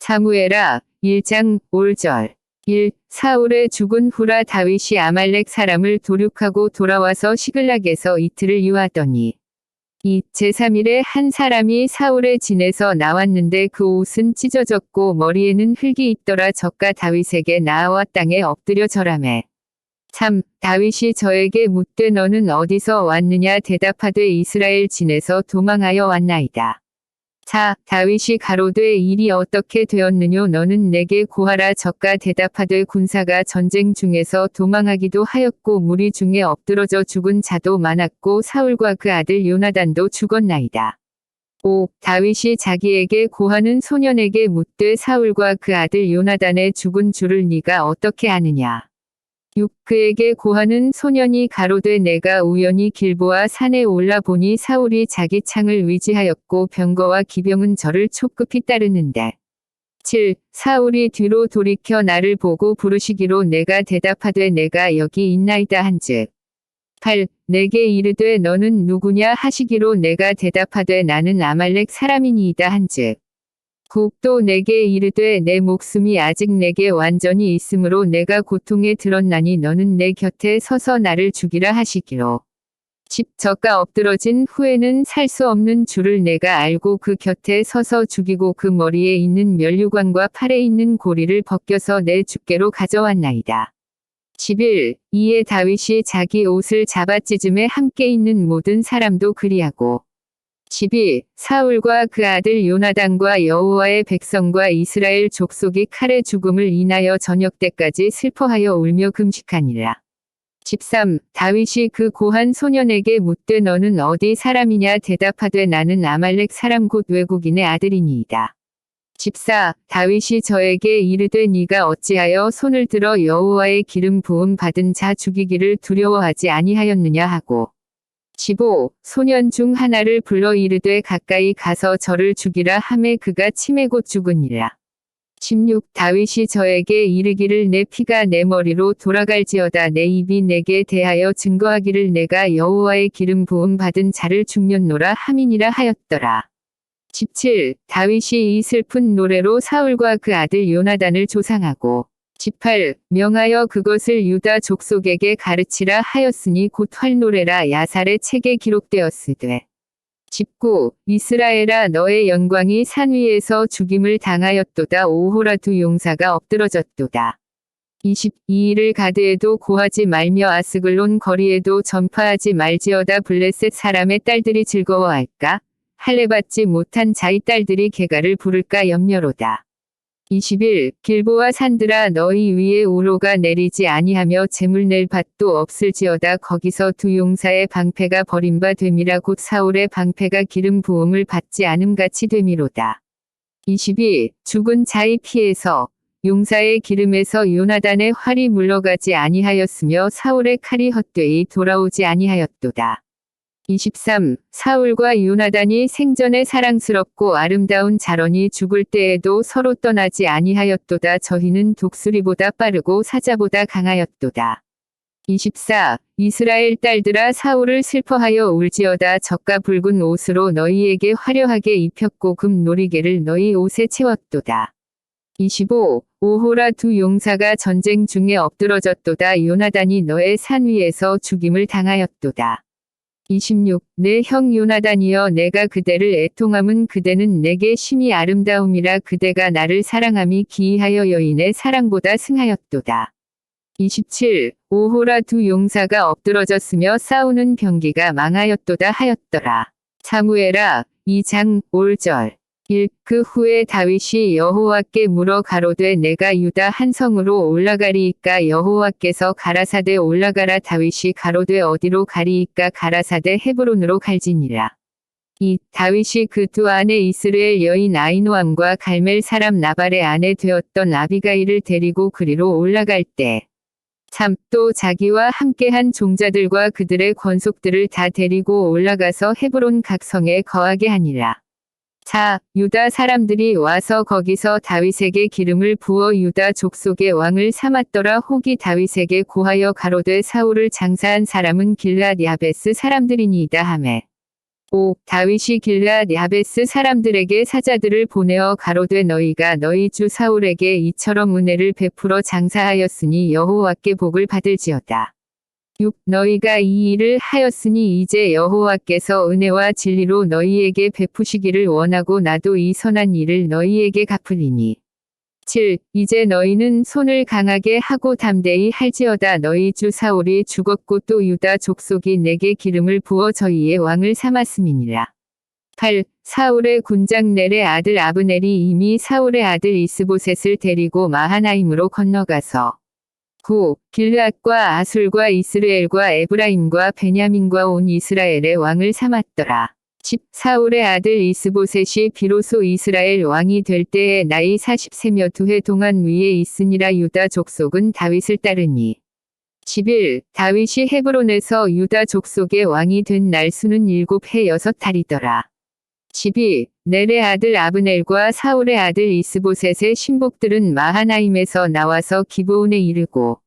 사무엘하 1장 5절 1. 사울의 죽은 후라 다윗이 아말렉 사람을 도륙하고 돌아와서 시글락에서 이틀을 유하더니 2. 제3일에 한 사람이 사울의 진에서 나왔는데 그 옷은 찢어졌고 머리에는 흙이 있더라. 저가 다윗에게 나아와 땅에 엎드려 절하매 3. 다윗이 저에게 묻되 너는 어디서 왔느냐 대답하되 이스라엘 진에서 도망하여 왔나이다. 4. 다윗이 가로되 일이 어떻게 되었느뇨 너는 내게 고하라. 저가 대답하되 군사가 전쟁 중에서 도망하기도 하였고 무리 중에 엎드러져 죽은 자도 많았고 사울과 그 아들 요나단도 죽었나이다. 5. 다윗이 자기에게 고하는 소년에게 묻되 사울과 그 아들 요나단의 죽은 줄을 네가 어떻게 아느냐. 6. 그에게 고하는 소년이 가로되 내가 우연히 길보아 산에 올라보니 사울이 자기 창을 위지하였고 병거와 기병은 저를 촉급히 따르는데 7. 사울이 뒤로 돌이켜 나를 보고 부르시기로 내가 대답하되 내가 여기 있나이다 한즉 8. 내게 이르되 너는 누구냐 하시기로 내가 대답하되 나는 아말렉 사람이니이다 한즉 9. 또 내게 이르되 내 목숨이 아직 내게 완전히 있으므로 내가 고통에 들었나니 너는 내 곁에 서서 나를 죽이라 하시기로 10. 저가 엎드러진 후에는 살 수 없는 줄을 내가 알고 그 곁에 서서 죽이고 그 머리에 있는 면류관과 팔에 있는 고리를 벗겨서 내 주께로 가져왔나이다. 11. 이에 다윗이 자기 옷을 잡아 찢음에 함께 있는 모든 사람도 그리하고 12. 사울과 그 아들 요나단과 여호와의 백성과 이스라엘 족속이 칼의 죽음을 인하여 저녁 때까지 슬퍼하여 울며 금식하니라. 13. 다윗이 그 고한 소년에게 묻되 너는 어디 사람이냐 대답하되 나는 아말렉 사람 곧 외국인의 아들이니이다. 14. 다윗이 저에게 이르되 네가 어찌하여 손을 들어 여호와의 기름 부음 받은 자 죽이기를 두려워하지 아니하였느냐 하고 15. 소년 중 하나를 불러 이르되 가까이 가서 저를 죽이라 하매 그가 치매 곧 죽으니라. 16. 다윗이 저에게 이르기를 내 피가 내 머리로 돌아갈지어다 내 입이 내게 대하여 증거하기를 내가 여호와의 기름 부음 받은 자를 죽였노라 함이니라 하였더라. 17. 다윗이 이 슬픈 노래로 사울과 그 아들 요나단을 조상하고 18. 명하여 그것을 유다 족속에게 가르치라 하였으니 곧 활노래라 야살의 책에 기록되었으되 19. 이스라엘아 너의 영광이 산 위에서 죽임을 당하였도다 오호라 두 용사가 엎드러졌도다. 20. 이 일을 가드에도 고하지 말며 아스글론 거리에도 전파하지 말지어다 블레셋 사람의 딸들이 즐거워할까 할례받지 못한 자의 딸들이 개가를 부를까 염려로다. 21. 길보아 산들아 너희 위에 우로가 내리지 아니하며 재물 낼 밭도 없을지어다 거기서 두 용사의 방패가 버림바 됨이라 곧 사울의 방패가 기름 부음을 받지 않음같이 됨이로다. 22. 죽은 자의 피에서 용사의 기름에서 요나단의 활이 물러가지 아니하였으며 사울의 칼이 헛되이 돌아오지 아니하였도다. 23. 사울과 요나단이 생전에 사랑스럽고 아름다운 자런이 죽을 때에도 서로 떠나지 아니하였도다. 저희는 독수리보다 빠르고 사자보다 강하였도다. 24. 이스라엘 딸들아 사울을 슬퍼하여 울지어다. 저가 붉은 옷으로 너희에게 화려하게 입혔고 금 놀이개를 너희 옷에 채웠도다. 25. 오호라 두 용사가 전쟁 중에 엎드러졌도다. 요나단이 너의 산 위에서 죽임을 당하였도다. 26. 내 형 요나단이여 내가 그대를 애통함은 그대는 내게 심히 아름다움이라 그대가 나를 사랑함이 기이하여 여인의 사랑보다 승하였도다. 27. 오호라 두 용사가 엎드러졌으며 싸우는 병기가 망하였도다 하였더라. 사무엘하 2장 5절 1. 그 후에 다윗이 여호와께 물어 가로되 내가 유다 한 성으로 올라가리이까 여호와께서 가라사대 올라가라 다윗이 가로되 어디로 가리이까 가라사대 헤브론으로 갈지니라. 2. 다윗이 그 두 아내 이스라엘 여인 아히노암과 갈멜 사람 나발의 아내 되었던 아비가일을 데리고 그리로 올라갈 때 3. 또 자기와 함께한 종자들과 그들의 권속들을 다 데리고 올라가서 헤브론 각 성에 거하게 하니라. 4. 유다 사람들이 와서 거기서 다윗에게 기름을 부어 유다 족속의 왕을 삼았더라. 혹이 다윗에게 고하여 가로되 사울을 장사한 사람은 길르앗 야베스 사람들이니이다 하매 5. 다윗이 길르앗 야베스 사람들에게 사자들을 보내어 가로되 너희가 너희 주 사울에게 이처럼 은혜를 베풀어 장사하였으니 여호와께 복을 받을지어다. 6. 너희가 이 일을 하였으니 이제 여호와께서 은혜와 진리로 너희에게 베푸시기를 원하고 나도 이 선한 일을 너희에게 갚으리니. 7. 이제 너희는 손을 강하게 하고 담대히 할지어다. 너희 주 사울이 죽었고 또 유다 족속이 내게 기름을 부어 저희의 왕을 삼았음이니라. 8. 사울의 군장 넬의 아들 아브넬이 이미 사울의 아들 이스보셋을 데리고 마하나임으로 건너가서 9. 길르앗과 아술과 이스르엘과 에브라임과 베냐민과 온 이스라엘의 왕을 삼았더라. 10. 사울의 아들 이스보셋이 비로소 이스라엘 왕이 될 때에 나이 40세며 2해 동안 위에 있으니라. 유다 족속은 다윗을 따르니. 11. 다윗이 헤브론에서 유다 족속의 왕이 된 날수는 7해 6달이더라. 12. 넬의 아들 아브넬과 사울의 아들 이스보셋의 신복들은 마하나임에서 나와서 기브온에 이르고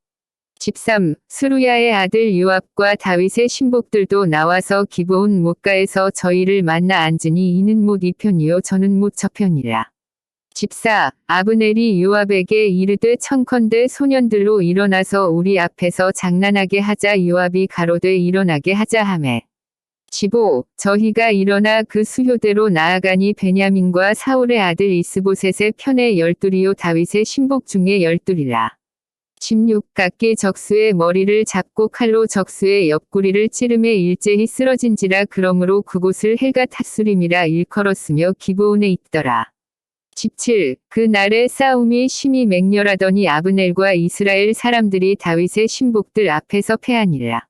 13. 스루야의 아들 요압과 다윗의 신복들도 나와서 기브온 못가에서 저희를 만나 앉으니 이는 못 이 편이요 저는 못 저 편이라. 14. 아브넬이 요압에게 이르되 청컨대 소년들로 일어나서 우리 앞에서 장난하게 하자. 요압이 가로되 일어나게 하자 하매 15. 저희가 일어나 그 수효대로 나아가니 베냐민과 사울의 아들 이스보셋의 편에 12이요 다윗의 신복 중에 12이라. 16. 각기 적수의 머리를 잡고 칼로 적수의 옆구리를 찌르매 일제히 쓰러진지라. 그러므로 그곳을 헬가 탓수림이라 일컬었으며 기브온에 있더라. 17. 그 날에 싸움이 심히 맹렬하더니 아브넬과 이스라엘 사람들이 다윗의 신복들 앞에서 패하니라.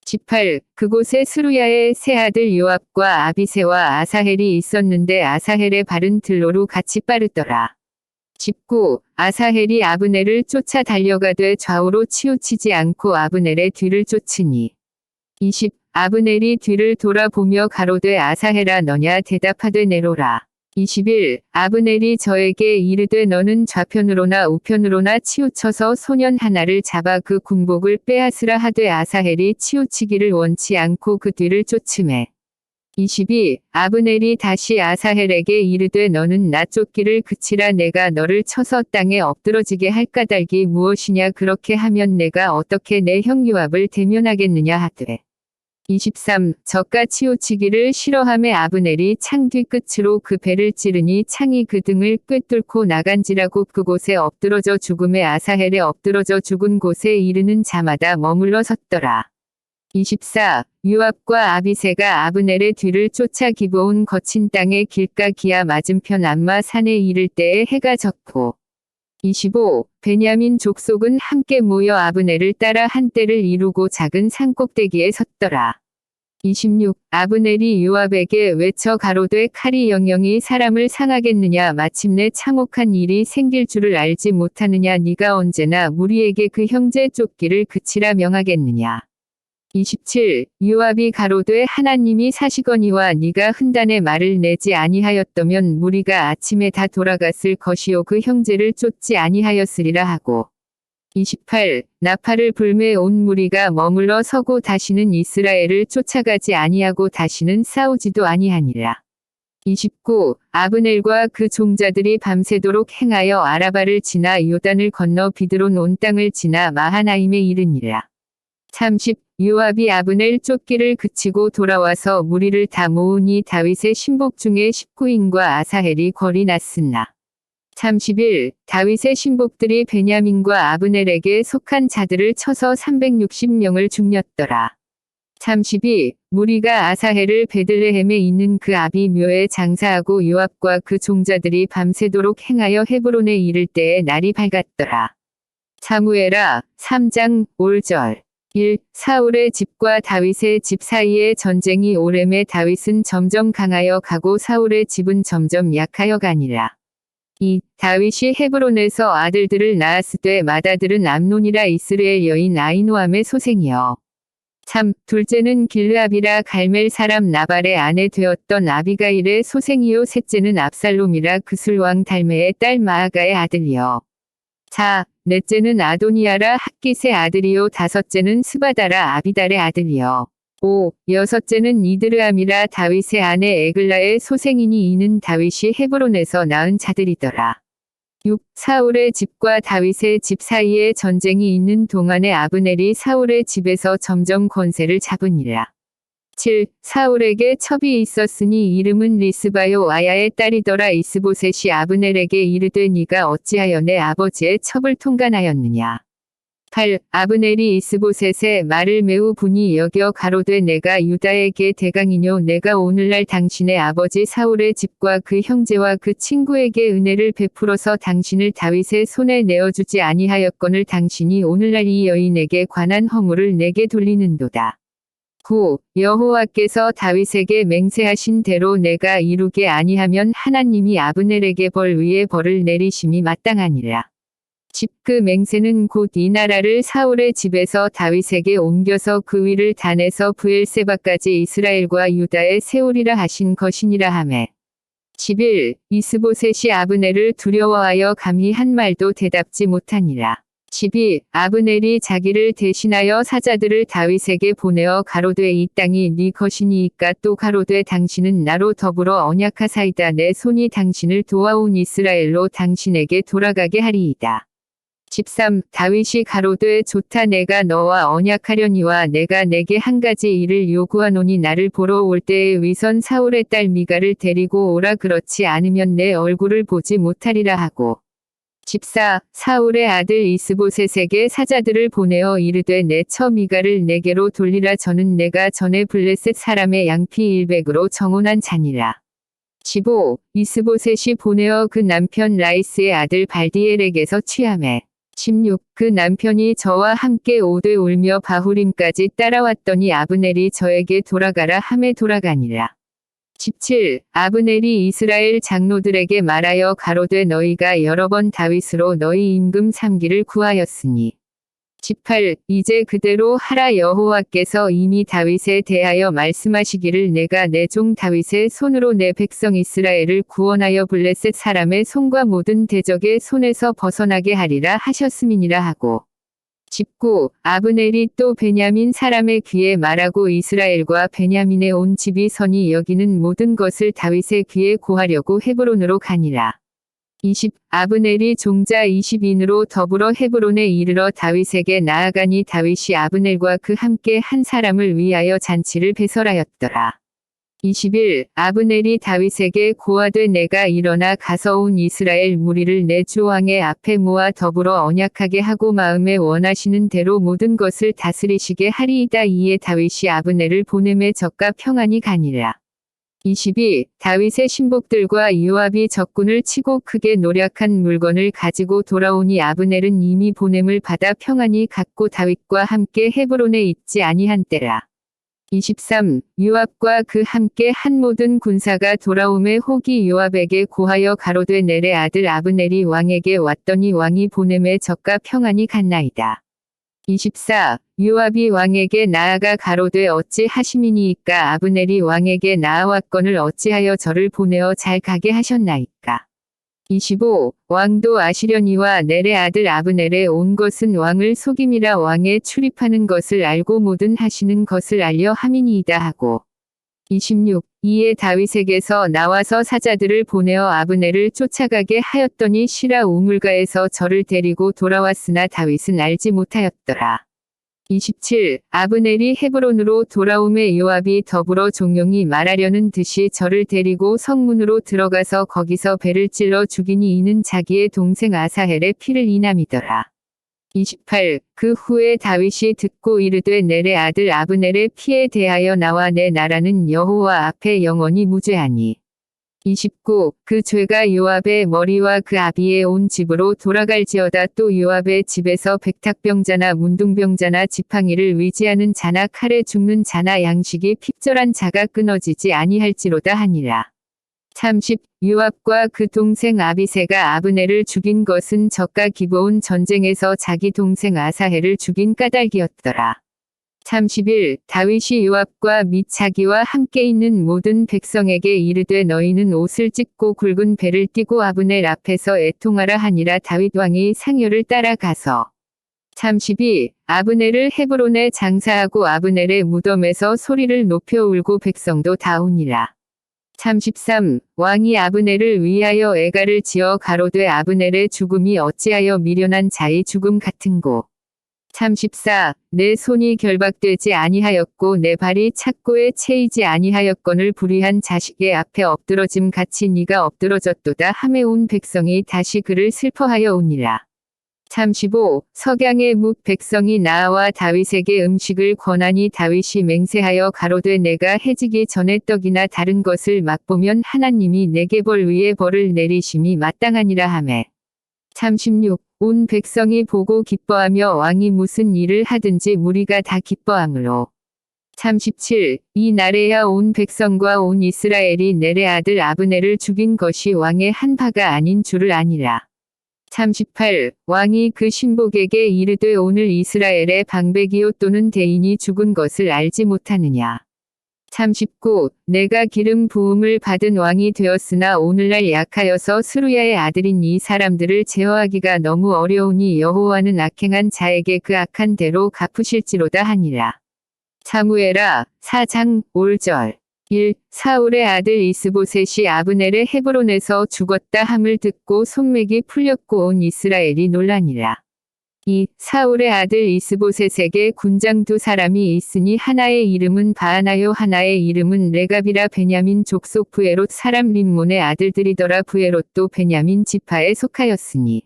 18. 그곳에 스루야의 세 아들 요압과 아비새와 아사헬이 있었는데 아사헬의 발은 들로로 같이 빠르더라. 19. 아사헬이 아브넬을 쫓아 달려가되 좌우로 치우치지 않고 아브넬의 뒤를 쫓으니. 20. 아브넬이 뒤를 돌아보며 가로되 아사헬아 너냐 대답하되 내로라. 21. 아브넬이 저에게 이르되 너는 좌편으로나 우편으로나 치우쳐서 소년 하나를 잡아 그 군복을 빼앗으라 하되 아사헬이 치우치기를 원치 않고 그 뒤를 쫓으매. 22. 아브넬이 다시 아사헬에게 이르되 너는 나 쫓기를 그치라. 내가 너를 쳐서 땅에 엎드러지게 할 까닭이 무엇이냐. 그렇게 하면 내가 어떻게 내 형 요압을 대면하겠느냐 하되. 23. 저가 치우치기를 싫어하매 아브넬이 창 뒤끝으로 그 배를 찌르니 창이 그 등을 꿰뚫고 나간지라고. 그곳에 엎드러져 죽음에 아사헬에 엎드러져 죽은 곳에 이르는 자마다 머물러 섰더라. 24. 요압과 아비새가 아브넬의 뒤를 쫓아 기브온 거친 땅의 길가 기아 맞은편 암마 산에 이를 때에 해가 졌고. 25. 베냐민 족속은 함께 모여 아브넬을 따라 한때를 이루고 작은 산 꼭대기에 섰더라. 26. 아브넬이 요압에게 외쳐 가로되 칼이 영영이 사람을 상하겠느냐. 마침내 참혹한 일이 생길 줄을 알지 못하느냐. 네가 언제나 무리에게 그 형제 쫓기를 그치라 명하겠느냐. 27. 요압이 가로되 하나님이 사시거니와 네가 흔단의 말을 내지 아니하였더면 무리가 아침에 다 돌아갔을 것이요 그 형제를 쫓지 아니하였으리라 하고. 28. 나팔을 불매 온 무리가 머물러 서고 다시는 이스라엘을 쫓아가지 아니하고 다시는 싸우지도 아니하니라. 29. 아브넬과 그 종자들이 밤새도록 행하여 아라바를 지나 요단을 건너 비드론 온 땅을 지나 마하나임에 이르니라. 30. 요압이 아브넬 쫓기를 그치고 돌아와서 무리를 다 모으니 다윗의 신복 중에 19인과 아사헬이 궐이 났으나. 31. 다윗의 신복들이 베냐민과 아브넬에게 속한 자들을 쳐서 360명을 죽였더라. 32. 무리가 아사헬을 베들레헴에 있는 그 아비묘에 장사하고 요압과 그 종자들이 밤새도록 행하여 헤브론에 이를 때에 날이 밝았더라. 사무엘하 3장 5절 1. 사울의 집과 다윗의 집 사이에 전쟁이 오래매 다윗은 점점 강하여 가고 사울의 집은 점점 약하여 가니라. 2. 다윗이 헤브론에서 아들들을 낳았으되 맏아들은 암논이라 이스라엘 여인 아히노함의 소생이여. 3. 둘째는 길르압이라 갈멜 사람 나발의 아내 되었던 아비가일의 소생이요 셋째는 압살롬이라 그술왕 달메의 딸 마아가의 아들이여. 4. 넷째는 아도니아라 핫깃의 아들이요 다섯째는 스바다라 아비달의 아들이여. 여섯째는 이드르암이라 다윗의 아내 에글라의 소생이니 이는 다윗이 헤브론에서 낳은 자들이더라. 6. 사울의 집과 다윗의 집 사이에 전쟁이 있는 동안에 아브넬이 사울의 집에서 점점 권세를 잡으니라. 7. 사울에게 첩이 있었으니 이름은 리스바요 아야의 딸이더라. 이스보셋이 아브넬에게 이르되 네가 어찌하여 내 아버지의 첩을 통간하였느냐. 8. 아브넬이 이스보셋의 말을 매우 분이 여겨 가로되 내가 유다에게 대강이뇨 내가 오늘날 당신의 아버지 사울의 집과 그 형제와 그 친구에게 은혜를 베풀어서 당신을 다윗의 손에 내어주지 아니하였거늘 당신이 오늘날 이 여인에게 관한 허물을 내게 돌리는도다. 9. 여호와께서 다윗에게 맹세하신 대로 내가 이루게 아니하면 하나님이 아브넬에게 벌 위에 벌을 내리심이 마땅하니라. 10. 그 맹세는 곧 이 나라를 사울의 집에서 다윗에게 옮겨서 그 위를 단에서 브엘세바까지 이스라엘과 유다에 세우리라 하신 것이니라 하매. 11. 이스보셋이 아브넬을 두려워하여 감히 한 말도 대답지 못하니라. 12. 아브넬이 자기를 대신하여 사자들을 다윗에게 보내어 가로되 이 땅이 네 것이니이까 또 가로되 당신은 나로 더불어 언약하사이다 내 손이 당신을 도와온 이스라엘로 당신에게 돌아가게 하리이다. 13. 다윗이 가로되 좋다 내가 너와 언약하려니와 내가 내게 한 가지 일을 요구하노니 나를 보러 올 때에 위선 사울의 딸 미가를 데리고 오라 그렇지 않으면 내 얼굴을 보지 못하리라 하고. 14. 사울의 아들 이스보셋에게 사자들을 보내어 이르되 내 처 미가를 내게로 돌리라 저는 내가 전에 블레셋 사람의 양피 100으로 정혼한 자니라. 15. 이스보셋이 보내어 그 남편 라이스의 아들 발디엘에게서 취하매. 16. 그 남편이 저와 함께 오되 울며 바후림까지 따라왔더니 아브넬이 저에게 돌아가라 함에 돌아가니라. 17. 아브넬이 이스라엘 장로들에게 말하여 가로되 너희가 여러 번 다윗으로 너희 임금 삼기를 구하였으니. 18. 이제 그대로 하라 여호와께서 이미 다윗에 대하여 말씀하시기를 내가 내 종 다윗의 손으로 내 백성 이스라엘을 구원하여 블레셋 사람의 손과 모든 대적의 손에서 벗어나게 하리라 하셨음이니라 하고. 19. 아브넬이 또 베냐민 사람의 귀에 말하고 이스라엘과 베냐민의 온 집이 선이 여기는 모든 것을 다윗의 귀에 고하려고 헤브론으로 가니라. 20. 아브넬이 종자 20인으로 더불어 헤브론에 이르러 다윗에게 나아가니 다윗이 아브넬과 그 함께 한 사람을 위하여 잔치를 배설하였더라. 21. 아브넬이 다윗에게 고하되 내가 일어나 가서 온 이스라엘 무리를 내 주 왕의 앞에 모아 더불어 언약하게 하고 마음에 원하시는 대로 모든 것을 다스리시게 하리이다. 이에 다윗이 아브넬을 보내매 적과 평안히 가니라. 22. 다윗의 신복들과 요압이 적군을 치고 크게 노력한 물건을 가지고 돌아오니 아브넬은 이미 보냄을 받아 평안히 갔고 다윗과 함께 헤브론에 있지 아니한 때라. 23. 요압과 그 함께 한 모든 군사가 돌아오매 혹이 요압에게 고하여 가로되 넬의 아들 아브넬이 왕에게 왔더니 왕이 보냄에 적과 평안히 갔나이다. 24. 요압이 왕에게 나아가 가로되 어찌 하심이니이까 아브넬이 왕에게 나아왔거늘 어찌하여 저를 보내어 잘 가게 하셨나이까. 25. 왕도 아시려니와 넬의 아들 아브넬의 온 것은 왕을 속임이라 왕에 출입하는 것을 알고 모든 하시는 것을 알려 함이니이다 하고. 26. 이에 다윗에게서 나와서 사자들을 보내어 아브넬을 쫓아가게 하였더니 시라 우물가에서 저를 데리고 돌아왔으나 다윗은 알지 못하였더라. 27. 아브넬이 헤브론으로 돌아오매 요압이 더불어 종용이 말하려는 듯이 저를 데리고 성문으로 들어가서 거기서 배를 찔러 죽이니 이는 자기의 동생 아사헬의 피를 인함이더라. 28. 그 후에 다윗이 듣고 이르되 넬의 아들 아브넬의 피에 대하여 나와 내 나라는 여호와 앞에 영원히 무죄하니. 29. 그 죄가 요압의 머리와 그 아비의 온 집으로 돌아갈지어다. 또 요압의 집에서 백탁병자나 문둥병자나 지팡이를 위지하는 자나 칼에 죽는 자나 양식이 핍절한 자가 끊어지지 아니할지로다 하니라. 30. 요압과 그 동생 아비새가 아브넬을 죽인 것은 적과 기브온 전쟁에서 자기 동생 아사헬을 죽인 까닭이었더라. 31. 다윗이 요압과 및 자기와 함께 있는 모든 백성에게 이르되 너희는 옷을 찢고 굵은 배를 띠고 아브넬 앞에서 애통하라 하니라. 다윗 왕이 상여를 따라가서 32. 아브넬을 헤브론에 장사하고 아브넬의 무덤에서 소리를 높여 울고 백성도 다 우니라. 33. 왕이 아브넬을 위하여 애가를 지어 가로되 아브넬의 죽음이 어찌하여 미련한 자의 죽음 같은고. 34. 내 손이 결박되지 아니하였고 내 발이 착고에 채이지 아니하였거늘 불의한 자식의 앞에 엎드러짐 같이 네가 엎드러졌도다 하매 온 백성이 다시 그를 슬퍼하여 우니라. 35. 석양의 묵 백성이 나와 다윗에게 음식을 권하니 다윗이 맹세하여 가로되 내가 해지기 전에 떡이나 다른 것을 맛보면 하나님이 내게 벌 위에 벌을 내리심이 마땅하니라 하매. 36. 온 백성이 보고 기뻐하며 왕이 무슨 일을 하든지 무리가 다 기뻐하므로. 37. 이 날에야 온 백성과 온 이스라엘이 넬의 아들 아브넬을 죽인 것이 왕의 한 바가 아닌 줄을 아니라. 38. 왕이 그 신복에게 이르되 오늘 이스라엘의 방백이요 또는 대인이 죽은 것을 알지 못하느냐. 39. 내가 기름 부음을 받은 왕이 되었으나 오늘날 약하여서 스루야의 아들인 이 사람들을 제어하기가 너무 어려우니 여호와는 악행한 자에게 그 악한 대로 갚으실지로다 하니라. 사무엘아 4장 5절. 1. 사울의 아들 이스보셋이 아브넬의 헤브론에서 죽었다 함을 듣고 속맥이 풀렸고 온 이스라엘이 놀라니라. 2. 사울의 아들 이스보셋에게 군장 두 사람이 있으니 하나의 이름은 바하나요 하나의 이름은 레갑이라 베냐민 족속 부에롯 사람 림몬의 아들들이더라. 부에롯도 베냐민 지파에 속하였으니.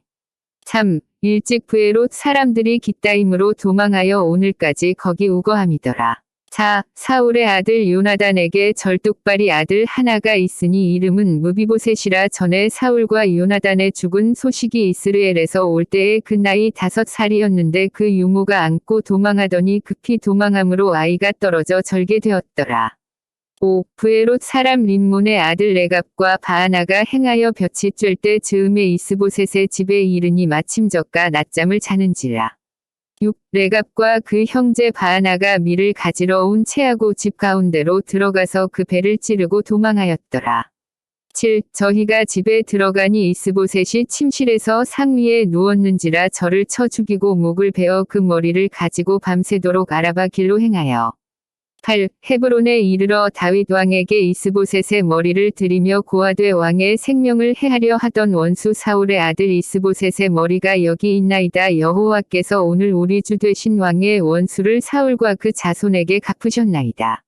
3. 일찍 부에롯 사람들이 깃다임으로 도망하여 오늘까지 거기 우거함이더라. 4. 사울의 아들 요나단에게 절뚝발이 아들 하나가 있으니 이름은 무비보셋이라. 전에 사울과 요나단의 죽은 소식이 이스라엘에서 올 때에 그 나이 5살이었는데 그 유모가 안고 도망하더니 급히 도망함으로 아이가 떨어져 절개되었더라. 5. 부에롯 사람 림몬의 아들 레갑과 바하나가 행하여 볕이 쬐을 때 즈음에 이스보셋의 집에 이르니 마침 저가 낮잠을 자는지라. 6. 레갑과 그 형제 바하나가 밀을 가지러 온 채하고 집 가운데로 들어가서 그 배를 찌르고 도망하였더라. 7. 저희가 집에 들어가니 이스보셋이 침실에서 상위에 누웠는지라 저를 쳐 죽이고 목을 베어 그 머리를 가지고 밤새도록 아라바 길로 행하여. 8. 헤브론에 이르러 다윗 왕에게 이스보셋의 머리를 들이며 고아되 왕의 생명을 해하려 하던 원수 사울의 아들 이스보셋의 머리가 여기 있나이다. 여호와께서 오늘 우리 주 되신 왕의 원수를 사울과 그 자손에게 갚으셨나이다.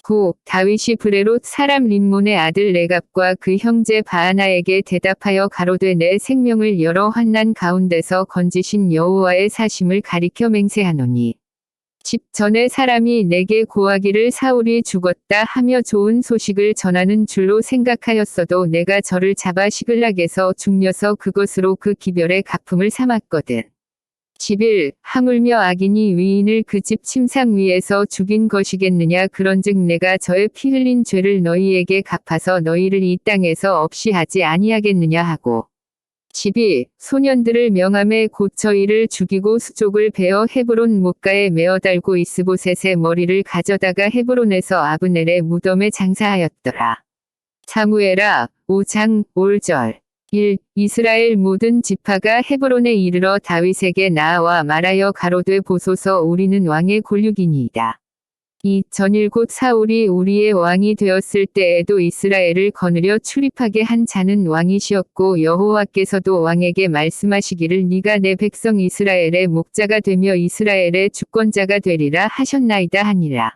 9. 다윗이 브레롯 사람 림몬의 아들 레갑과 그 형제 바하나에게 대답하여 가로되 내 생명을 여러 환난 가운데서 건지신 여호와의 사심을 가리켜 맹세하노니. 10. 전에 사람이 내게 고하기를 사울이 죽었다 하며 좋은 소식을 전하는 줄로 생각하였어도 내가 저를 잡아 시글락에서 죽려서 그것으로 그 기별의 갚음을 삼았거든. 11. 하물며 악인이 위인을 그 집 침상 위에서 죽인 것이겠느냐. 그런즉 내가 저의 피 흘린 죄를 너희에게 갚아서 너희를 이 땅에서 없이 하지 아니하겠느냐 하고. 12. 소년들을 명함에 곧 저희를 죽이고 수족을 베어 헤브론 못가에 메어 달고 이스보셋의 머리를 가져다가 헤브론에서 아브넬의 무덤에 장사하였더라. 사무엘아 5장 5절. 1. 이스라엘 모든 지파가 헤브론에 이르러 다윗에게 나아와 말하여 가로되 보소서 우리는 왕의 골육이니이다. 2. 전일 곧 사울이 우리의 왕이 되었을 때에도 이스라엘을 거느려 출입하게 한 자는 왕이시었고 여호와께서도 왕에게 말씀하시기를 네가 내 백성 이스라엘의 목자가 되며 이스라엘의 주권자가 되리라 하셨나이다 하니라.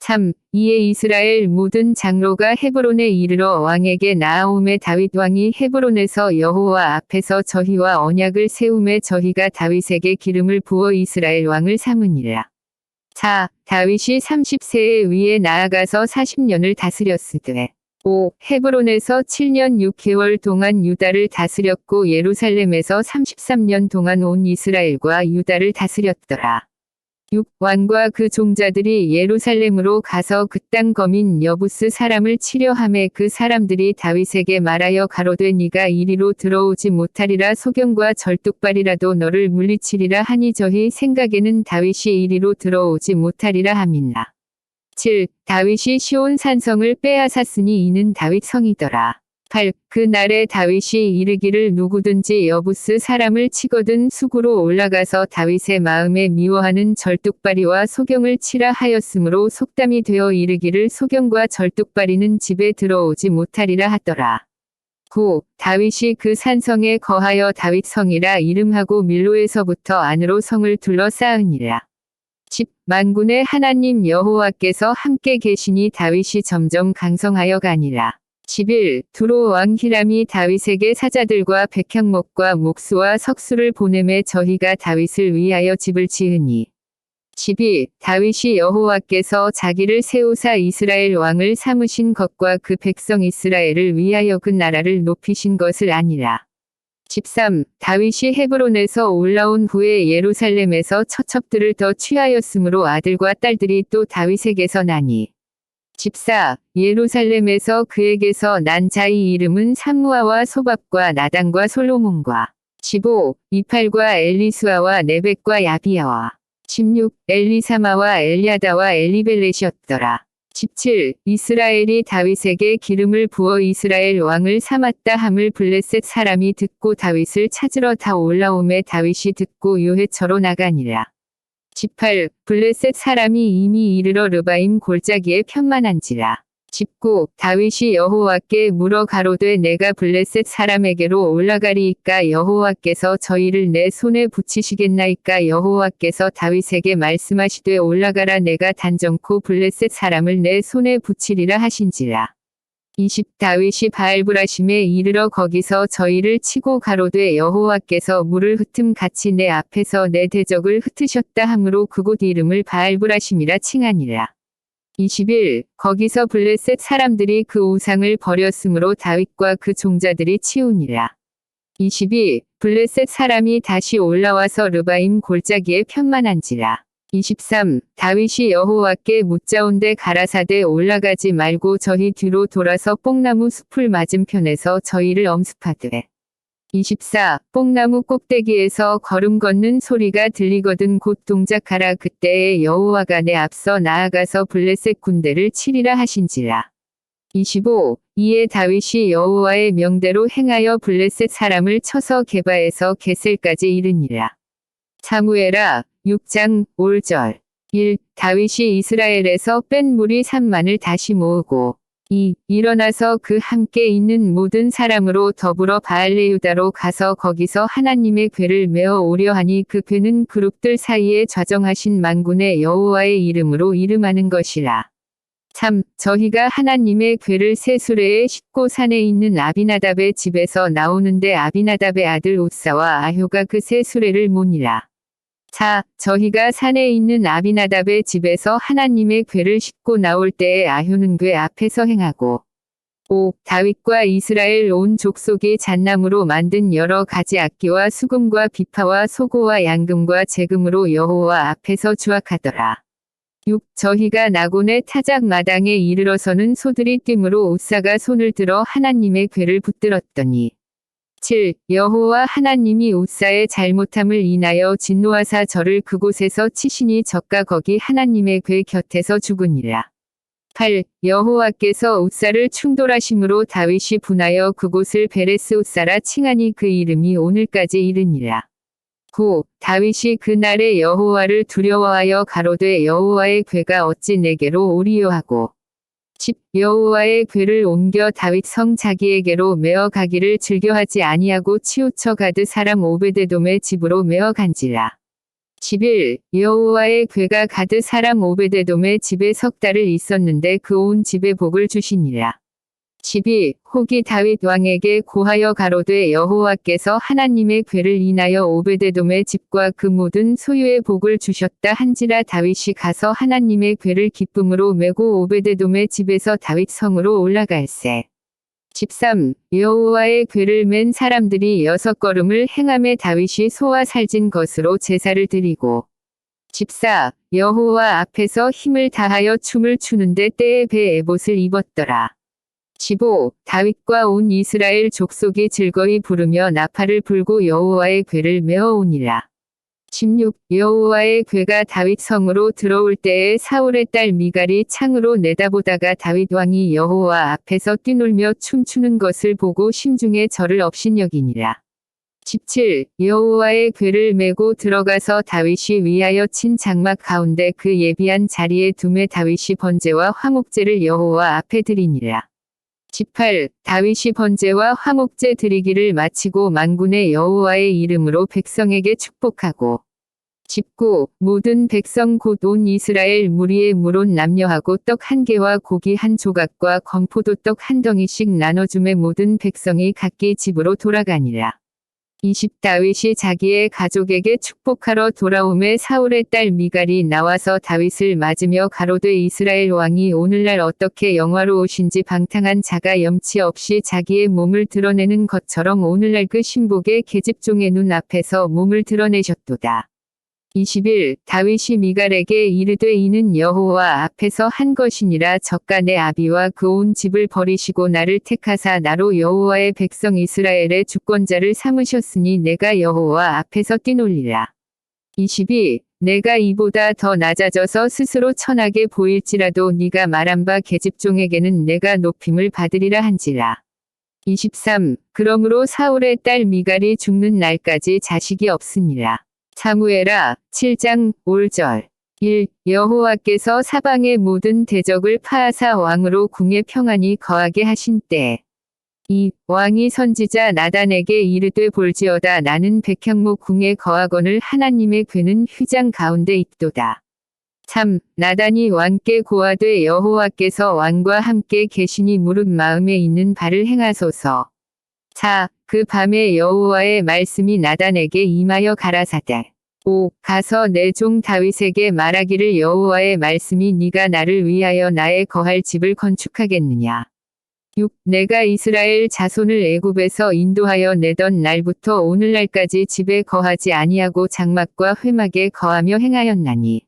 3. 이에 이스라엘 모든 장로가 헤브론에 이르러 왕에게 나아오매 다윗 왕이 헤브론에서 여호와 앞에서 저희와 언약을 세우매 저희가 다윗에게 기름을 부어 이스라엘 왕을 삼으니라. 4. 다윗이 30세에 위에 나아가서 40년을 다스렸으되 5. 헤브론에서 7년 6개월 동안 유다를 다스렸고 예루살렘에서 33년 동안 온 이스라엘과 유다를 다스렸더라. 6. 왕과 그 종자들이 예루살렘으로 가서 그 땅 거민 여부스 사람을 치려 하매 그 사람들이 다윗에게 말하여 가로되 네가 이리로 들어오지 못하리라. 소경과 절뚝발이라도 너를 물리치리라 하니 저희 생각에는 다윗이 이리로 들어오지 못하리라 함이라. 7. 다윗이 시온 산성을 빼앗았으니 이는 다윗 성이더라. 8. 그날에 다윗이 이르기를 누구든지 여부스 사람을 치거든 수구로 올라가서 다윗의 마음에 미워하는 절뚝발이와 소경을 치라 하였으므로 속담이 되어 이르기를 소경과 절뚝발이는 집에 들어오지 못하리라 하더라. 9. 다윗이 그 산성에 거하여 다윗성이라 이름하고 밀로에서부터 안으로 성을 둘러 쌓으니라. 10. 만군의 하나님 여호와께서 함께 계시니 다윗이 점점 강성하여 가니라. 11. 두로 왕 히람이 다윗에게 사자들과 백향목과 목수와 석수를 보내매 저희가 다윗을 위하여 집을 지으니. 12. 다윗이 여호와께서 자기를 세우사 이스라엘 왕을 삼으신 것과 그 백성 이스라엘을 위하여 그 나라를 높이신 것을 아니라. 13. 다윗이 헤브론에서 올라온 후에 예루살렘에서 처첩들을 더 취하였으므로 아들과 딸들이 또 다윗에게서 나니. 14. 예루살렘에서 그에게서 난 자의 이름은 삼무아와 소밥과 나단과 솔로몬과. 15. 이팔과 엘리수아와 네벡과 야비야와. 16. 엘리사마와 엘리아다와 엘리벨렛이었더라. 17. 이스라엘이 다윗에게 기름을 부어 이스라엘 왕을 삼았다 함을 블레셋 사람이 듣고 다윗을 찾으러 다 올라오매 다윗이 듣고 요해처로 나가니라. 18. 블레셋 사람이 이미 이르러 르바임 골짜기에 편만한지라. 19. 다윗이 여호와께 물어 가로되 내가 블레셋 사람에게로 올라가리이까 여호와께서 저희를 내 손에 붙이시겠나이까 여호와께서 다윗에게 말씀하시되 올라가라 내가 단정코 블레셋 사람을 내 손에 붙이리라 하신지라. 20. 다윗이 바알브라심에 이르러 거기서 저희를 치고 가로되 여호와께서 물을 흩음 같이 내 앞에서 내 대적을 흩으셨다 하므로 그곳 이름을 바알브라심이라 칭하니라. 21. 거기서 블레셋 사람들이 그 우상을 버렸으므로 다윗과 그 종자들이 치우니라. 22. 블레셋 사람이 다시 올라와서 르바임 골짜기에 편만한지라. 23. 다윗이 여호와께 묻자온데 가라사대 올라가지 말고 저희 뒤로 돌아서 뽕나무 숲을 맞은편에서 저희를 엄습하되. 24. 뽕나무 꼭대기에서 걸음 걷는 소리가 들리거든 곧 동작하라 그때에 여호와가 내 앞서 나아가서 블레셋 군대를 치리라 하신지라. 25. 이에 다윗이 여호와의 명대로 행하여 블레셋 사람을 쳐서 게바에서 게셀까지 이르니라. 사무엘하 6장 5절. 1. 다윗이 이스라엘에서 뺀 무리 3만을 다시 모으고. 2. 일어나서 그 함께 있는 모든 사람으로 더불어 바알레유다로 가서 거기서 하나님의 궤를 메어 오려 하니 그 궤는 그룹들 사이에 좌정하신 만군의 여호와의 이름으로 이름하는 것이라. 3. 저희가 하나님의 궤를 새 수레에 싣고 산에 있는 아비나답의 집에서 나오는데 아비나답의 아들 웃사와 아효가 그 새 수레를 모니라. 4. 저희가 산에 있는 아비나답의 집에서 하나님의 궤를 싣고 나올 때에 아효는 궤 앞에서 행하고. 5. 다윗과 이스라엘 온 족속이 잣나무로 만든 여러 가지 악기와 수금과 비파와 소고와 양금과 재금으로 여호와 앞에서 주악하더라. 6. 저희가 나곤의 타작 마당에 이르러서는 소들이 뛰므로 웃사가 손을 들어 하나님의 궤를 붙들었더니. 7. 여호와 하나님이 웃사의 잘못함을 인하여 진노하사 저를 그곳에서 치시니 저가 거기 하나님의 궤 곁에서 죽으니라. 8. 여호와께서 웃사를 충돌하심으로 다윗이 분하여 그곳을 베레스 웃사라 칭하니 그 이름이 오늘까지 이르니라. 9. 다윗이 그날에 여호와를 두려워하여 가로되 여호와의 궤가 어찌 내게로 오리요 하고. 10. 여호와의 궤를 옮겨 다윗 성 자기에게로 메어 가기를 즐겨하지 아니하고 치우쳐 가드 사람 오베데돔의 집으로 메어 간지라. 11. 여호와의 궤가 가드 사람 오베데돔의 집에 석 달을 있었는데 그 온 집에 복을 주시니라. 12. 혹이 다윗 왕에게 고하여 가로되 여호와께서 하나님의 궤를 인하여 오베데돔의 집과 그 모든 소유의 복을 주셨다 한지라 다윗이 가서 하나님의 궤를 기쁨으로 메고 오베데돔의 집에서 다윗 성으로 올라갈세. 13. 여호와의 궤를 맨 사람들이 6걸음을 행하며 다윗이 소와 살진 것으로 제사를 드리고. 14. 여호와 앞에서 힘을 다하여 춤을 추는데 때에 배 에봇을 입었더라. 15. 다윗과 온 이스라엘 족속이 즐거이 부르며 나팔을 불고 여호와의 궤를 메어 오니라. 16. 여호와의 궤가 다윗 성으로 들어올 때에 사울의 딸 미갈이 창으로 내다보다가 다윗 왕이 여호와 앞에서 뛰놀며 춤추는 것을 보고 심중에 저를 업신여기니라. 17. 여호와의 궤를 메고 들어가서 다윗이 위하여 친 장막 가운데 그 예비한 자리에 두매 다윗이 번제와 화목제를 여호와 앞에 드리니라. 18. 다윗이 번제와 화목제 드리기를 마치고 만군의 여호와의 이름으로 백성에게 축복하고 19. 모든 백성 곧 온 이스라엘 무리의 물온 남녀하고 떡 한 개와 고기 한 조각과 건포도 떡 한 덩이씩 나눠주매 모든 백성이 각기 집으로 돌아가니라. 20. 다윗이 자기의 가족에게 축복하러 돌아오매 사울의 딸 미갈이 나와서 다윗을 맞으며 가로되 이스라엘 왕이 오늘날 어떻게 영화로우신지 방탕한 자가 염치 없이 자기의 몸을 드러내는 것처럼 오늘날 그 신복의 계집종의 눈 앞에서 몸을 드러내셨도다. 21. 다윗이 미갈에게 이르되 이는 여호와 앞에서 한 것이니라 저가 내 아비와 그 온 집을 버리시고 나를 택하사 나로 여호와의 백성 이스라엘의 주권자를 삼으셨으니 내가 여호와 앞에서 뛰놀리라. 22. 내가 이보다 더 낮아져서 스스로 천하게 보일지라도 네가 말한 바 계집종에게는 내가 높임을 받으리라 한지라. 23. 그러므로 사울의 딸 미갈이 죽는 날까지 자식이 없으니라. 사무엘하 7장 5절 1. 여호와께서 사방의 모든 대적을 파하사 왕으로 궁에 평안히 거하게 하신 때 2. 왕이 선지자 나단에게 이르되 볼지어다 나는 백향목 궁에 거하거늘 하나님의 궤는 휘장 가운데 있도다. 3. 나단이 왕께 고하되 여호와께서 왕과 함께 계시니 무릇 마음에 있는 바를 행하소서. 4. 그 밤에 여호와의 말씀이 나단에게 임하여 가라사대. 5. 가서 내 종 다윗에게 말하기를 여호와의 말씀이 네가 나를 위하여 나의 거할 집을 건축하겠느냐. 6. 내가 이스라엘 자손을 애굽에서 인도하여 내던 날부터 오늘날까지 집에 거하지 아니하고 장막과 회막에 거하며 행하였나니.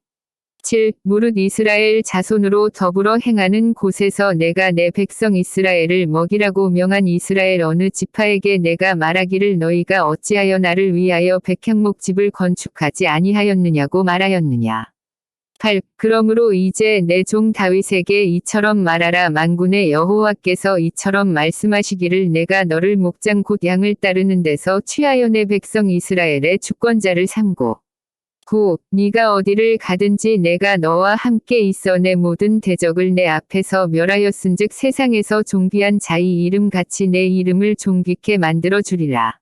7. 무릇 이스라엘 자손으로 더불어 행하는 곳에서 내가 내 백성 이스라엘을 먹이라고 명한 이스라엘 어느 지파에게 내가 말하기를 너희가 어찌하여 나를 위하여 백향목 집을 건축하지 아니하였느냐고 말하였느냐. 8. 그러므로 이제 내 종 다윗에게 이처럼 말하라 만군의 여호와께서 이처럼 말씀하시기를 내가 너를 목장 곧 양을 따르는 데서 취하여 내 백성 이스라엘의 주권자를 삼고 9. 네가 어디를 가든지 내가 너와 함께 있어 내 모든 대적을 내 앞에서 멸하였은즉 세상에서 존귀한 자의 이름같이 내 이름을 존귀케 만들어 주리라.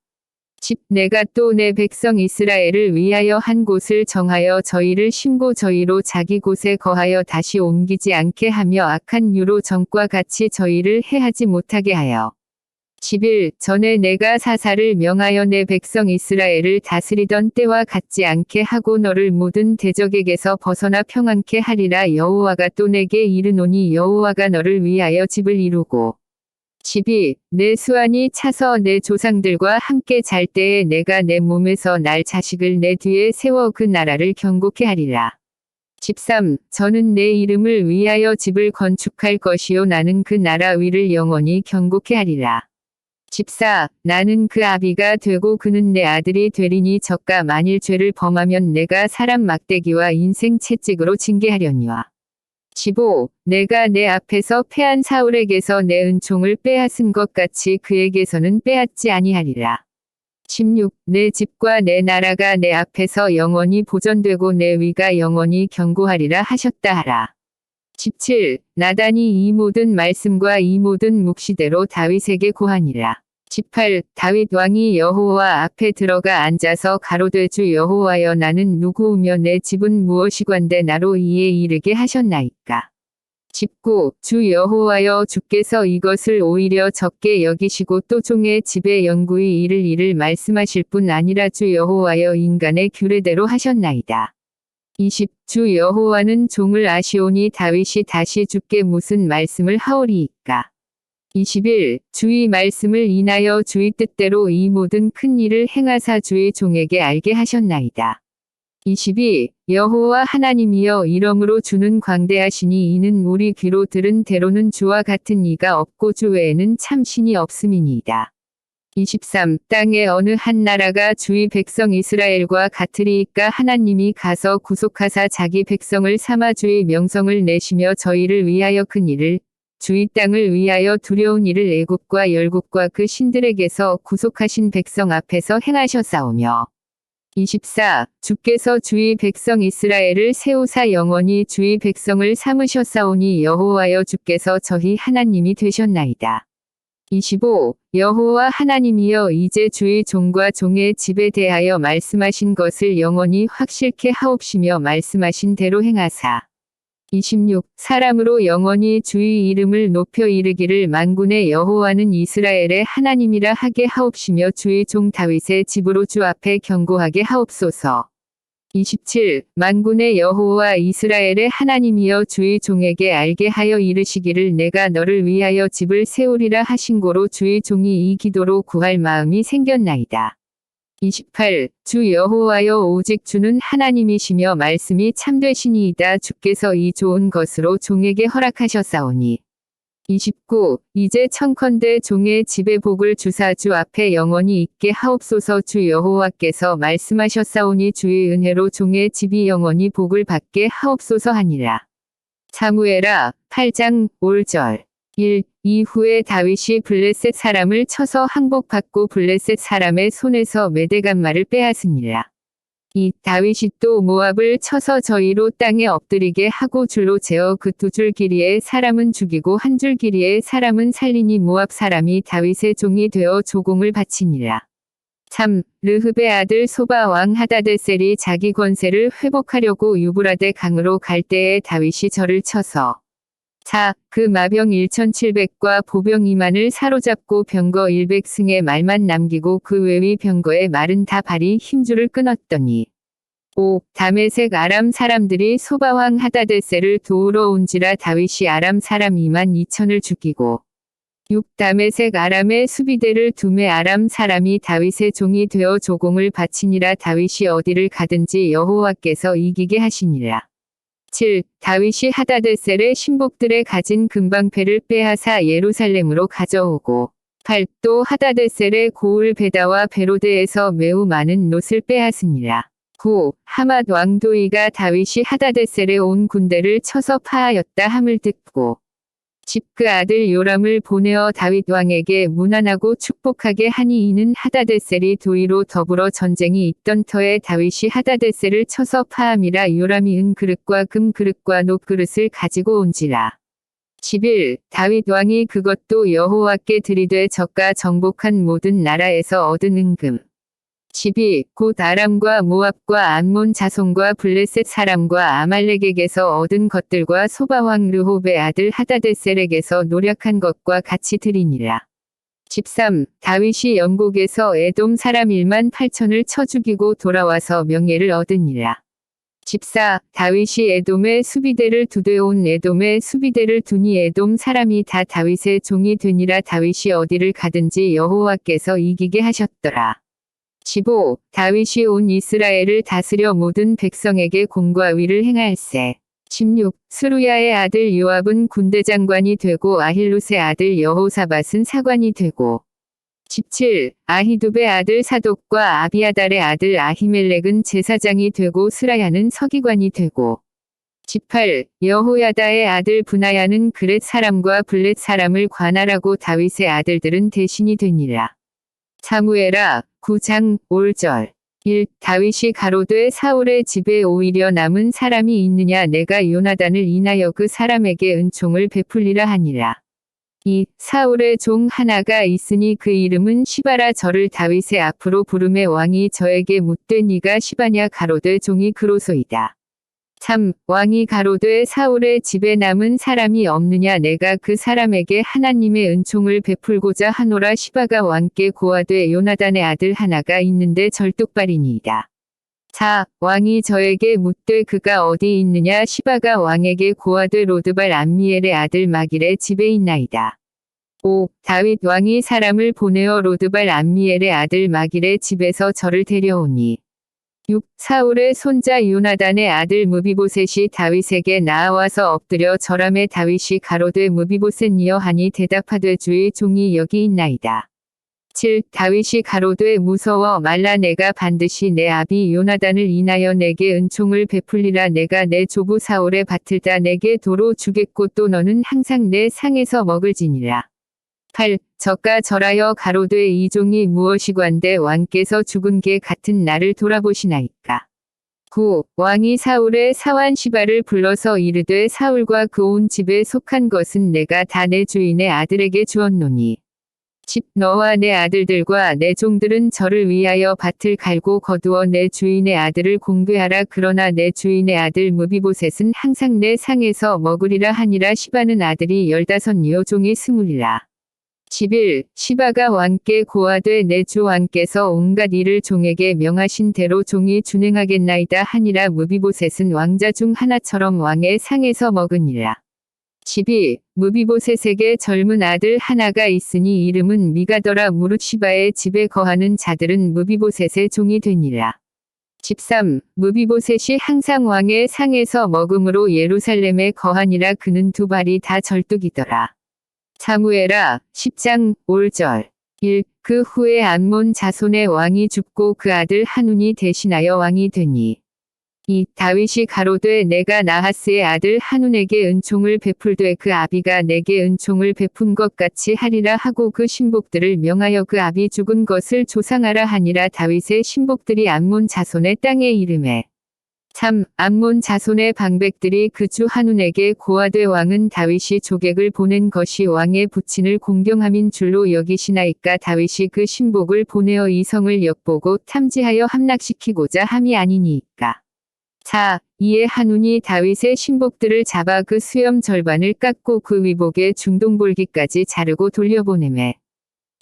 10. 내가 또 내 백성 이스라엘을 위하여 한 곳을 정하여 저희를 심고 저희로 자기 곳에 거하여 다시 옮기지 않게 하며 악한 유로 전과 같이 저희를 해하지 못하게 하여 11. 전에 내가 사사를 명하여 내 백성 이스라엘을 다스리던 때와 같지 않게 하고 너를 모든 대적에게서 벗어나 평안케 하리라 여호와가 또 내게 이르노니 여호와가 너를 위하여 집을 이루고 12. 내 수완이 차서 내 조상들과 함께 잘 때에 내가 내 몸에서 날 자식을 내 뒤에 세워 그 나라를 견고케 하리라. 13. 저는 내 이름을 위하여 집을 건축할 것이요 나는 그 나라 위를 영원히 견고케 하리라. 14. 나는 그 아비가 되고 그는 내 아들이 되리니 저가 만일 죄를 범하면 내가 사람 막대기와 인생 채찍으로 징계하려니와. 15. 내가 내 앞에서 패한 사울에게서 내 은총을 빼앗은 것 같이 그에게서는 빼앗지 아니하리라. 16. 내 집과 내 나라가 내 앞에서 영원히 보존되고 내 위가 영원히 견고하리라 하셨다 하라. 17. 나단이 이 모든 말씀과 이 모든 묵시대로 다윗에게 고하니라. 18. 다윗 왕이 여호와 앞에 들어가 앉아서 가로되 주 여호와여 나는 누구우며 내 집은 무엇이건대 나로 이에 이르게 하셨나이까. 19. 주 여호와여 주께서 이것을 오히려 적게 여기시고 또 종의 집에 영구히 이를 일을 말씀하실 뿐 아니라 주 여호와여 인간의 규례대로 하셨나이다. 20. 주 여호와는 종을 아시오니 다윗이 다시 주께 무슨 말씀을 하오리이까. 21. 주의 말씀을 인하여 주의 뜻대로 이 모든 큰 일을 행하사 주의 종에게 알게 하셨나이다. 22. 여호와 하나님이여 이러므로 주는 광대하시니 이는 우리 귀로 들은 대로는 주와 같은 이가 없고 주 외에는 참 신이 없음이니이다. 23. 땅의 어느 한 나라가 주의 백성 이스라엘과 같으리이까 하나님이 가서 구속하사 자기 백성을 삼아 주의 명성을 내시며 저희를 위하여 큰 일을 주의 땅을 위하여 두려운 일을 애굽과 열국과 그 신들에게서 구속하신 백성 앞에서 행하셨사오며 24. 주께서 주의 백성 이스라엘을 세우사 영원히 주의 백성을 삼으셨사오니 여호와여 주께서 저희 하나님이 되셨나이다. 25. 여호와 하나님이여 이제 주의 종과 종의 집에 대하여 말씀하신 것을 영원히 확실케 하옵시며 말씀하신 대로 행하사 26. 사람으로 영원히 주의 이름을 높여 이르기를 만군의 여호와는 이스라엘의 하나님이라 하게 하옵시며 주의 종 다윗의 집으로 주 앞에 경고하게 하옵소서. 27. 만군의 여호와 이스라엘의 하나님이여 주의 종에게 알게 하여 이르시기를 내가 너를 위하여 집을 세우리라 하신고로 주의 종이 이 기도로 구할 마음이 생겼나이다. 28. 주 여호와여 오직 주는 하나님이시며 말씀이 참되시니이다. 주께서 이 좋은 것으로 종에게 허락하셨사오니. 29. 이제 청컨대 종의 집에 복을 주사 주 앞에 영원히 있게 하옵소서. 주 여호와께서 말씀하셨사오니 주의 은혜로 종의 집이 영원히 복을 받게 하옵소서 하니라. 사무엘하 8장 5절 1. 이후에 다윗이 블레셋 사람을 쳐서 항복받고 블레셋 사람의 손에서 메대간말을 빼앗으니라. 2. 다윗이 또 모압을 쳐서 저희로 땅에 엎드리게 하고 줄로 재어 그 두 줄 길이의 사람은 죽이고 한 줄 길이의 사람은 살리니 모압 사람이 다윗의 종이 되어 조공을 바치니라. 3. 르흡의 아들 소바 왕 하다데셀이 자기 권세를 회복하려고 유브라데 강으로 갈 때에 다윗이 저를 쳐서 4. 그 마병 1700과 보병 2만을 사로잡고 병거 100승의 말만 남기고 그 외의 병거의 말은 다 발이 힘줄을 끊었더니 5. 다메섹 아람 사람들이 소바왕 하다데셀을 도우러 온지라 다윗이 아람 사람 2만 2천을 죽이고 6. 다메섹 아람의 수비대를 두매 아람 사람이 다윗의 종이 되어 조공을 바치니라. 다윗이 어디를 가든지 여호와께서 이기게 하시니라. 7. 다윗이 하다데셀의 신복들의 가진 금방패를 빼앗아 예루살렘으로 가져오고 8. 또 하다데셀의 고을 베다와 베로데에서 매우 많은 놋을 빼앗으니라. 9. 하맛 왕 도이가 다윗이 하다데셀의 온 군대를 쳐서 파하였다 함을 듣고 10. 그 아들 요람을 보내어 다윗 왕에게 문안하고 축복하게 하니 이는 하다데셀이 도이로 더불어 전쟁이 있던 터에 다윗이 하다데셀을 쳐서 파함이라. 요람이 은 그릇과 금 그릇과 놋 그릇을 가지고 온지라. 11. 다윗 왕이 그것도 여호와께 드리되 저가 정복한 모든 나라에서 얻은 은금 12. 곧 아람과 모압과 암몬 자손과 블레셋 사람과 아말렉에게서 얻은 것들과 소바왕 르홉의 아들 하다데셀에게서 노력한 것과 같이 드리니라. 13. 다윗이 영곡에서 에돔 사람 1만 8천을 쳐 죽이고 돌아와서 명예를 얻으니라. 14. 다윗이 에돔의 수비대를 두되 온 에돔의 수비대를 두니 에돔 사람이 다 다윗의 종이 되니라. 다윗이 어디를 가든지 여호와께서 이기게 하셨더라. 15. 다윗이 온 이스라엘을 다스려 모든 백성에게 공과 위를 행할세. 16. 스루야의 아들 요압은 군대장관이 되고 아힐룻의 아들 여호사밧은 사관이 되고 17. 아히두베의 아들 사독과 아비아달의 아들 아히멜렉은 제사장이 되고 스라야는 서기관이 되고 18. 여호야다의 아들 분하야는 그렛 사람과 블렛 사람을 관할하고 다윗의 아들들은 대신이 되니라. 사무엘하 9장 5절 1. 다윗이 가로되 사울의 집에 오히려 남은 사람이 있느냐 내가 요나단을 인하여 그 사람에게 은총을 베풀리라 하니라. 2. 사울의 종 하나가 있으니 그 이름은 시바라. 저를 다윗의 앞으로 부르매 왕이 저에게 묻되 네가 시바냐 가로되 종이 그로소이다. 3. 왕이 가로되 사울의 집에 남은 사람이 없느냐 내가 그 사람에게 하나님의 은총을 베풀고자 하노라. 시바가 왕께 고하되 요나단의 아들 하나가 있는데 절뚝발이니이다. 4. 왕이 저에게 묻되 그가 어디 있느냐. 시바가 왕에게 고하되 로드발 암미엘의 아들 마길의 집에 있나이다. 5. 다윗 왕이 사람을 보내어 로드발 암미엘의 아들 마길의 집에서 저를 데려오니 6. 사울의 손자 요나단의 아들 무비보셋이 다윗에게 나아와서 엎드려 절하매 다윗이 가로되 무비보셋이여 하니 대답하되 주의 종이 여기 있나이다. 7. 다윗이 가로되 무서워 말라 내가 반드시 내 아비 요나단을 인하여 내게 은총을 베풀리라 내가 내 조부 사울의 밭을 다 내게 도로 주겠고 또 너는 항상 내 상에서 먹을지니라. 8. 저가 절하여 가로되 이 종이 무엇이관대 왕께서 죽은 개 같은 나를 돌아보시나이까. 9. 왕이 사울의 사환 시바를 불러서 이르되 사울과 그 온 집에 속한 것은 내가 다 내 주인의 아들에게 주었노니 10. 너와 내 아들들과 내 종들은 저를 위하여 밭을 갈고 거두어 내 주인의 아들을 공배하라. 그러나 내 주인의 아들 무비보셋은 항상 내 상에서 먹으리라 하니라. 시바는 아들이 15이요 종이 20이라. 11. 시바가 왕께 고하되 내 주 왕께서 온갖 일을 종에게 명하신 대로 종이 준행하겠나이다 하니라. 무비보셋은 왕자 중 하나처럼 왕의 상에서 먹으니라. 12. 무비보셋에게 젊은 아들 하나가 있으니 이름은 미가더라. 무릇 시바의 집에 거하는 자들은 무비보셋의 종이 되니라. 13. 무비보셋이 항상 왕의 상에서 먹음으로 예루살렘에 거하니라. 그는 두 발이 다 절뚝이더라. 사무엘하 10장 5절 1. 그 후에 암몬 자손의 왕이 죽고 그 아들 한운이 대신하여 왕이 되니 2. 다윗이 가로되 내가 나하스의 아들 한운에게 은총을 베풀되 그 아비가 내게 은총을 베푼 것 같이 하리라 하고 그 신복들을 명하여 그 아비 죽은 것을 조상하라 하니라. 다윗의 신복들이 암몬 자손의 땅에 이르매 3. 암몬 자손의 방백들이 그 주 한운에게 고하되 왕은 다윗이 조객을 보낸 것이 왕의 부친을 공경함인 줄로 여기시나이까. 다윗이 그 신복을 보내어 이 성을 엿보고 탐지하여 함락시키고자 함이 아니니이까. 4. 이에 한운이 다윗의 신복들을 잡아 그 수염 절반을 깎고 그 위복의 중동볼기까지 자르고 돌려보내매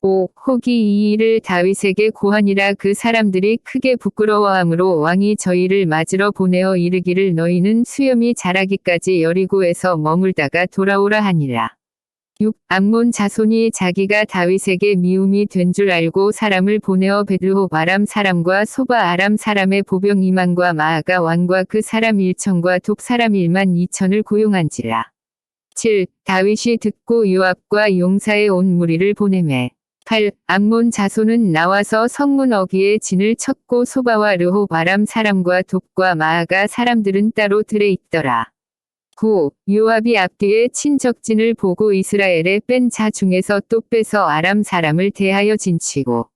5. 혹이 이 일을 다윗에게 고하니라. 그 사람들이 크게 부끄러워하므로 왕이 저희를 맞으러 보내어 이르기를 너희는 수염이 자라기까지 여리고에서 머물다가 돌아오라 하니라. 6. 암몬 자손이 자기가 다윗에게 미움이 된 줄 알고 사람을 보내어 베들홉 아람 사람과 소바 아람 사람의 보병 2만과 마아가 왕과 그 사람 1천과 독 사람 1만 2천을 고용한지라. 7. 다윗이 듣고 요압과 용사의 온 무리를 보내매 8. 암몬 자손은 나와서 성문 어귀에 진을 쳤고 소바와 르홉 아람 사람과 독과 마아가 사람들은 따로 들에 있더라. 9. 요압이 앞뒤에 친 적진을 보고 이스라엘에 뺀 자 중에서 또 빼서 아람 사람을 대하여 진치고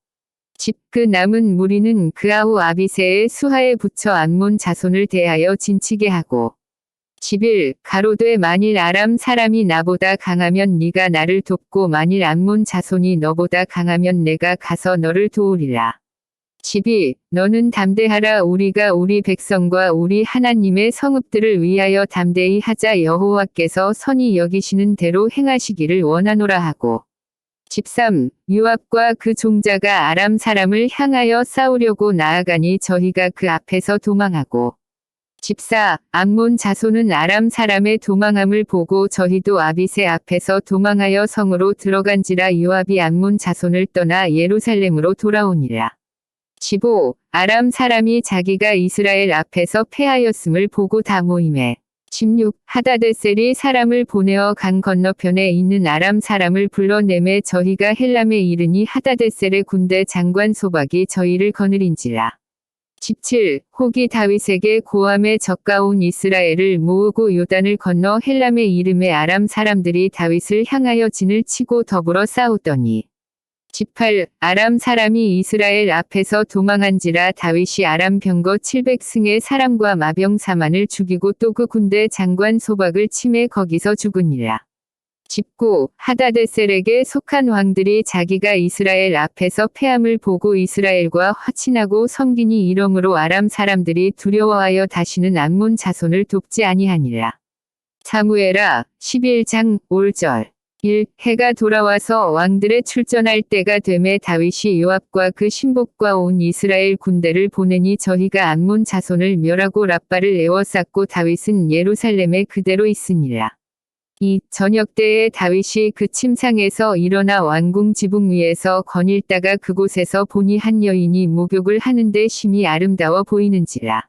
10. 그 남은 무리는 그 아우 아비새의 수하에 붙여 암몬 자손을 대하여 진치게 하고 11. 가로되 만일 아람 사람이 나보다 강하면 네가 나를 돕고 만일 암몬 자손이 너보다 강하면 내가 가서 너를 도우리라. 12. 너는 담대하라. 우리가 우리 백성과 우리 하나님의 성읍들을 위하여 담대히 하자. 여호와께서 선히 여기시는 대로 행하시기를 원하노라 하고 13. 요압과 그 종자가 아람 사람을 향하여 싸우려고 나아가니 저희가 그 앞에서 도망하고 14. 암몬 자손은 아람 사람의 도망함을 보고 저희도 아비새 앞에서 도망하여 성으로 들어간지라. 요압이 암몬 자손을 떠나 예루살렘으로 돌아오니라. 15. 아람 사람이 자기가 이스라엘 앞에서 패하였음을 보고 다 모이매 16. 하다데셀이 사람을 보내어 강 건너편에 있는 아람 사람을 불러내매 저희가 헬람에 이르니 하다데셀의 군대 장관 소박이 저희를 거느린지라. 17. 혹이 다윗에게 고함에 적가온 이스라엘을 모으고 요단을 건너 헬람에 이름에 아람 사람들이 다윗을 향하여 진을 치고 더불어 싸우더니 18. 아람 사람이 이스라엘 앞에서 도망한지라. 다윗이 아람 병거 700승의 사람과 마병 4만을 죽이고 또 그 군대 장관 소박을 치매 거기서 죽으니라. 19. 하다데셀에게 속한 왕들이 자기가 이스라엘 앞에서 패함을 보고 이스라엘과 화친하고 섬기니 이러므로 아람 사람들이 두려워하여 다시는 암몬 자손을 돕지 아니하니라. 사무엘하 11장 5절 1. 해가 돌아와서 왕들의 출전할 때가 되매 다윗이 요압과 그 신복과 온 이스라엘 군대를 보내니 저희가 암몬 자손을 멸하고 랍바를 에워쌌고 다윗은 예루살렘에 그대로 있으니라. 2. 저녁 때에 다윗이 그 침상에서 일어나 왕궁 지붕 위에서 거닐다가 그곳에서 보니 한 여인이 목욕을 하는데 심히 아름다워 보이는지라.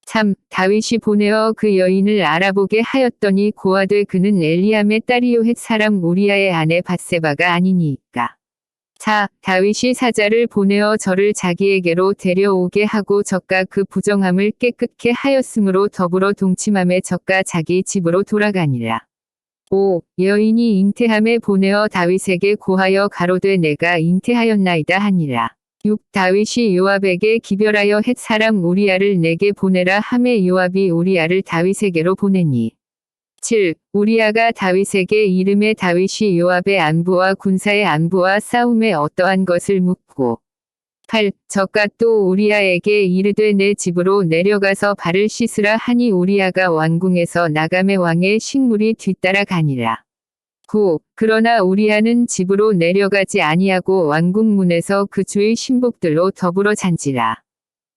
3. 다윗이 보내어 그 여인을 알아보게 하였더니 고하되 그는 엘리암의 딸이요 헷 사람 우리아의 아내 밧세바가 아니니이까. 4. 다윗이 사자를 보내어 저를 자기에게로 데려오게 하고 저가 그 부정함을 깨끗게 하였으므로 더불어 동침함에 저가 자기 집으로 돌아가니라. 5. 여인이 잉태함에 보내어 다윗에게 고하여 가로되 내가 잉태하였나이다 하니라. 6. 다윗이 요압에게 기별하여 헷 사람 우리아를 내게 보내라 하매 요압이 우리아를 다윗에게로 보내니. 7. 우리아가 다윗에게 이름에 다윗이 요압의 안부와 군사의 안부와 싸움에 어떠한 것을 묻고. 8. 저가 또 우리아에게 이르되 내 집으로 내려가서 발을 씻으라 하니 우리아가 왕궁에서 나가매 왕의 식물이 뒤따라 가니라. 9. 그러나 우리아는 집으로 내려가지 아니하고 왕궁 문에서 그 주의 신복들로 더불어 잔지라.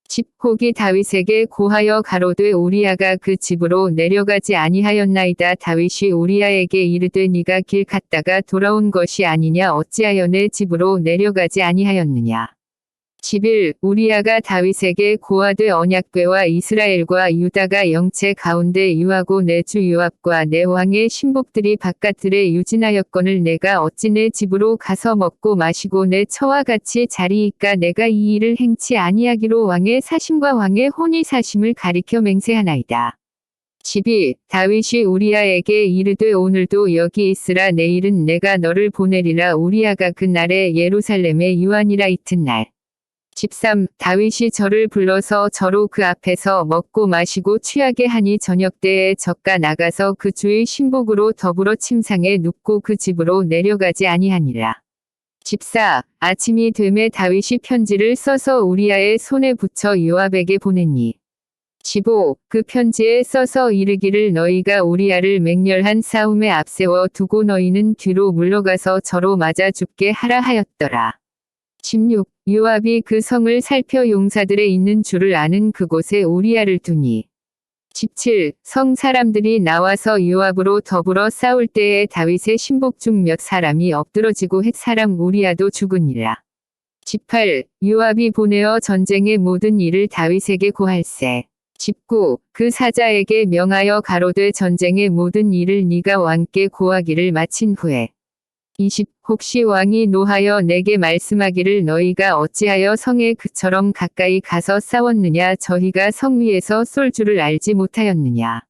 10. 혹이 다윗에게 고하여 가로되 우리아가 그 집으로 내려가지 아니하였나이다. 다윗이 우리아에게 이르되 네가 길 갔다가 돌아온 것이 아니냐 어찌하여 내 집으로 내려가지 아니하였느냐. 11. 우리아가 다윗에게 고하되 언약궤와 이스라엘과 유다가 영체 가운데 유하고 내 주 요압과 내 왕의 신복들이 바깥들에 유진하였거늘 내가 어찌 내 집으로 가서 먹고 마시고 내 처와 같이 자리이까 내가 이 일을 행치 아니하기로 왕의 사심과 왕의 혼의 사심을 가리켜 맹세하나이다. 12. 다윗이 우리아에게 이르되 오늘도 여기 있으라 내일은 내가 너를 보내리라. 우리아가 그 날에 예루살렘에 유하니라 이튿날. 13. 다윗이 저를 불러서 저로 그 앞에서 먹고 마시고 취하게 하니 저녁때에 저가 나가서 그 주의 신복으로 더불어 침상에 눕고 그 집으로 내려가지 아니하니라. 14. 아침이 되매 다윗이 편지를 써서 우리아의 손에 붙여 요압에게 보냈니. 15. 그 편지에 써서 이르기를 너희가 우리아를 맹렬한 싸움에 앞세워 두고 너희는 뒤로 물러가서 저로 맞아 죽게 하라 하였더라. 16. 요압이 그 성을 살펴 용사들의 있는 줄을 아는 그곳에 우리아를 두니. 17. 성 사람들이 나와서 요압으로 더불어 싸울 때에 다윗의 신복 중 몇 사람이 엎드러지고 헷 사람 우리아도 죽으니라. 18. 요압이 보내어 전쟁의 모든 일을 다윗에게 고할세. 19. 그 사자에게 명하여 가로되 전쟁의 모든 일을 네가 왕께 고하기를 마친 후에. 20. 혹시 왕이 노하여 내게 말씀하기를 너희가 어찌하여 성에 그처럼 가까이 가서 싸웠느냐 저희가 성 위에서 쏠 줄을 알지 못하였느냐.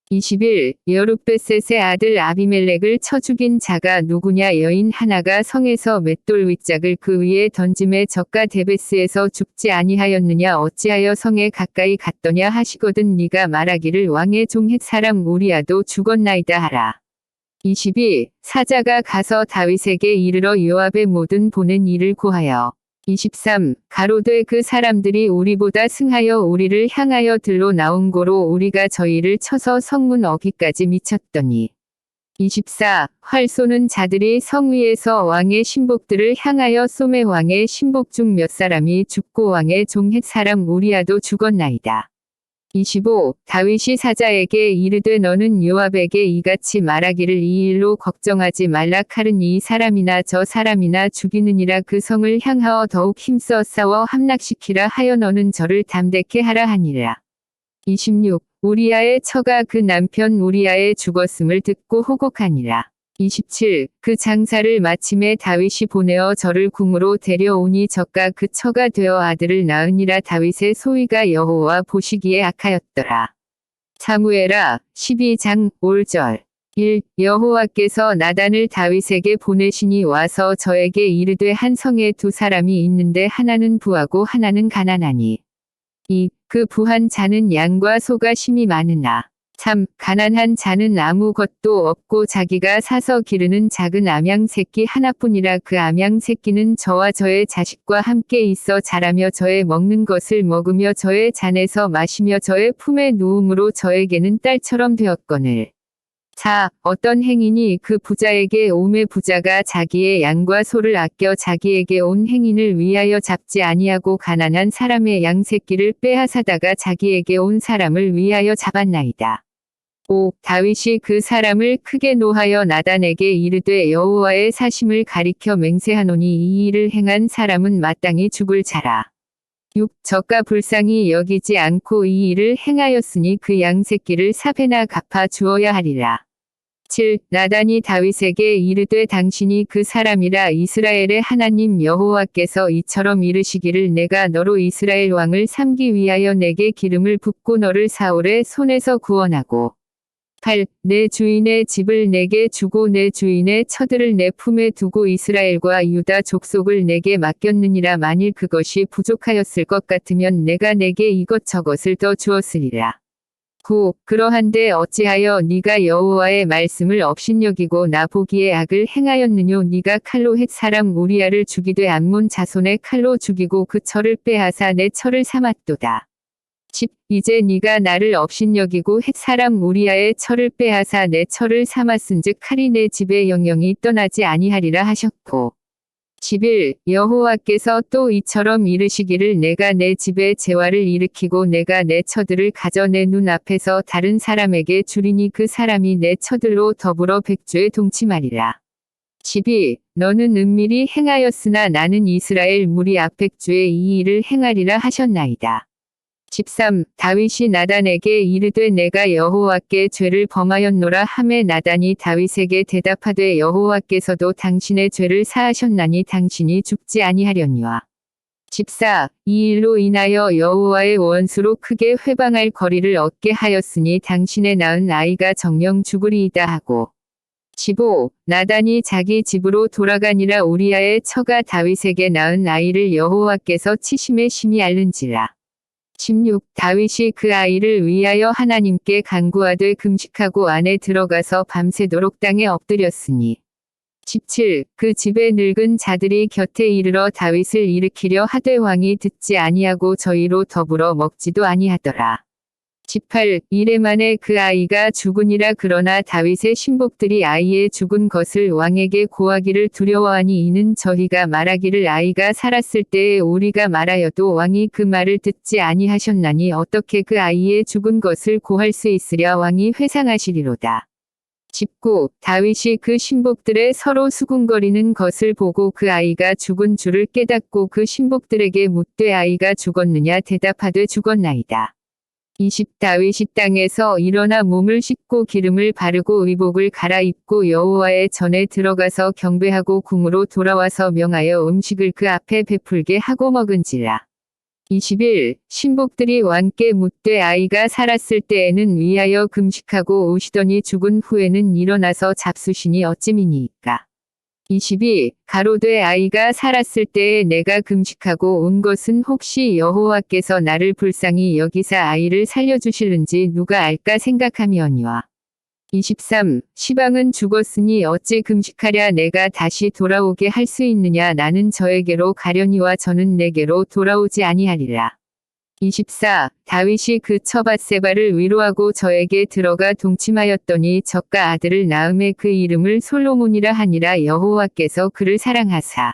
21. 여룻베셋의 아들 아비멜렉을 쳐 죽인 자가 누구냐 여인 하나가 성에서 맷돌 윗짝을 그 위에 던짐에 저가 데베스에서 죽지 아니하였느냐 어찌하여 성에 가까이 갔더냐 하시거든 네가 말하기를 왕의 종 헷 사람 우리아도 죽었나이다 하라. 22. 사자가 가서 다윗에게 이르러 요압의 모든 보낸 일을 고하여. 23. 가로되 그 사람들이 우리보다 승하여 우리를 향하여 들로 나온 고로 우리가 저희를 쳐서 성문 어귀까지 미쳤더니. 24. 활 쏘는 자들이 성 위에서 왕의 신복들을 향하여 쏘매 왕의 신복 중 몇 사람이 죽고 왕의 종 헷 사람 우리아도 죽었나이다. 25. 다윗이 사자에게 이르되 너는 요압에게 이같이 말하기를 이 일로 걱정하지 말라 칼은 이 사람이나 저 사람이나 죽이느니라 그 성을 향하여 더욱 힘써 싸워 함락시키라 하여 너는 저를 담대케 하라 하니라. 26. 우리아의 처가 그 남편 우리아의 죽었음을 듣고 호곡하니라. 27. 그 장사를 마침에 다윗이 보내어 저를 궁으로 데려오니 저가 그 처가 되어 아들을 낳으니라. 다윗의 소위가 여호와 보시기에 악하였더라. 사무엘하 12장 5절 1. 여호와께서 나단을 다윗에게 보내시니 와서 저에게 이르되 한 성에 두 사람이 있는데 하나는 부하고 하나는 가난하니. 2. 그 부한 자는 양과 소가 심이 많으나. 3. 가난한 자는 아무것도 없고 자기가 사서 기르는 작은 암양 새끼 하나뿐이라. 그 암양 새끼는 저와 저의 자식과 함께 있어 자라며 저의 먹는 것을 먹으며 저의 잔에서 마시며 저의 품에 누움으로 저에게는 딸처럼 되었거늘. 4. 어떤 행인이 그 부자에게 오매 부자가 자기의 양과 소를 아껴 자기에게 온 행인을 위하여 잡지 아니하고 가난한 사람의 양 새끼를 빼앗아다가 자기에게 온 사람을 위하여 잡았나이다. 5. 다윗이 그 사람을 크게 노하여 나단에게 이르되 여호와의 사심을 가리켜 맹세하노니 이 일을 행한 사람은 마땅히 죽을 자라. 6. 저가 불쌍히 여기지 않고 이 일을 행하였으니 그 양 새끼를 4배나 갚아 주어야 하리라. 17. 나단이 다윗에게 이르되 당신이 그 사람이라 이스라엘의 하나님 여호와께서 이처럼 이르시기를 내가 너로 이스라엘 왕을 삼기 위하여 내게 기름을 붓고 너를 사울의 손에서 구원하고 8. 내 주인의 집을 내게 주고 내 주인의 처들을 내 품에 두고 이스라엘과 유다 족속을 내게 맡겼느니라. 만일 그것이 부족하였을 것 같으면 내가 내게 이것저것을 더 주었으리라. 9. 그러한데 어찌하여 네가 여호와의 말씀을 업신여기고 나 보기에 악을 행하였느뇨. 네가 칼로 헷 사람 우리야를 죽이되 암몬 자손의 칼로 죽이고 그 철을 빼앗아 내 철을 삼았도다. 10. 이제 네가 나를 업신여기고 헷 사람 우리야의 철을 빼앗아 내 철을 삼았은즉 칼이 내 집에 영영이 떠나지 아니하리라 하셨고 11. 여호와께서 또 이처럼 이르시기를 내가 내 집에 재화를 일으키고 내가 내 처들을 가져 내 눈 앞에서 다른 사람에게 주리니 그 사람이 내 처들로 더불어 백주에 동침하리라. 12. 너는 은밀히 행하였으나 나는 이스라엘 무리 앞 백주에 이 일을 행하리라 하셨나이다. 13. 다윗이 나단에게 이르되 내가 여호와께 죄를 범하였노라 하매 나단이 다윗에게 대답하되 여호와께서도 당신의 죄를 사하셨나니 당신이 죽지 아니하려니와. 14. 이 일로 인하여 여호와의 원수로 크게 회방할 거리를 얻게 하였으니 당신의 낳은 아이가 정령 죽으리이다 하고 15. 나단이 자기 집으로 돌아가니라. 우리야의 처가 다윗에게 낳은 아이를 여호와께서 치심에 심히 앓는지라. 16. 다윗이 그 아이를 위하여 하나님께 간구하되 금식하고 안에 들어가서 밤새도록 땅에 엎드렸으니. 17. 그 집에 늙은 자들이 곁에 이르러 다윗을 일으키려 하되 왕이 듣지 아니하고 저희로 더불어 먹지도 아니하더라. 18. 이래 만에 그 아이가 죽으니라. 그러나 다윗의 신복들이 아이의 죽은 것을 왕에게 고하기를 두려워하니 이는 저희가 말하기를 아이가 살았을 때에 우리가 말하여도 왕이 그 말을 듣지 아니하셨나니 어떻게 그 아이의 죽은 것을 고할 수 있으랴. 왕이 회상하시리로다. 19. 다윗이 그 신복들의 서로 수군거리는 것을 보고 그 아이가 죽은 줄을 깨닫고 그 신복들에게 묻되 아이가 죽었느냐. 대답하되 죽었나이다. 20. 다윗이 땅에서 일어나 몸을 씻고 기름을 바르고 의복을 갈아입고 여호와의 전에 들어가서 경배하고 궁으로 돌아와서 명하여 음식을 그 앞에 베풀게 하고 먹은지라. 21. 신복들이 왕께 묻되 아이가 살았을 때에는 위하여 금식하고 오시더니 죽은 후에는 일어나서 잡수시니 어찌미니이까. 22. 가로되 아이가 살았을 때에 내가 금식하고 온 것은 혹시 여호와께서 나를 불쌍히 여기사 아이를 살려주실는지 누가 알까 생각함이오니와. 23. 시방은 죽었으니 어찌 금식하랴. 내가 다시 돌아오게 할 수 있느냐. 나는 저에게로 가려니와 저는 내게로 돌아오지 아니하리라. 24. 다윗이 그 처 밧세바를 위로하고 저에게 들어가 동침하였더니 저가 아들을 낳음에 그 이름을 솔로몬이라 하니라. 여호와께서 그를 사랑하사.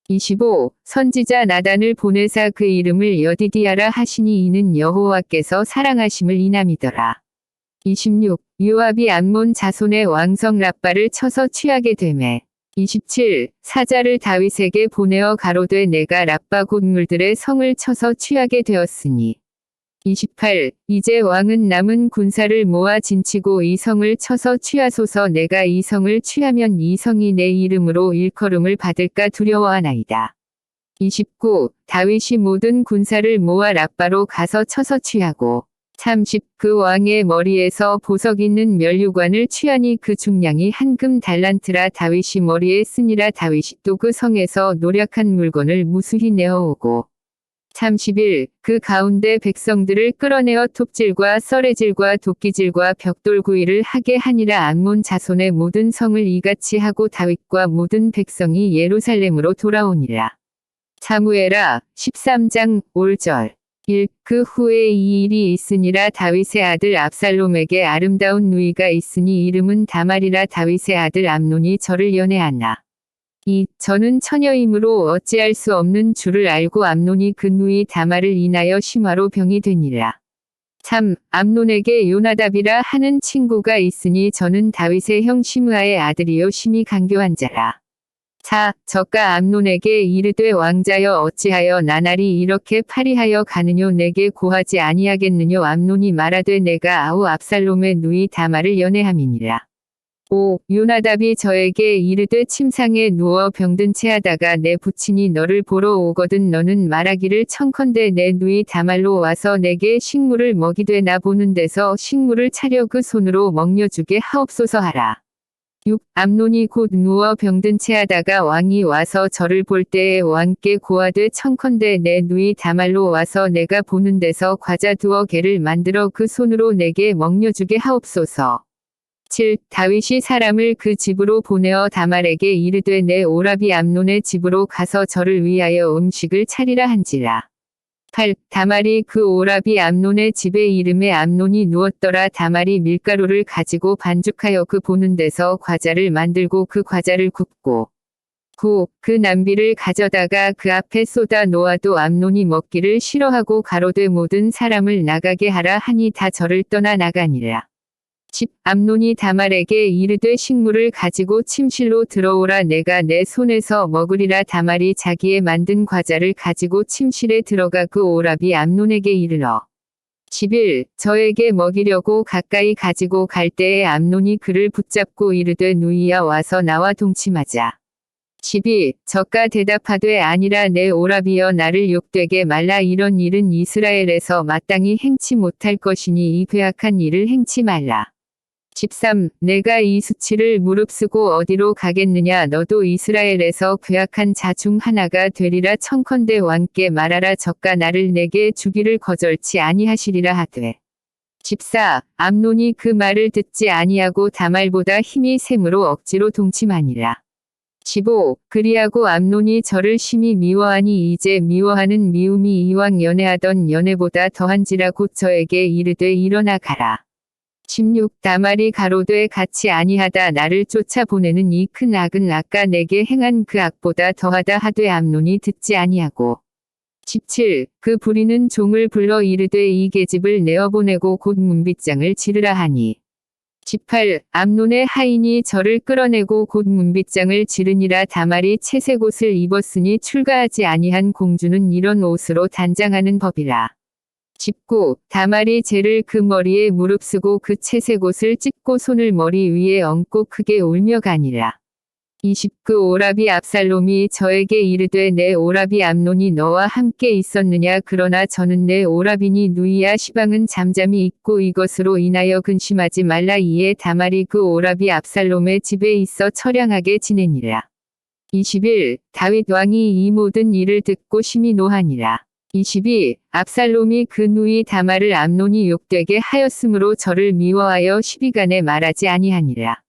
25. 선지자 나단을 보내사 그 이름을 여디디아라 하시니 이는 여호와께서 사랑하심을 인함이더라. 26. 요압이 암몬 자손의 왕성 랍바를 쳐서 취하게 되매. 27. 사자를 다윗에게 보내어 가로되 내가 랍바 곧 물들의 성을 쳐서 취하게 되었으니. 28. 이제 왕은 남은 군사를 모아 진치고 이 성을 쳐서 취하소서. 내가 이 성을 취하면 이 성이 내 이름으로 일컬음을 받을까 두려워하나이다. 29. 다윗이 모든 군사를 모아 랍바로 가서 쳐서 취하고 30. 그 왕의 머리에서 보석 있는 면류관을 취하니 그 중량이 한 금 달란트라. 다윗이 머리에 쓰니라. 다윗이 또 그 성에서 노략한 물건을 무수히 내어오고 31. 그 가운데 백성들을 끌어내어 톱질과 썰애질과 도끼질과 벽돌구이를 하게 하니라. 암몬 자손의 모든 성을 이같이 하고 다윗과 모든 백성이 예루살렘으로 돌아오니라. 사무엘하 13장 5절. 1. 그 후에 이 일이 있으니라. 다윗의 아들 압살롬에게 아름다운 누이가 있으니 이름은 다말이라. 다윗의 아들 암논이 저를 연애하나. 2. 저는 처녀이므로 어찌할 수 없는 줄을 알고 암논이 그 누이 다말을 인하여 심화로 병이 되니라. 3. 암논에게 요나답이라 하는 친구가 있으니 저는 다윗의 형 시므아의 아들이요 심히 간교한 자라. 4. 저가 암논에게 이르되 왕자여 어찌하여 나날이 이렇게 파리하여 가느뇨. 내게 고하지 아니하겠느뇨. 암논이 말하되 내가 아우 압살롬의 누이 다말을 연애함이니라. 5. 요나답이 저에게 이르되 침상에 누워 병든 체하다가 내 부친이 너를 보러 오거든 너는 말하기를 청컨대 내 누이 다말로 와서 내게 식물을 먹이되 나 보는 데서 식물을 차려 그 손으로 먹여주게 하옵소서 하라. 6. 암논이 곧 누워 병든 체하다가 왕이 와서 저를 볼 때에 왕께 고하되 청컨대 내 누이 다말로 와서 내가 보는 데서 과자 두어 개를 만들어 그 손으로 내게 먹여주게 하옵소서. 7. 다윗이 사람을 그 집으로 보내어 다말에게 이르되 내 오라비 암논의 집으로 가서 저를 위하여 음식을 차리라 한지라. 8. 다말이 그 오라비 암논의 집에 이름에 암논이 누웠더라. 다말이 밀가루를 가지고 반죽하여 그 보는 데서 과자를 만들고 그 과자를 굽고 9. 그 남비를 가져다가 그 앞에 쏟아 놓아도 암논이 먹기를 싫어하고 가로되 모든 사람을 나가게 하라 하니 다 저를 떠나 나가니라. 10. 암논이 다말에게 이르되 식물을 가지고 침실로 들어오라 내가 내 손에서 먹으리라. 다말이 자기의 만든 과자를 가지고 침실에 들어가 그 오라비 암논에게 이르러 11. 저에게 먹이려고 가까이 가지고 갈 때에 암논이 그를 붙잡고 이르되 누이야 와서 나와 동침하자. 12. 저가 대답하되 아니라 내 오라비여 나를 욕되게 말라 이런 일은 이스라엘에서 마땅히 행치 못할 것이니 이 괴악한 일을 행치 말라. 13. 내가 이 수치를 무릅쓰고 어디로 가겠느냐 너도 이스라엘에서 괴악한 자 중 하나가 되리라. 청컨대 왕께 말하라 저가 나를 내게 주기를 거절치 아니하시리라 하되 14. 암논이 그 말을 듣지 아니하고 다말보다 힘이 셈으로 억지로 동침하니라. 15. 그리하고 암논이 저를 심히 미워하니 이제 미워하는 미움이 이왕 연애하던 연애보다 더한지라. 곧 저에게 이르되 일어나 가라. 16. 다말이 가로되 같이 아니하다 나를 쫓아보내는 이 큰 악은 아까 내게 행한 그 악보다 더하다 하되 암논이 듣지 아니하고 17. 그 부리는 종을 불러 이르되 이 계집을 내어보내고 곧 문빗장을 지르라 하니 18. 암논의 하인이 저를 끌어내고 곧 문빗장을 지르니라. 다말이 채색 옷을 입었으니 출가하지 아니한 공주는 이런 옷으로 단장하는 법이라. 19. 다말이 쟤를 그 머리에 무릅쓰고 그 채색 옷을 찢고 손을 머리 위에 얹고 크게 울며 가니라. 20. 그 오라비 압살롬이 저에게 이르되 내 오라비 암논이 너와 함께 있었느냐 그러나 저는 내 오라비니 누이야 시방은 잠잠히 있고 이것으로 인하여 근심하지 말라. 이에 다말이 그 오라비 압살롬의 집에 있어 처량하게 지내니라. 21. 다윗 왕이 이 모든 일을 듣고 심히 노하니라. 22. 압살롬이 그 누이 다말을 암논이 욕되게 하였으므로 저를 미워하여 시비간에 말하지 아니하니라.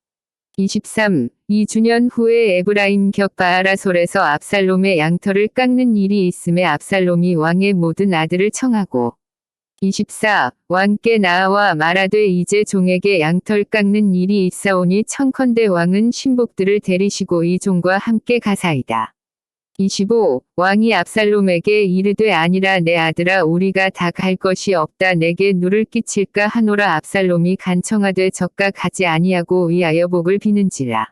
23. 2주년 후에 에브라임 곁 바알하솔에서 압살롬의 양털을 깎는 일이 있음에 압살롬이 왕의 모든 아들을 청하고 24. 왕께 나아와 말하되 이제 종에게 양털 깎는 일이 있사오니 청컨대 왕은 신복들을 데리시고 이 종과 함께 가사이다. 25. 왕이 압살롬에게 이르되 아니라 내 아들아 우리가 다 갈 것이 없다 내게 누를 끼칠까 하노라. 압살롬이 간청하되 저가 가지 아니하고 위하여 복을 비는지라.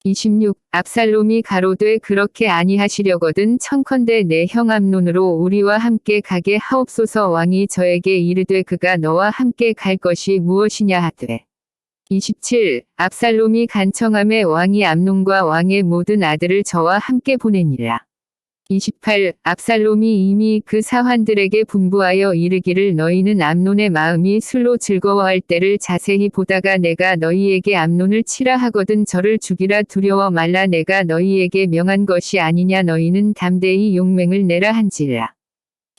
26. 압살롬이 가로되 그렇게 아니하시려거든 청컨대 내 형 암논으로 우리와 함께 가게 하옵소서. 왕이 저에게 이르되 그가 너와 함께 갈 것이 무엇이냐 하되 27. 압살롬이 간청함에 왕이 암논과 왕의 모든 아들을 저와 함께 보내니라. 28. 압살롬이 이미 그 사환들에게 분부하여 이르기를 너희는 암논의 마음이 술로 즐거워할 때를 자세히 보다가 내가 너희에게 암논을 치라 하거든 저를 죽이라 두려워 말라. 내가 너희에게 명한 것이 아니냐 너희는 담대히 용맹을 내라 한지라.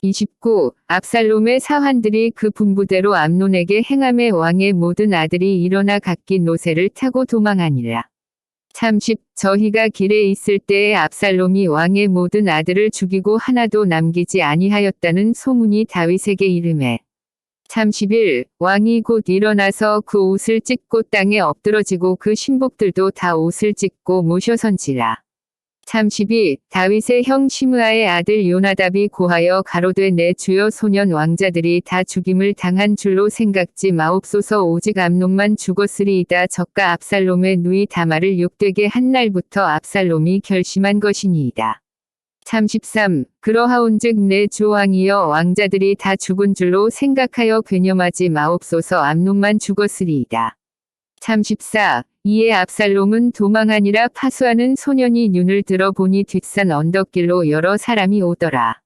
29. 압살롬의 사환들이 그 분부대로 암논에게 행함에 왕의 모든 아들이 일어나 각기 노새를 타고 도망하니라. 30. 저희가 길에 있을 때에 압살롬이 왕의 모든 아들을 죽이고 하나도 남기지 아니하였다는 소문이 다윗에게 이르매 31. 왕이 곧 일어나서 그 옷을 찢고 땅에 엎드러지고 그 신복들도 다 옷을 찢고 모셔선지라. 32. 다윗의 형 시므아의 아들 요나답이 고하여 가로되 내 주여 소년 왕자들이 다 죽임을 당한 줄로 생각지 마옵소서. 오직 암논만 죽었으리이다. 저가 압살롬의 누이 다말을 욕되게 한 날부터 압살롬이 결심한 것이니이다. 33. 그러하온즉 내 주 왕이여 왕자들이 다 죽은 줄로 생각하여 괴념하지 마옵소서. 암논만 죽었으리이다. 34. 이에 압살롬은 도망하니라. 파수하는 소년이 눈을 들어 보니 뒷산 언덕길로 여러 사람이 오더라.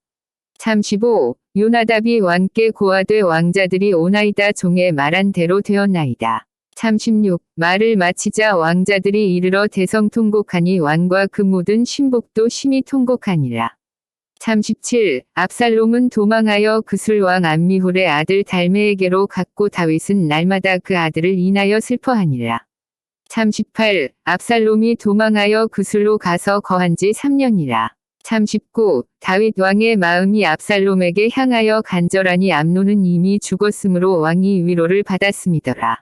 35. 요나답이 왕께 고하되 왕자들이 오나이다. 종의 말한 대로 되었나이다. 36. 말을 마치자 왕자들이 이르러 대성통곡하니 왕과 그 모든 신복도 심히 통곡하니라. 37. 압살롬은 도망하여 그술왕 암미훌의 아들 달메에게로 갔고 다윗은 날마다 그 아들을 인하여 슬퍼하니라. 38. 압살롬이 도망하여 그술로 가서 거한 지 3년이라. 39. 다윗 왕의 마음이 압살롬에게 향하여 간절하니 암논은 이미 죽었으므로 왕이 위로를 받았음이더라.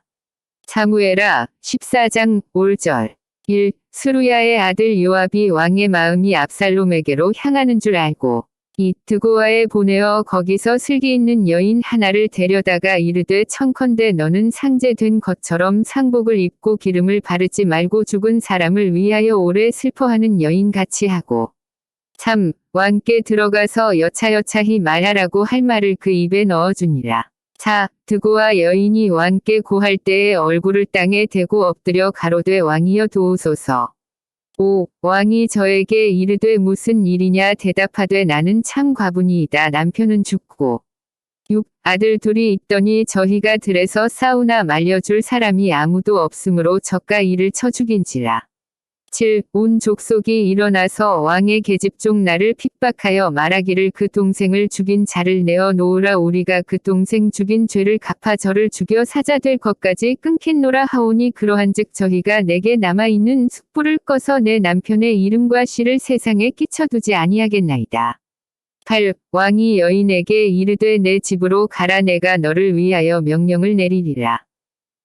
사무엘하 14장 5절. 1. 스루야의 아들 요압이 왕의 마음이 압살롬에게로 향하는 줄 알고 2. 드고아에 보내어 거기서 슬기 있는 여인 하나를 데려다가 이르되 청컨대 너는 상제된 것처럼 상복을 입고 기름을 바르지 말고 죽은 사람을 위하여 오래 슬퍼하는 여인같이 하고 3. 왕께 들어가서 여차여차히 말하라고 할 말을 그 입에 넣어주니라. 4. 드고아 여인이 왕께 고할 때에 얼굴을 땅에 대고 엎드려 가로되 왕이여 도우소서. 5. 왕이 저에게 이르되 무슨 일이냐 대답하되 나는 참 과부니이다. 남편은 죽고 6. 아들 둘이 있더니 저희가 들에서 싸우나 말려줄 사람이 아무도 없으므로 저가 이를 쳐 죽인지라. 7. 온 족속이 일어나서 왕의 계집종 나를 핍박하여 말하기를 그 동생을 죽인 자를 내어 놓으라. 우리가 그 동생 죽인 죄를 갚아 저를 죽여 사자 될 것까지 끊겠노라 하오니 그러한즉 저희가 내게 남아있는 숯불을 꺼서 내 남편의 이름과 씨를 세상에 끼쳐두지 아니하겠나이다. 8. 왕이 여인에게 이르되 내 집으로 가라. 내가 너를 위하여 명령을 내리리라.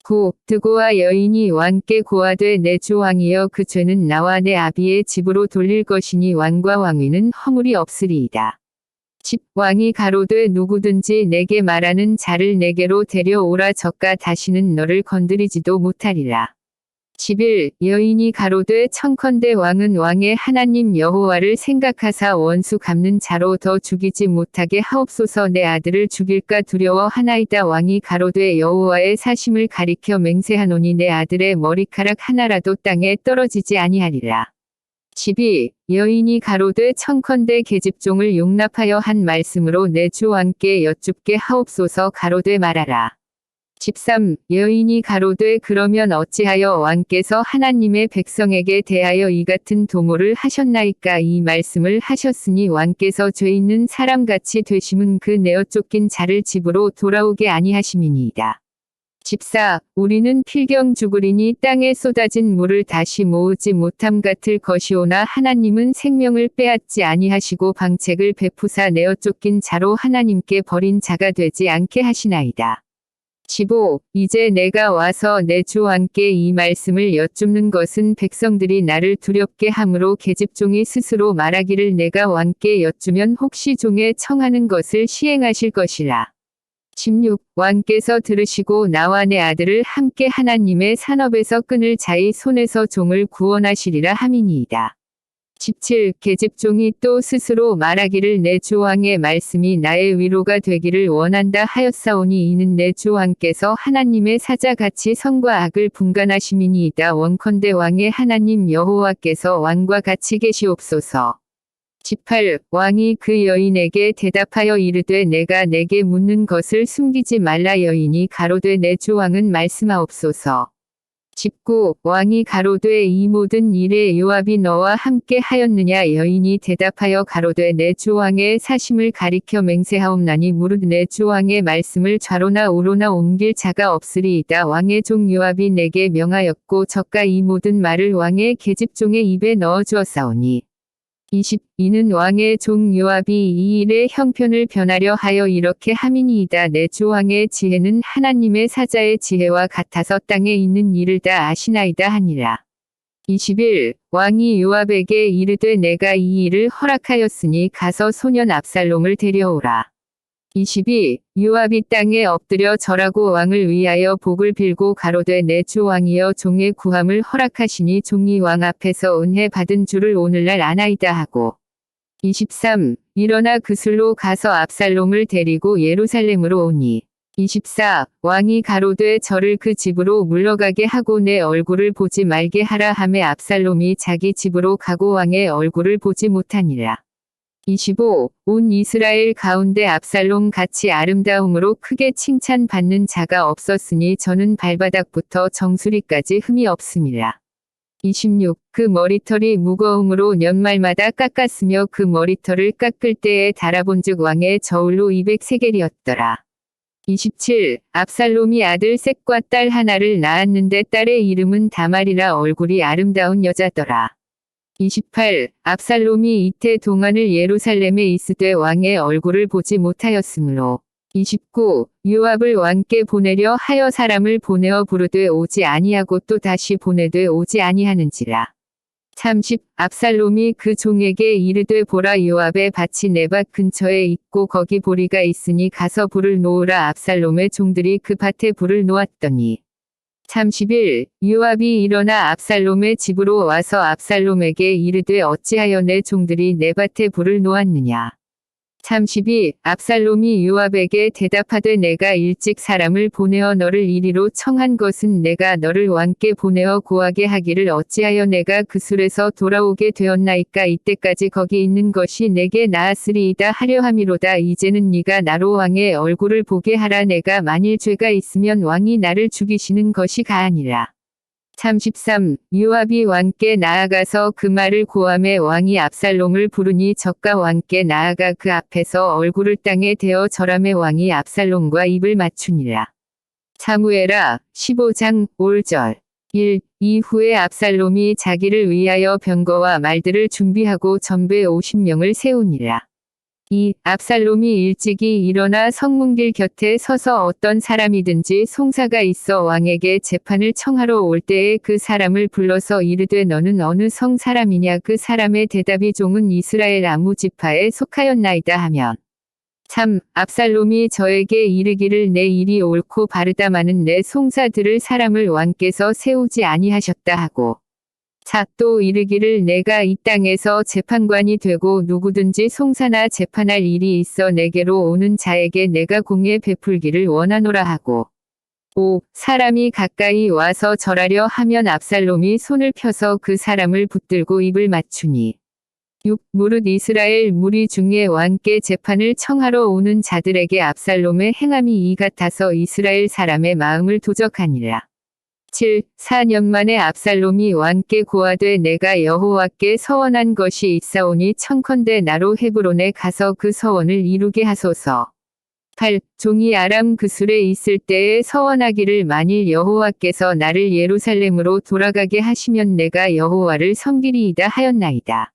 9. 드고아 여인이 왕께 고하되 내 주 왕이여 그 죄는 나와 내 아비의 집으로 돌릴 것이니 왕과 왕위는 허물이 없으리이다. 10. 왕이 가로되 누구든지 내게 말하는 자를 내게로 데려오라. 저가 다시는 너를 건드리지도 못하리라. 11. 여인이 가로되 청컨대 왕은 왕의 하나님 여호와를 생각하사 원수 갚는 자로 더 죽이지 못하게 하옵소서. 내 아들을 죽일까 두려워하나이다. 왕이 가로되 여호와의 사심을 가리켜 맹세하노니 내 아들의 머리카락 하나라도 땅에 떨어지지 아니하리라. 12. 여인이 가로되 청컨대 계집종을 용납하여 한 말씀으로 내 주 왕께 여쭙게 하옵소서. 가로되 말하라. 13. 여인이 가로되 그러면 어찌하여 왕께서 하나님의 백성에게 대하여 이 같은 도모를 하셨나이까. 이 말씀을 하셨으니 왕께서 죄 있는 사람같이 되심은 그 내어 쫓긴 자를 집으로 돌아오게 아니하심이니이다. 14. 우리는 필경 죽으리니 땅에 쏟아진 물을 다시 모으지 못함 같을 것이오나 하나님은 생명을 빼앗지 아니하시고 방책을 베푸사 내어 쫓긴 자로 하나님께 버린 자가 되지 않게 하시나이다. 15. 이제 내가 와서 내 주 왕께 이 말씀을 여쭙는 것은 백성들이 나를 두렵게 함으로 계집종이 스스로 말하기를 내가 왕께 여쭈면 혹시 종의 청하는 것을 시행하실 것이라. 16. 왕께서 들으시고 나와 내 아들을 함께 하나님의 산업에서 끈을 자의 손에서 종을 구원하시리라 함이니이다. 17. 계집종이 또 스스로 말하기를 내 주 왕의 말씀이 나의 위로가 되기를 원한다 하였사오니 이는 내 주 왕께서 하나님의 사자같이 선과 악을 분간하심이니이다. 원컨대 왕의 하나님 여호와께서 왕과 같이 계시옵소서. 18. 왕이 그 여인에게 대답하여 이르되 내가 내게 묻는 것을 숨기지 말라. 여인이 가로되 내 주 왕은 말씀하옵소서. 19. 왕이 가로되 이 모든 일에 요압이 너와 함께 하였느냐. 여인이 대답하여 가로되 내 주 왕의 사심을 가리켜 맹세하옵나니 무릇 내 주 왕의 말씀을 좌로나 우로나 옮길 자가 없으리이다. 왕의 종 요압이 내게 명하였고 저가 이 모든 말을 왕의 계집종의 입에 넣어주었사오니. 20. 이는 왕의 종 요압이 이 일의 형편을 변하려 하여 이렇게 함이니이다. 내 주 왕의 지혜는 하나님의 사자의 지혜와 같아서 땅에 있는 일을 다 아시나이다 하니라. 21. 왕이 요압에게 이르되 내가 이 일을 허락하였으니 가서 소년 압살롬을 데려오라. 22. 요압이 땅에 엎드려 절하고 왕을 위하여 복을 빌고 가로되 내 주 왕이여 종의 구함을 허락하시니 종이 왕 앞에서 은혜 받은 줄을 오늘날 아나이다 하고. 23. 일어나 그술로 가서 압살롬을 데리고 예루살렘으로 오니. 24. 왕이 가로되 저를 그 집으로 물러가게 하고 내 얼굴을 보지 말게 하라 하매 압살롬이 자기 집으로 가고 왕의 얼굴을 보지 못하니라. 25. 온 이스라엘 가운데 압살롬 같이 아름다움으로 크게 칭찬받는 자가 없었으니 저는 발바닥부터 정수리까지 흠이 없음이라. 26. 그 머리털이 무거움으로 연말마다 깎았으며 그 머리털을 깎을 때에 달아본즉 왕의 저울로 200세겔이었더라. 27. 압살롬이 아들 셋과 딸 하나를 낳았는데 딸의 이름은 다말이라 얼굴이 아름다운 여자더라. 28. 압살롬이 이태 동안을 예루살렘에 있으되 왕의 얼굴을 보지 못하였으므로. 29. 요압을 왕께 보내려 하여 사람을 보내어 부르되 오지 아니하고 또 다시 보내되 오지 아니하는지라. 30. 압살롬이 그 종에게 이르되 보라 요압의 밭이 내 밭 근처에 있고 거기 보리가 있으니 가서 불을 놓으라. 압살롬의 종들이 그 밭에 불을 놓았더니. 31. 요압이 일어나 압살롬의 집으로 와서 압살롬에게 이르되 어찌하여 내 종들이 내 밭에 불을 놓았느냐. 32. 압살롬이 요압에게 대답하되 내가 일찍 사람을 보내어 너를 이리로 청한 것은 내가 너를 왕께 보내어 고하게 하기를 어찌하여 내가 그 술에서 돌아오게 되었나이까. 이때까지 거기 있는 것이 내게 나았으리이다 하려 함이로다. 이제는 네가 나로 왕의 얼굴을 보게 하라. 내가 만일 죄가 있으면 왕이 나를 죽이시는 것이 가하니라. 33. 요압이 왕께 나아가서 그 말을 고하매 왕이 압살롬을 부르니 저가 왕께 나아가 그 앞에서 얼굴을 땅에 대어 절하매 왕이 압살롬과 입을 맞추니라. 사무엘하 15장 5절. 1. 이후에 압살롬이 자기를 위하여 병거와 말들을 준비하고 전부에 50명을 세우니라. 2. 압살롬이 일찍이 일어나 성문길 곁에 서서 어떤 사람이든지 송사가 있어 왕에게 재판을 청하러 올 때에 그 사람을 불러서 이르되 너는 어느 성 사람이냐. 그 사람의 대답이 종은 이스라엘 아무 지파에 속하였나이다 하면. 3. 압살롬이 저에게 이르기를 내 일이 옳고 바르다마는 내 송사들을 사람을 왕께서 세우지 아니하셨다 하고. 4. 또 이르기를 내가 이 땅에서 재판관이 되고 누구든지 송사나 재판할 일이 있어 내게로 오는 자에게 내가 공예 베풀기를 원하노라 하고. 5. 사람이 가까이 와서 절하려 하면 압살롬이 손을 펴서 그 사람을 붙들고 입을 맞추니. 6. 무릇 이스라엘 무리 중에 왕께 재판을 청하러 오는 자들에게 압살롬의 행함이 이 같아서 이스라엘 사람의 마음을 도적하니라. 7. 4년 만에 압살롬이 왕께 고하되 내가 여호와께 서원한 것이 있사오니 청컨대 나로 헤브론에 가서 그 서원을 이루게 하소서. 8. 종이 아람 그술에 있을 때에 서원하기를 만일 여호와께서 나를 예루살렘으로 돌아가게 하시면 내가 여호와를 섬기리이다 하였나이다.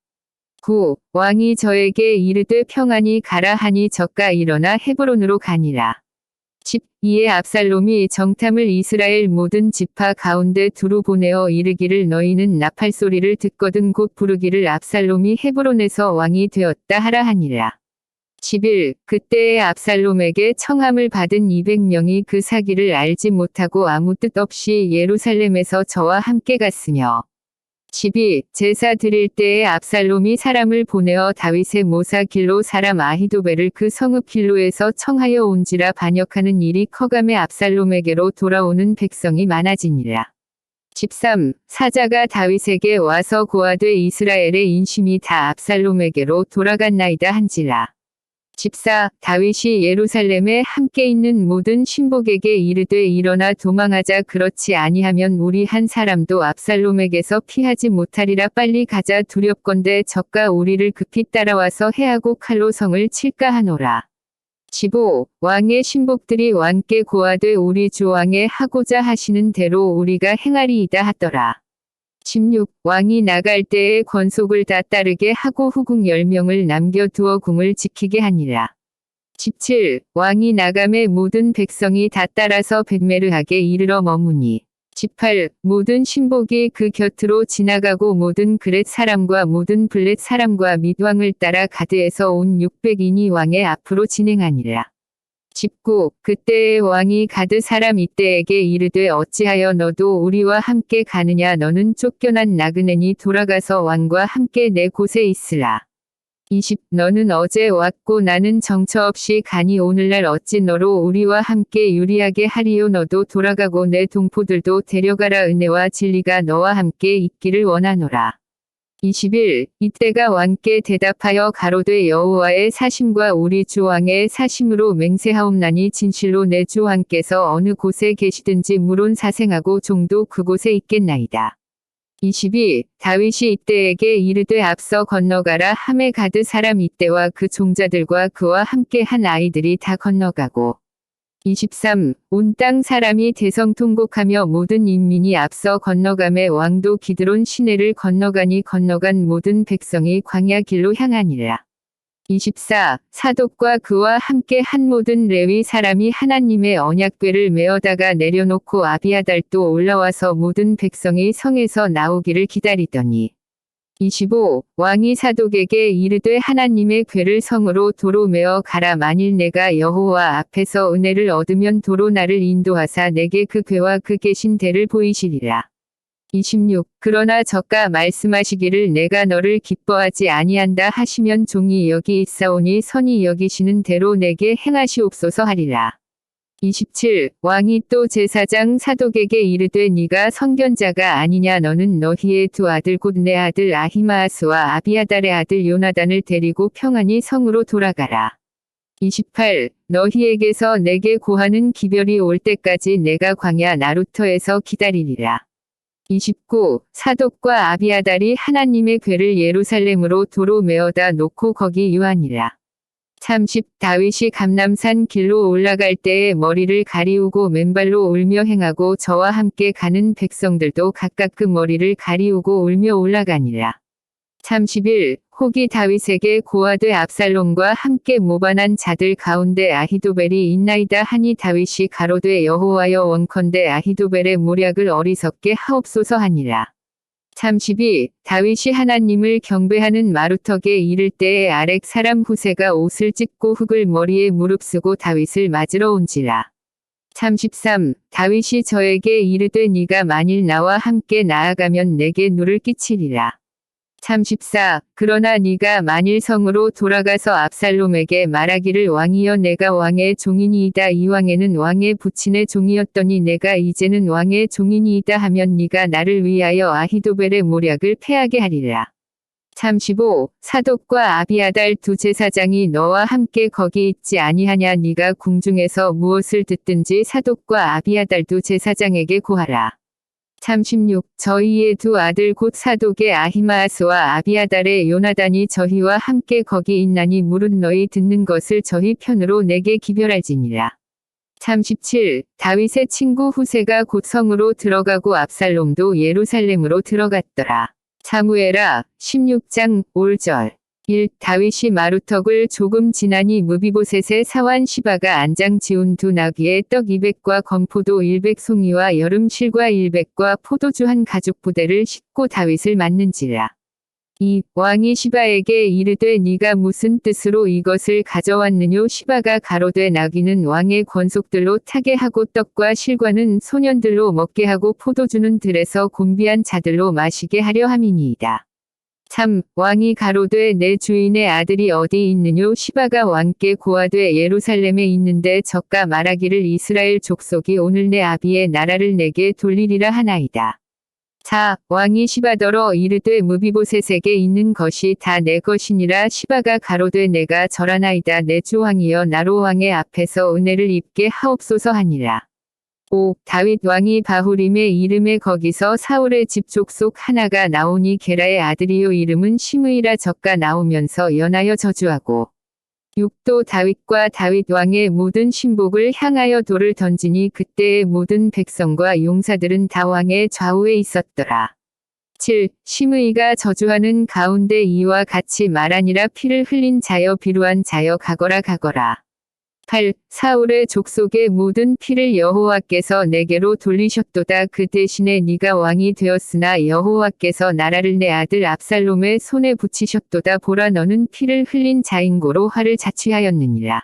9. 왕이 저에게 이르되 평안히 가라 하니 저가 일어나 헤브론으로 가니라. 10. 이에 압살롬이 정탐을 이스라엘 모든 지파 가운데 두루 보내어 이르기를 너희는 나팔 소리를 듣거든 곧 부르기를 압살롬이 헤브론에서 왕이 되었다 하라 하니라. 11. 그때에 압살롬에게 청함을 받은 200명이 그 사기를 알지 못하고 아무 뜻 없이 예루살렘에서 저와 함께 갔으며. 12. 제사 드릴 때에 압살롬이 사람을 보내어 다윗의 모사 길로 사람 아히도벨을 그 성읍 길로에서 청하여 온지라 반역하는 일이 커감에 압살롬에게로 돌아오는 백성이 많아지니라. 13. 사자가 다윗에게 와서 고하되 이스라엘의 인심이 다 압살롬에게로 돌아갔나이다 한지라. 14. 다윗이 예루살렘에 함께 있는 모든 신복에게 이르되 일어나 도망하자. 그렇지 아니하면 우리 한 사람도 압살롬에게서 피하지 못하리라. 빨리 가자. 두렵건대 적가 우리를 급히 따라와서 해하고 칼로 성을 칠까 하노라. 15. 왕의 신복들이 왕께 고하되 우리 주 왕의 하고자 하시는 대로 우리가 행하리이다 하더라. 16. 왕이 나갈 때에 권속을 다 따르게 하고 후궁 10명을 남겨두어 궁을 지키게 하니라. 17. 왕이 나감에 모든 백성이 다 따라서 벳메르하게 이르러 머무니. 18. 모든 신복이 그 곁으로 지나가고 모든 그렛 사람과 모든 블렛 사람과 및 왕을 따라 가드에서 온 600인이 왕의 앞으로 진행하니라. 19. 그때에 왕이 가드 사람 이때에게 이르되 어찌하여 너도 우리와 함께 가느냐. 너는 쫓겨난 나그네니 돌아가서 왕과 함께 내 곳에 있으라. 20. 너는 어제 왔고 나는 정처 없이 가니 오늘날 어찌 너로 우리와 함께 유리하게 하리요. 너도 돌아가고 내 동포들도 데려가라. 은혜와 진리가 너와 함께 있기를 원하노라. 21. 이때가 왕께 대답하여 가로되 여호와의 사심과 우리 주 왕의 사심으로 맹세하옵나니 진실로 내 주 왕께서 어느 곳에 계시든지 물론 사생하고 종도 그곳에 있겠나이다. 22. 다윗이 이때에게 이르되 앞서 건너가라 하매 가드 사람 이때와 그 종자들과 그와 함께 한 아이들이 다 건너가고. 23. 온 땅 사람이 대성통곡하며 모든 인민이 앞서 건너가매 왕도 기드론 시내를 건너가니 건너간 모든 백성이 광야 길로 향하니라. 24. 사독과 그와 함께 한 모든 레위 사람이 하나님의 언약궤를 메어다가 내려놓고 아비아달도 올라와서 모든 백성이 성에서 나오기를 기다리더니. 25. 왕이 사독에게 이르되 하나님의 궤를 성으로 도로 메어 가라. 만일 내가 여호와 앞에서 은혜를 얻으면 도로 나를 인도하사 내게 그 궤와 그 계신 대를 보이시리라. 26. 그러나 저가 말씀하시기를 내가 너를 기뻐하지 아니한다 하시면 종이 여기 있사오니 선히 여기시는 대로 내게 행하시옵소서 하리라. 27. 왕이 또 제사장 사독에게 이르되 네가 선견자가 아니냐. 너는 너희의 두 아들 곧 내 아들 아히마아스와 아비아달의 아들 요나단을 데리고 평안히 성으로 돌아가라. 28. 너희에게서 내게 고하는 기별이 올 때까지 내가 광야 나루터에서 기다리리라. 29. 사독과 아비아달이 하나님의 궤를 예루살렘으로 도로 메어다 놓고 거기 유하니라. 30. 다윗이 감람산 길로 올라갈 때에 머리를 가리우고 맨발로 울며 행하고 저와 함께 가는 백성들도 각각 그 머리를 가리우고 울며 올라가니라. 31. 혹이 다윗에게 고하되 압살롬과 함께 모반한 자들 가운데 아히도벨이 있나이다 하니 다윗이 가로되 여호와여 원컨대 아히도벨의 모략을 어리석게 하옵소서 하니라. 32. 다윗이 하나님을 경배하는 마루턱에 이를 때에 아렉 사람 후세가 옷을 찢고 흙을 머리에 무릅쓰고 다윗을 맞으러 온지라. 33. 다윗이 저에게 이르되 네가 만일 나와 함께 나아가면 내게 누를 끼치리라. 34. 그러나 네가 만일 성으로 돌아가서 압살롬에게 말하기를 왕이여 내가 왕의 종이니이다. 이 왕에는 왕의 부친의 종이었더니 내가 이제는 왕의 종이니이다 하면 네가 나를 위하여 아히도벨의 모략을 패하게 하리라. 35. 사독과 아비아달 두 제사장이 너와 함께 거기 있지 아니하냐. 네가 궁중에서 무엇을 듣든지 사독과 아비아달 두 제사장에게 고하라. 36. 저희의 두 아들 곧 사독의 아히마아스와 아비아달의 요나단이 저희와 함께 거기 있나니 물은 너희 듣는 것을 저희 편으로 내게 기별할지니라. 37. 다윗의 친구 후세가 곧 성으로 들어가고 압살롬도 예루살렘으로 들어갔더라. 사무엘하 16장 5절. 1. 다윗이 마루턱을 조금 지나니 무비보셋의 사환 시바가 안장 지운 두 나귀에 떡 200과 건포도 100송이와 여름 실과 100과 포도주 한 가죽 부대를 싣고 다윗을 맞는지라. 2. 왕이 시바에게 이르되 네가 무슨 뜻으로 이것을 가져왔느뇨. 시바가 가로되 나귀는 왕의 권속들로 타게 하고 떡과 실과는 소년들로 먹게 하고 포도주는 들에서 곤비한 자들로 마시게 하려 함이니이다. 3. 왕이 가로되 내 주인의 아들이 어디 있느뇨. 시바가 왕께 고하되 예루살렘에 있는데 저가 말하기를 이스라엘 족속이 오늘 내 아비의 나라를 내게 돌리리라 하나이다. 4. 왕이 시바더러 이르되 무비보셋에게 있는 것이 다 내 것이니라. 시바가 가로되 내가 절하나이다. 내 주 왕이여 나로 왕의 앞에서 은혜를 입게 하옵소서 하니라. 5. 다윗 왕이 바후림에 이름에 거기서 사울의 집 족속 하나가 나오니 게라의 아들이요 이름은 시므이라. 저가 나오면서 연하여 저주하고. 6. 또 다윗과 다윗 왕의 모든 신복을 향하여 돌을 던지니 그때의 모든 백성과 용사들은 다 왕의 좌우에 있었더라. 7. 시므이가 저주하는 가운데 이와 같이 말하니라. 피를 흘린 자여 비루한 자여 가거라 가거라. 8. 사울의 족속의 모든 피를 여호와께서 내게로 돌리셨도다. 그 대신에 네가 왕이 되었으나 여호와께서 나라를 내 아들 압살롬의 손에 붙이셨도다. 보라 너는 피를 흘린 자인고로 화를 자취하였느니라.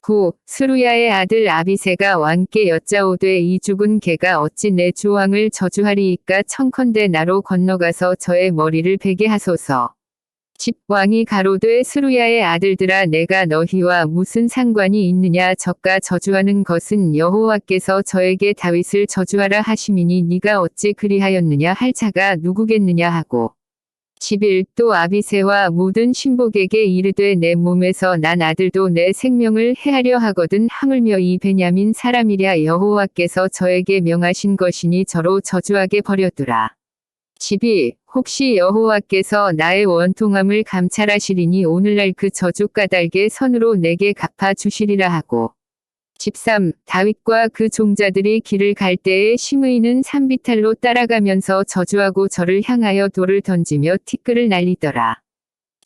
9. 스루야의 아들 아비새가 왕께 여짜오되 이 죽은 개가 어찌 내 주 왕을 저주하리이까. 청컨대 나로 건너가서 저의 머리를 베게 하소서. 10 왕이 가로되 스루야의 아들들아 내가 너희와 무슨 상관이 있느냐 저가 저주하는 것은 여호와께서 저에게 다윗을 저주하라 하심이니 네가 어찌 그리하였느냐 할 자가 누구겠느냐 하고 11 또 아비새와 모든 신복에게 이르되 내 몸에서 난 아들도 내 생명을 해하려 하거든 하물며 이 베냐민 사람이랴 여호와께서 저에게 명하신 것이니 저로 저주하게 버려두라. 12 혹시 여호와께서 나의 원통함을 감찰하시리니 오늘날 그 저주 까닭의 선으로 내게 갚아 주시리라 하고 13 다윗과 그 종자들이 길을 갈 때에 시므이는 산비탈로 따라가면서 저주하고 저를 향하여 돌을 던지며 티끌을 날리더라.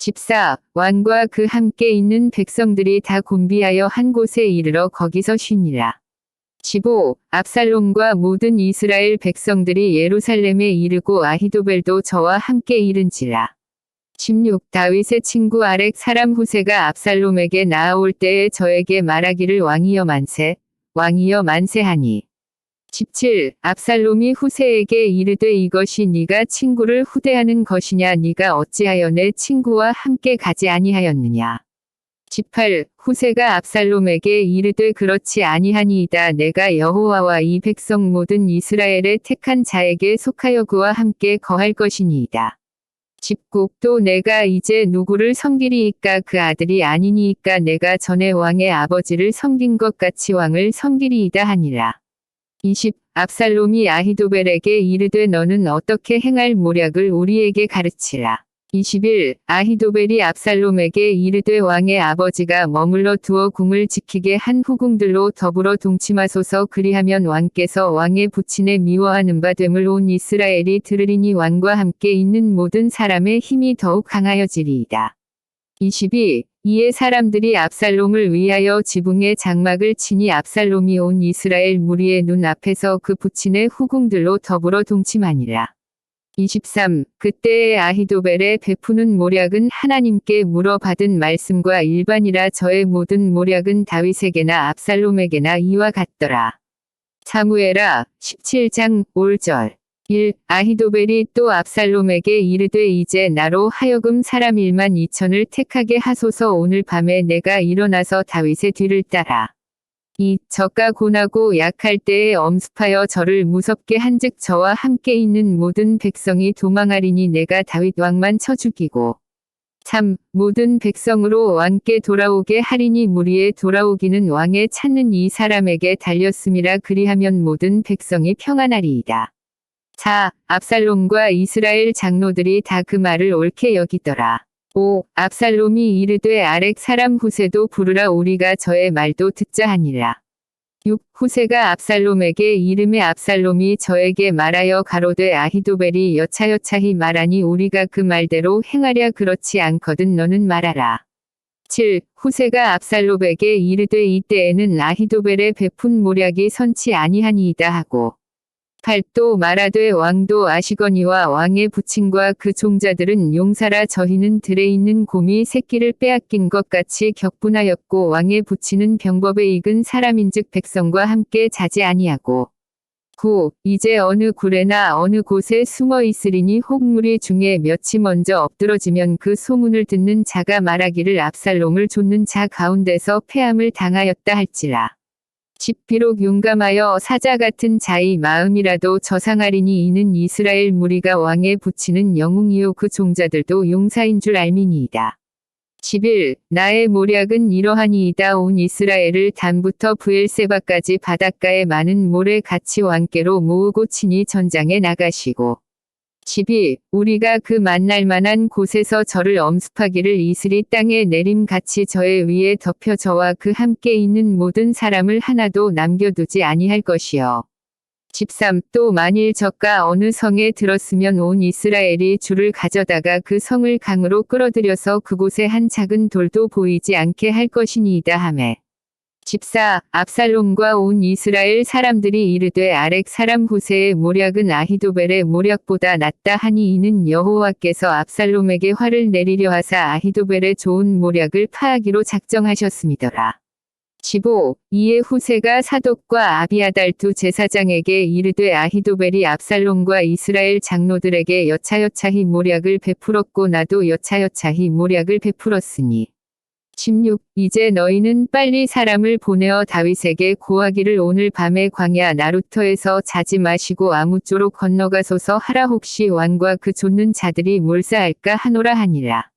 14 왕과 그 함께 있는 백성들이 다 곤비하여 한 곳에 이르러 거기서 쉬니라. 15 압살롬과 모든 이스라엘 백성들이 예루살렘에 이르고 아히도벨도 저와 함께 이른지라. 16 다윗의 친구 아렉 사람 후세가 압살롬에게 나아올 때에 저에게 말하기를 왕이여 만세 하니. 17 압살롬이 후세에게 이르되 이것이 네가 친구를 후대하는 것이냐 네가 어찌하여 내 친구와 함께 가지 아니하였느냐. 18 후세가 압살롬에게 이르되 그렇지 아니하니이다 내가 여호와와 이 백성 모든 이스라엘의 택한 자에게 속하여 그와 함께 거할 것이니이다. 19 또 내가 이제 누구를 섬기리이까 그 아들이 아니니이까 내가 전에 왕의 아버지를 섬긴 것 같이 왕을 섬기리이다 하니라. 20 압살롬이 아히도벨에게 이르되 너는 어떻게 행할 모략을 우리에게 가르치라. 21 아히도벨이 압살롬에게 이르되 왕의 아버지가 머물러 두어 궁을 지키게 한 후궁들로 더불어 동침하소서 그리하면 왕께서 왕의 부친에 미워하는 바 됨을 온 이스라엘이 들으리니 왕과 함께 있는 모든 사람의 힘이 더욱 강하여지리이다. 22 이에 사람들이 압살롬을 위하여 지붕에 장막을 치니 압살롬이 온 이스라엘 무리의 눈 앞에서 그 부친의 후궁들로 더불어 동침하니라. 23 그때에 아히도벨의 베푸는 모략은 하나님께 물어받은 말씀과 일반이라 저의 모든 모략은 다윗에게나 압살롬에게나 이와 같더라. 사무엘하 17장 5절 1 아히도벨이 또 압살롬에게 이르되 이제 나로 하여금 사람 1만 2천을 택하게 하소서 오늘 밤에 내가 일어나서 다윗의 뒤를 따라 2 저가 고나고 약할 때에 엄습하여 저를 무섭게 한즉 저와 함께 있는 모든 백성이 도망하리니 내가 다윗 왕만 쳐 죽이고 3 모든 백성으로 왕께 돌아오게 하리니 무리에 돌아오기는 왕의 찾는 이 사람에게 달렸음이라 그리하면 모든 백성이 평안하리이다. 4 압살롬과 이스라엘 장로들이 다 그 말을 옳게 여기더라. 5 압살롬이 이르되 아렉 사람 후세도 부르라 우리가 저의 말도 듣자 하니라. 6 후세가 압살롬에게 이름에 압살롬이 저에게 말하여 가로되 아히도벨이 여차여차히 말하니 우리가 그 말대로 행하랴 그렇지 않거든 너는 말하라. 7 후세가 압살롬에게 이르되 이때에는 아히도벨의 베푼 모략이 선치 아니하니이다 하고 8 또 말하되 왕도 아시거니와 왕의 부친과 그 종자들은 용사라 저희는 들에 있는 곰이 새끼를 빼앗긴 것 같이 격분하였고 왕의 부친은 병법에 익은 사람인즉 백성과 함께 자지 아니하고 9 이제 어느 굴에나 어느 곳에 숨어 있으리니 혹 무리 중에 몇이 먼저 엎드러지면 그 소문을 듣는 자가 말하기를 압살롬을 좇는 자 가운데서 패함을 당하였다 할지라. 10 비록 용감하여 사자 같은 자의 마음이라도 저상하리니 이는 이스라엘 무리가 왕의 부치는 영웅이요 그 종자들도 용사인 줄 알미니이다. 11 나의 모략은 이러하니이다 온 이스라엘을 단부터 브엘세바까지 바닷가에 많은 모래 같이 왕께로 모으고 친히 전장에 나가시고 12 우리가 그 만날 만한 곳에서 저를 엄습하기를 이슬이 땅에 내림같이 저의 위에 덮여 저와 그 함께 있는 모든 사람을 하나도 남겨두지 아니할 것이요. 13 또 만일 저가 어느 성에 들었으면 온 이스라엘이 줄을 가져다가 그 성을 강으로 끌어들여서 그곳에 한 작은 돌도 보이지 않게 할 것이니이다 하매 14 압살롬과 온 이스라엘 사람들이 이르되 아렉 사람 후세의 모략은 아히도벨의 모략보다 낫다 하니 이는 여호와께서 압살롬에게 화를 내리려 하사 아히도벨의 좋은 모략을 파하기로 작정하셨음이더라. 15. 이에 후세가 사독과 아비아달 두 제사장에게 이르되 아히도벨이 압살롬과 이스라엘 장로들에게 여차여차히 모략을 베풀었고 나도 여차여차히 모략을 베풀었으니. 16. 이제 너희는 빨리 사람을 보내어 다윗에게 고하기를 오늘 밤에 광야 나루터에서 자지 마시고 아무쪼록 건너가소서 하라. 혹시 왕과 그 좇는 자들이 몰사할까 하노라 하니라.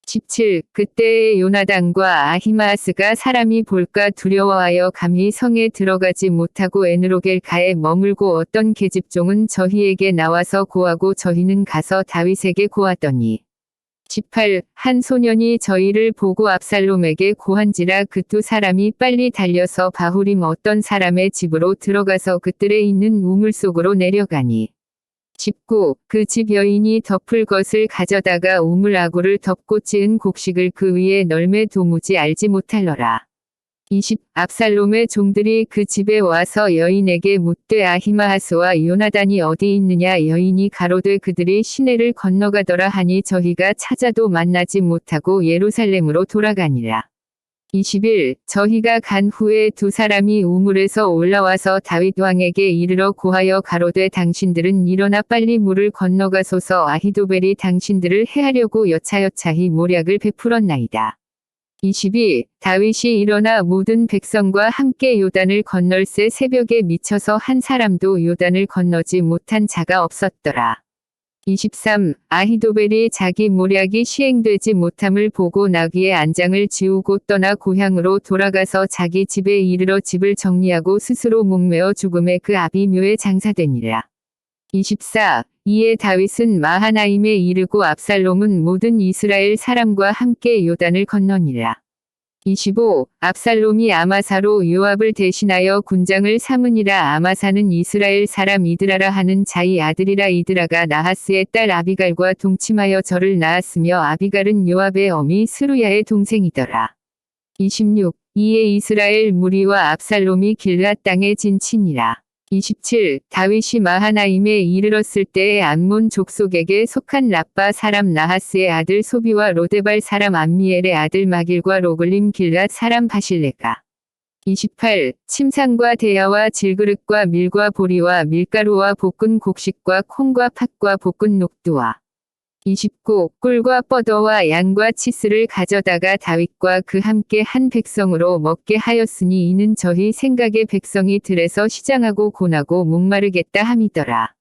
17. 그때에 요나단과 아히마아스가 사람이 볼까 두려워하여 감히 성에 들어가지 못하고 에느로겔가에 머물고 어떤 계집종은 저희에게 나와서 고하고 저희는 가서 다윗에게 고하더니. 18. 한 소년이 저희를 보고 압살롬에게 고한지라 그 두 사람이 빨리 달려서 바후림 어떤 사람의 집으로 들어가서 그들에 있는 우물 속으로 내려가니. 19. 그 집 여인이 덮을 것을 가져다가 우물 아구를 덮고 찌은 곡식을 그 위에 널매 도무지 알지 못할러라. 20. 압살롬의 종들이 그 집에 와서 여인에게 묻되 아히마하스와 요나단이 어디 있느냐. 여인이 가로되 그들이 시내를 건너가더라 하니 저희가 찾아도 만나지 못하고 예루살렘으로 돌아가니라. 21. 저희가 간 후에 두 사람이 우물에서 올라와서 다윗 왕에게 이르러 고하여 가로되 당신들은 일어나 빨리 물을 건너가소서. 아히도벨이 당신들을 해하려고 여차여차히 모략을 베풀었나이다. 22. 다윗이 일어나 모든 백성과 함께 요단을 건널새 새벽에 미쳐서 한 사람도 요단을 건너지 못한 자가 없었더라. 23. 아히도벨이 자기 모략이 시행되지 못함을 보고 나귀의 안장을 지우고 떠나 고향으로 돌아가서 자기 집에 이르러 집을 정리하고 스스로 목매어 죽음에 그 아비묘에 장사되니라. 24. 이에 다윗은 마하나임에 이르고 압살롬은 모든 이스라엘 사람과 함께 요단을 건너니라. 25. 압살롬이 아마사로 요압을 대신하여 군장을 삼으니라. 아마사는 이스라엘 사람 이드라라 하는 자의 아들이라. 이드라가 나하스의 딸 아비갈과 동침하여 저를 낳았으며 아비갈은 요압의 어미 스루야의 동생이더라. 26. 이에 이스라엘 무리와 압살롬이 길앗 땅에 진치니라. 27. 다윗이 마하나임에 이르렀을 때에 암몬 족속에게 속한 라빠 사람 나하스의 아들 소비와 로데발 사람 암미엘의 아들 마길과 로글림 길앗 사람 바실레가. 28. 침상과 대야와 질그릇과 밀과 보리와 밀가루와 볶은 곡식과 콩과 팥과 볶은 녹두와. 29. 꿀과 뻐더와 양과 치스를 가져다가 다윗과 그 함께 한 백성으로 먹게 하였으니 이는 저희 생각에 백성이 들에서 시장하고 고나고 목마르겠다 함이더라.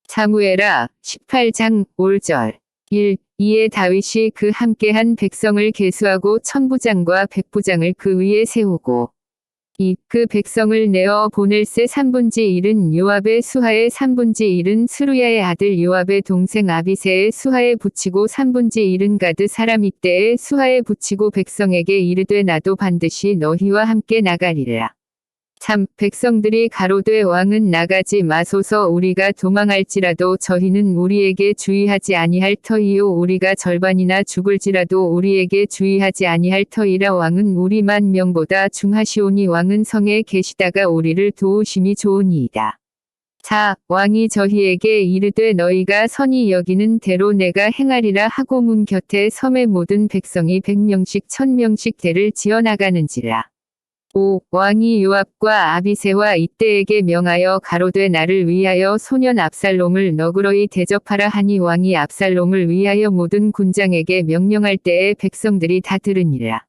사무엘하 18장 5절 1. 이에 다윗이 그 함께한 백성을 계수하고 천부장과 백부장을 그 위에 세우고 2. 그 백성을 내어 보낼새 3분지 1은 요압의 수하에 3분지 1은 스루야의 아들 요압의 동생 아비새의 수하에 붙이고 3분지 1은 가드 사람 이때의 수하에 붙이고 백성에게 이르되 나도 반드시 너희와 함께 나가리라. 3. 백성들이 가로되 왕은 나가지 마소서. 우리가 도망할지라도 저희는 우리에게 주의하지 아니할 터이요 우리가 절반이나 죽을지라도 우리에게 주의하지 아니할 터이라. 왕은 우리 만 명보다 중하시오니 왕은 성에 계시다가 우리를 도우심이 좋으니이다. 4. 왕이 저희에게 이르되 너희가 선히 여기는 대로 내가 행하리라 하고 문 곁에 섬의 모든 백성이 100명씩 1000명씩 대를 지어 나가는지라. 5. 왕이 요압과 아비새와 이때에게 명하여 가로되 나를 위하여 소년 압살롬을 너그러이 대접하라 하니 왕이 압살롬을 위하여 모든 군장에게 명령할 때에 백성들이 다 들으니라.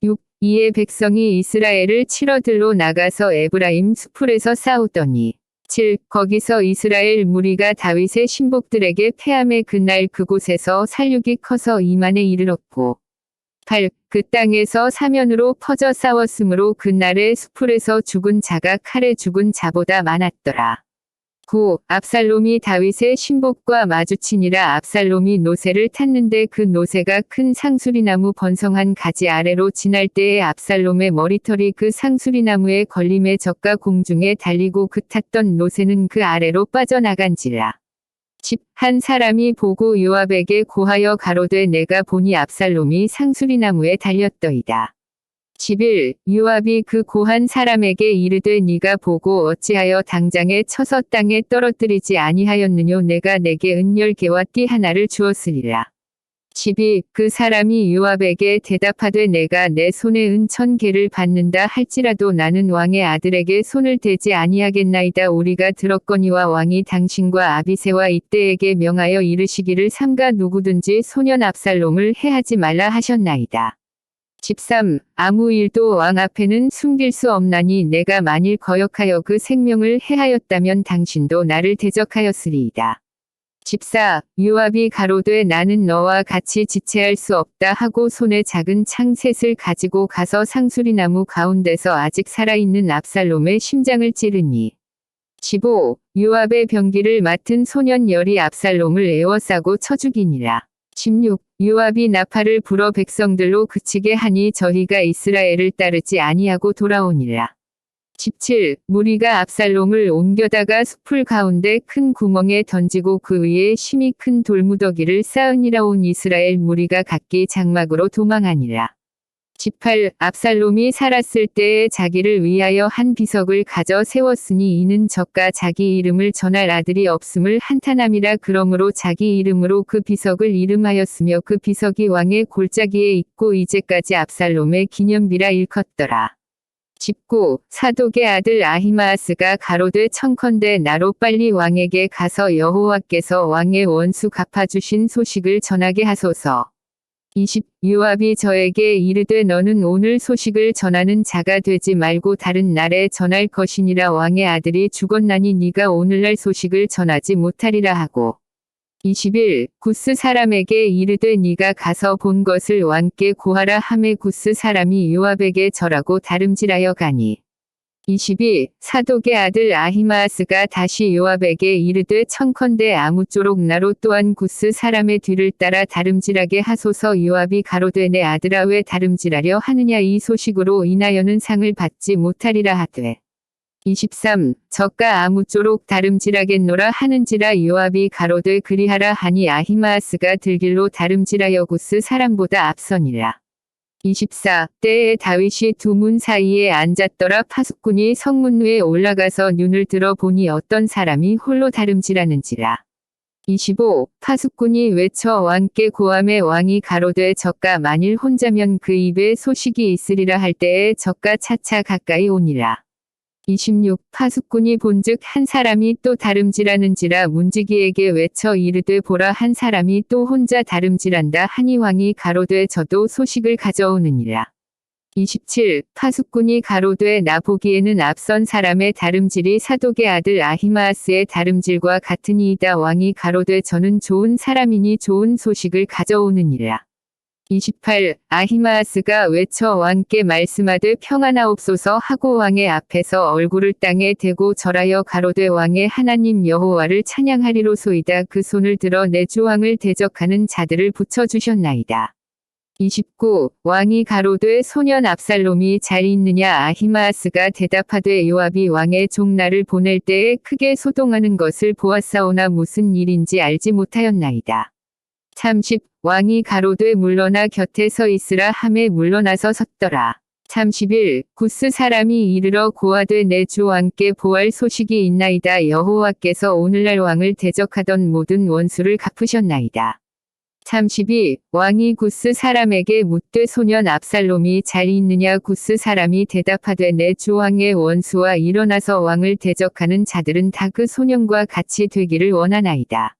6. 이에 백성이 이스라엘을 치러들로 나가서 에브라임 수풀에서 싸우더니 7. 거기서 이스라엘 무리가 다윗의 신복들에게 패함에 그날 그곳에서 살육이 커서 2만에 이르렀고 8. 그 땅에서 사면으로 퍼져 싸웠으므로 그날의 수풀에서 죽은 자가 칼에 죽은 자보다 많았더라. 9. 압살롬이 다윗의 신복과 마주치니라. 압살롬이 노새를 탔는데 그 노새가 큰 상수리나무 번성한 가지 아래로 지날 때에 압살롬의 머리털이 그 상수리나무에 걸림에 젖가 공중에 달리고 그 탔던 노새는 그 아래로 빠져나간지라. 10. 한 사람이 보고 요압에게 고하여 가로되 내가 보니 압살롬이 상수리나무에 달렸더이다. 11. 요압이 그 고한 사람에게 이르되 네가 보고 어찌하여 당장에 쳐서 땅에 떨어뜨리지 아니하였느뇨. 내가 내게 은 10개와 띠 하나를 주었으리라. 12. 그 사람이 요압에게 대답하되 내가 내 손에 은 1000개를 받는다 할지라도 나는 왕의 아들에게 손을 대지 아니하겠나이다. 우리가 들었거니와 왕이 당신과 아비새와 이때에게 명하여 이르시기를 삼가 누구든지 소년 압살롬을 해하지 말라 하셨나이다. 13. 아무 일도 왕 앞에는 숨길 수 없나니 내가 만일 거역하여 그 생명을 해하였다면 당신도 나를 대적하였으리이다. 14. 요압이 가로되 나는 너와 같이 지체할 수 없다 하고 손에 작은 창 셋을 가지고 가서 상수리나무 가운데서 아직 살아있는 압살롬의 심장을 찌르니. 15. 요압의 병기를 맡은 소년 열이 압살롬을 에워싸고 쳐 죽이니라. 16. 요압이 나팔을 불어 백성들로 그치게 하니 저희가 이스라엘을 따르지 아니하고 돌아오니라. 17. 무리가 압살롬을 옮겨다가 숲풀 가운데 큰 구멍에 던지고 그 위에 심히 큰 돌무더기를 쌓으니라. 온 이스라엘 무리가 각기 장막으로 도망하니라. 18. 압살롬이 살았을 때에 자기를 위하여 한 비석을 가져 세웠으니 이는 저가 자기 이름을 전할 아들이 없음을 한탄함이라. 그러므로 자기 이름으로 그 비석을 이름하였으며 그 비석이 왕의 골짜기에 있고 이제까지 압살롬의 기념비라 일컫더라. 19. 사독의 아들 아히마아스가 가로되 청컨대 나로 빨리 왕에게 가서 여호와께서 왕의 원수 갚아주신 소식을 전하게 하소서. 20. 요압이 저에게 이르되 너는 오늘 소식을 전하는 자가 되지 말고 다른 날에 전할 것이니라. 왕의 아들이 죽었나니 네가 오늘날 소식을 전하지 못하리라 하고. 21. 구스 사람에게 이르되 네가 가서 본 것을 왕께 고하라 하매 구스 사람이 요압에게 절하고 다름질하여 가니. 22. 사독의 아들 아히마아스가 다시 요압에게 이르되 청컨대 아무쪼록 나로 또한 구스 사람의 뒤를 따라 다름질하게 하소서. 요압이 가로되 내 아들아 왜 다름질하려 하느냐 이 소식으로 인하여는 상을 받지 못하리라 하되. 23. 저가 아무쪼록 다름질하겠노라 하는지라. 요압이 가로되 그리하라 하니 아히마아스가 들길로 다름질하여 구스 사람보다 앞서니라. 24. 때에 다윗이 두 문 사이에 앉았더라. 파수꾼이 성문 위에 올라가서 눈을 들어 보니 어떤 사람이 홀로 다름질하는지라. 25. 파수꾼이 외쳐 왕께 고함에 왕이 가로되 저가 만일 혼자면 그 입에 소식이 있으리라 할 때에 저가 차차 가까이 오니라. 26. 파수꾼이 본즉 한 사람이 또 다름질하는지라 문지기에게 외쳐 이르되 보라 한 사람이 또 혼자 다름질한다 하니 왕이 가로되 저도 소식을 가져오느니라. 27. 파수꾼이 가로되 나 보기에는 앞선 사람의 다름질이 사독의 아들 아히마아스의 다름질과 같으니이다. 왕이 가로되 저는 좋은 사람이니 좋은 소식을 가져오느니라. 28. 아히마아스가 외쳐 왕께 말씀하되 평안하옵소서 하고 왕의 앞에서 얼굴을 땅에 대고 절하여 가로되 왕의 하나님 여호와를 찬양하리로소이다. 그 손을 들어 내 주 왕을 대적하는 자들을 붙여주셨나이다. 29. 왕이 가로되 소년 압살롬이 잘 있느냐. 아히마아스가 대답하되 요압이 왕의 종 나를 보낼 때에 크게 소동하는 것을 보았사오나 무슨 일인지 알지 못하였나이다. 30. 왕이 가로되 물러나 곁에 서 있으라 하매 물러나서 섰더라. 31. 구스 사람이 이르러 고하되 내 주 왕께 보할 소식이 있나이다. 여호와께서 오늘날 왕을 대적하던 모든 원수를 갚으셨나이다. 32. 왕이 구스 사람에게 묻되 소년 압살롬이 잘 있느냐. 구스 사람이 대답하되 내 주 왕의 원수와 일어나서 왕을 대적하는 자들은 다 그 소년과 같이 되기를 원하나이다.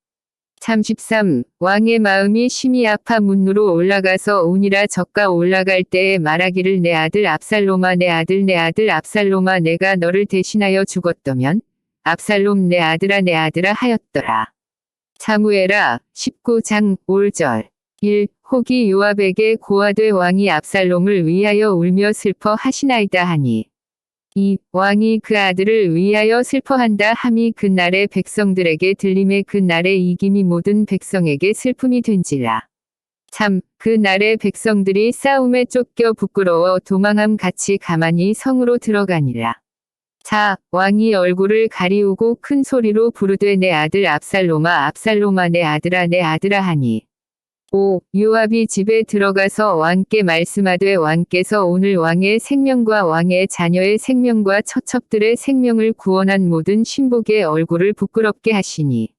33. 왕의 마음이 심히 아파 문으로 올라가서 우니라. 저가 올라갈 때에 말하기를 내 아들 압살롬아 내 아들 내 아들 압살롬아 내가 너를 대신하여 죽었더면 압살롬 내 아들아 하였더라. 사무엘하 19장 5절 1. 혹이 요압에게 고하되 왕이 압살롬을 위하여 울며 슬퍼 하시나이다 하니. 2. 왕이 그 아들을 위하여 슬퍼한다 함이 그 날의 백성들에게 들림에 그 날의 이김이 모든 백성에게 슬픔이 된지라. 3. 그 날의 백성들이 싸움에 쫓겨 부끄러워 도망함 같이 가만히 성으로 들어가니라. 4. 왕이 얼굴을 가리우고 큰 소리로 부르되 내 아들 압살롬아 압살롬아 내 아들아 하니. 5. 요압이 집에 들어가서 왕께 말씀하되 왕께서 오늘 왕의 생명과 왕의 자녀의 생명과 처첩들의 생명을 구원한 모든 신복의 얼굴을 부끄럽게 하시니.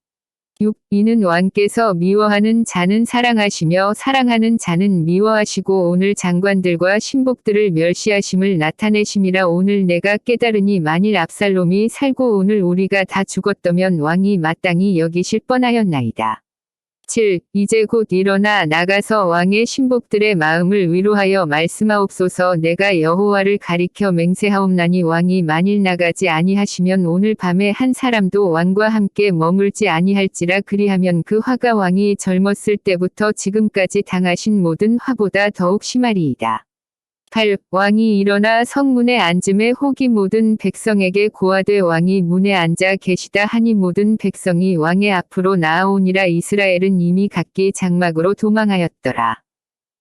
6. 이는 왕께서 미워하는 자는 사랑하시며 사랑하는 자는 미워하시고 오늘 장관들과 신복들을 멸시하심을 나타내심이라. 오늘 내가 깨달으니 만일 압살롬이 살고 오늘 우리가 다 죽었다면 왕이 마땅히 여기실 뻔하였나이다. 7. 이제 곧 일어나 나가서 왕의 신복들의 마음을 위로하여 말씀하옵소서. 내가 여호와를 가리켜 맹세하옵나니 왕이 만일 나가지 아니하시면 오늘 밤에 한 사람도 왕과 함께 머물지 아니할지라. 그리하면 그 화가 왕이 젊었을 때부터 지금까지 당하신 모든 화보다 더욱 심하리이다. 8. 왕이 일어나 성문에 앉음에 혹이 모든 백성에게 고하되 왕이 문에 앉아 계시다 하니 모든 백성이 왕의 앞으로 나아오니라. 이스라엘은 이미 각기 장막으로 도망하였더라.